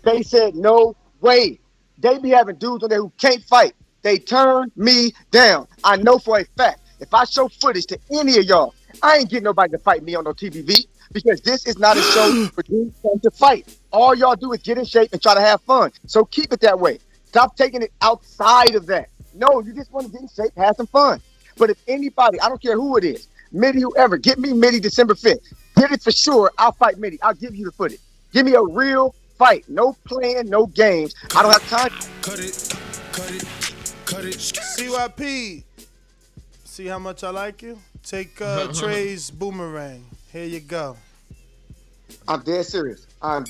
They said, no way. They be having dudes on there who can't fight. They turned me down. I know for a fact, if I show footage to any of y'all, I ain't getting nobody to fight me on no TVV because this is not a show for dudes to fight. All y'all do is get in shape and try to have fun. So keep it that way. Stop taking it outside of that. No, you just want to get in shape, have some fun. But if anybody, I don't care who it is, Mitty, whoever, get me Mitty December 5th. Get it for sure. I'll fight Mitty. I'll give you the footage. Give me a real fight. No playing, no games. I don't have time. Cut it. CYP. See how much I like you? Take Trey's boomerang. Here you go. I'm dead serious. I'm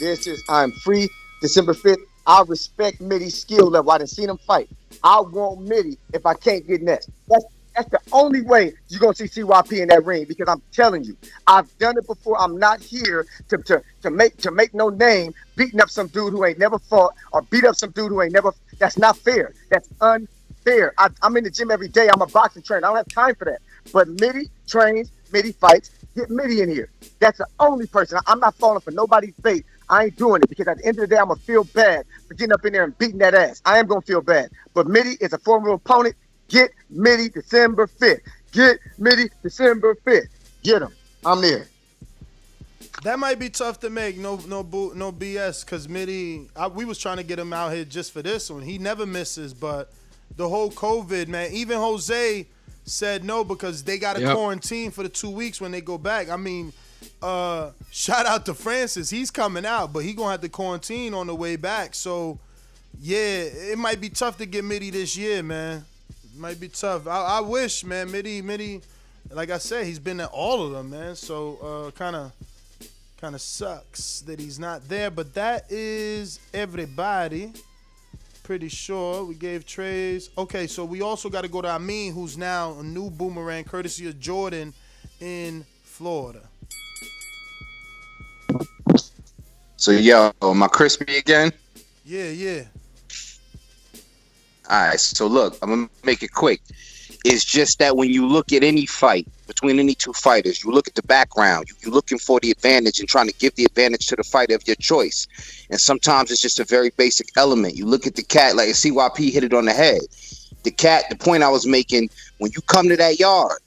free December 5th. I respect Mitty's skill level. I done seen him fight. I want Mitty if I can't get next. That's the only way you're going to see CYP in that ring because I'm telling you, I've done it before. I'm not here to make no name beating up some dude who ain't never fought or beat up some dude who ain't never. That's not fair. That's unfair. I'm in the gym every day. I'm a boxing trainer. I don't have time for that. But Mitty trains, Mitty fights. Get Mitty in here. That's the only person. I'm not falling for nobody's bait. I ain't doing it because at the end of the day, I'm going to feel bad for getting up in there and beating that ass. I am going to feel bad. But Mitty is a formidable opponent. Get Mitty December 5th. Get Mitty December 5th. Get him. I'm there. That might be tough to make. No BS. Because Mitty, we was trying to get him out here just for this one. He never misses. But the whole COVID, man, even Jose said no because they got to quarantine for the 2 weeks when they go back. I mean, shout out to Francis. He's coming out, but he going to have to quarantine on the way back. So, yeah, it might be tough to get Mitty this year, man. It might be tough. I wish, man. Mitty, like I said, he's been at all of them, man. So, kind of sucks that he's not there. But that is everybody. Pretty sure we gave Trey's. Okay, so we also got to go to Amin, who's now a new boomerang, courtesy of Jordan in Florida. So, yo, am I crispy again? Yeah. All right, so look, I'm going to make it quick. It's just that when you look at any fight between any two fighters, you look at the background. You're looking for the advantage and trying to give the advantage to the fighter of your choice. And sometimes it's just a very basic element. You look at the cat, like CYP hit it on the head. The point I was making, when you come to that yard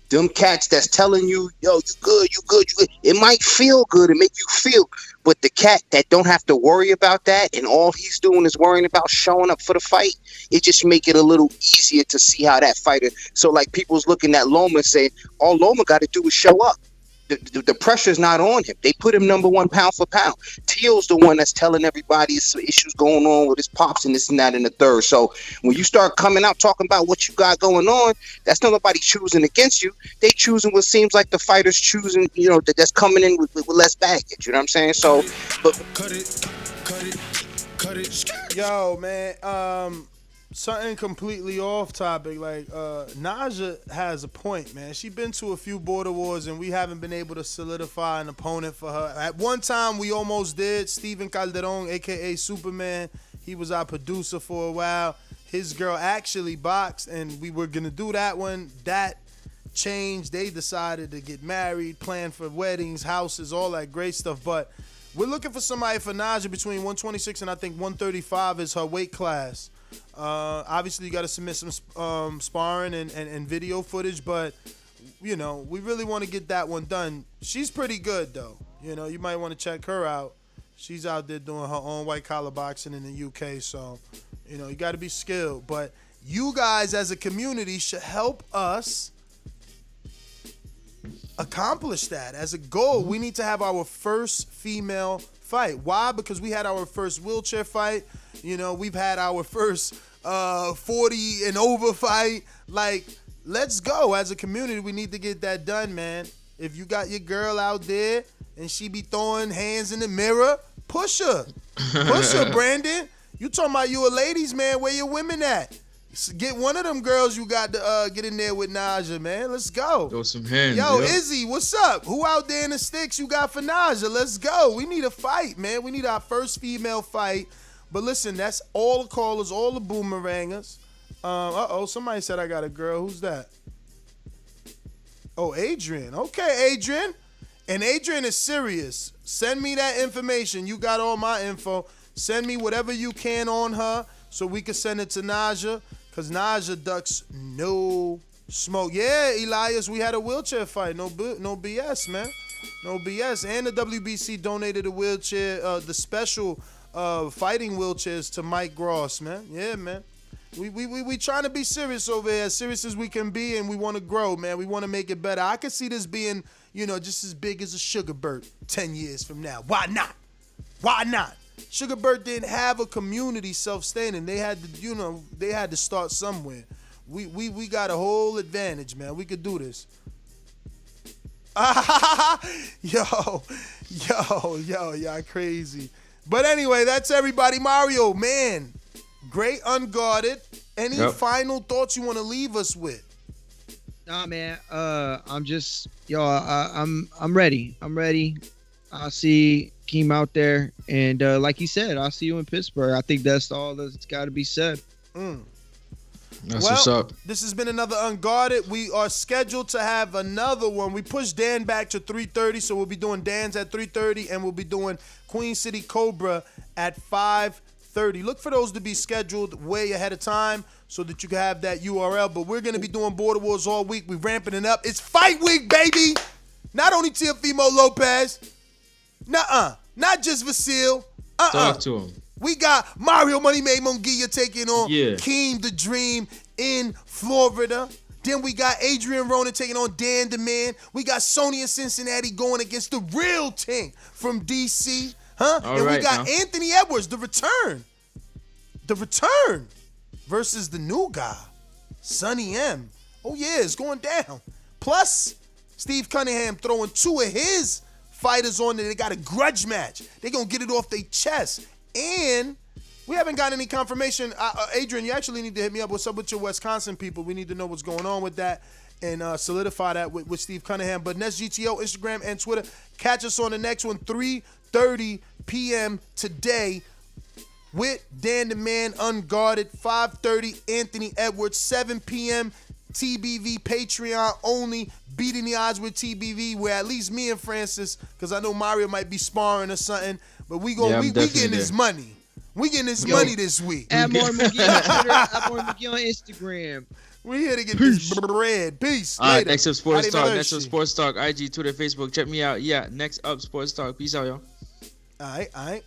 Them cats that's telling you, yo, you good, you good, you good. It might feel good and make you feel, but the cat that don't have to worry about that and all he's doing is worrying about showing up for the fight, it just make it a little easier to see how that fighter. So like people's looking at Loma and saying, all Loma got to do is show up. The pressure's not on him. They put him number one pound for pound. Teal's the one that's telling everybody some issues going on with his pops and this and that and the third. So when you start coming out talking about what you got going on, that's not nobody choosing against you. They choosing what seems like the fighters choosing, you know, that's coming in with less baggage. You know what I'm saying? So, but Yo, man, something completely off topic. Like, Naja has a point, man. She been to a few border wars, and we haven't been able to solidify an opponent for her. At one time, we almost did. Steven Calderon, a.k.a. Superman, he was our producer for a while. His girl actually boxed, and we were going to do that one. That changed. They decided to get married, plan for weddings, houses, all that great stuff. But we're looking for somebody for Naja between 126 and I think 135 is her weight class. Obviously, you got to submit some sparring and video footage, but, you know, we really want to get that one done. She's pretty good, though. You know, you might want to check her out. She's out there doing her own white-collar boxing in the UK, so, you know, you got to be skilled. But you guys as a community should help us accomplish that. As a goal, we need to have our first female fight. Why? Because we had our first wheelchair fight. You know, we've had our first 40 and over fight. Like, let's go. As a community, we need to get that done, man. If you got your girl out there and she be throwing hands in the mirror, push her. Push her, Brandon. You talking about you a ladies, man. Where your women at? Get one of them girls you got to get in there with Naja, man. Let's go. Throw some hands. Yo, Izzy, what's up? Who out there in the sticks you got for Naja? Let's go. We need a fight, man. We need our first female fight. But listen, that's all the callers, all the boomerangers. Somebody said I got a girl. Who's that? Oh, Adrian. Okay, Adrian. And Adrian is serious. Send me that information. You got all my info. Send me whatever you can on her so we can send it to Naja. Because Naja ducks no smoke. Yeah, Elias, we had a wheelchair fight. No BS, man. No BS. And the WBC donated a wheelchair, the special fighting wheelchairs to Mike Gross, man. Yeah, man. We trying to be serious over here, as serious as we can be, and we want to grow, man. We want to make it better. I could see this being, you know, just as big as a Sugarbird 10 years from now. Why not? Why not? Sugarbird didn't have a community self-standing. They had to, you know, they had to start somewhere. We got a whole advantage, man. We could do this. Yo, y'all crazy. But anyway, that's everybody. Mario, man, great Unguarded. Any final thoughts you want to leave us with? Nah, man. I'm just, I'm ready. I'm ready. I'll see Keem out there, and like he said, I'll see you in Pittsburgh. I think that's all that's got to be said. That's what's up. This has been another Unguarded. We are scheduled to have another one. We pushed Dan back to 3:30, so we'll be doing Dan's at 3:30, and we'll be doing Queen City Cobra at 5:30. Look for those to be scheduled way ahead of time so that you can have that URL. But we're going to be doing Border Wars all week. We're ramping it up. It's fight week, baby. Not only Teofimo Lopez. Not just Vasil. Talk to him. We got Mario Money Made Mungia taking on Keem the Dream in Florida. Then we got Adrian Ronan taking on Dan the Man. We got Sony in Cincinnati going against the real Ting from DC. And we got Anthony Edwards, the return. The return versus the new guy, Sonny M. Oh, yeah, it's going down. Plus, Steve Cunningham throwing two of his fighters on there. They got a grudge match. They're going to get it off their chest. And we haven't got any confirmation. Adrian, you actually need to hit me up. What's up with your Wisconsin people? We need to know what's going on with that and solidify that with Steve Cunningham. But Nest GTO, Instagram, and Twitter. Catch us on the next one, 3:30 p.m. today with Dan the Man Unguarded. 5:30, Anthony Edwards. 7 p.m., TBV Patreon only. Beating the odds with TBV, where at least me and Francis, because I know Mario might be sparring or something, but we getting his money. We getting his money this week. Add more McGee on Twitter, add more McGee on Instagram. We here to get this bread. Peace. All right, Later. next up Sports Talk. Next up Arrivederci. Sports Talk. IG, Twitter, Facebook. Check me out. Yeah, next up Sports Talk. Peace out, y'all. All right.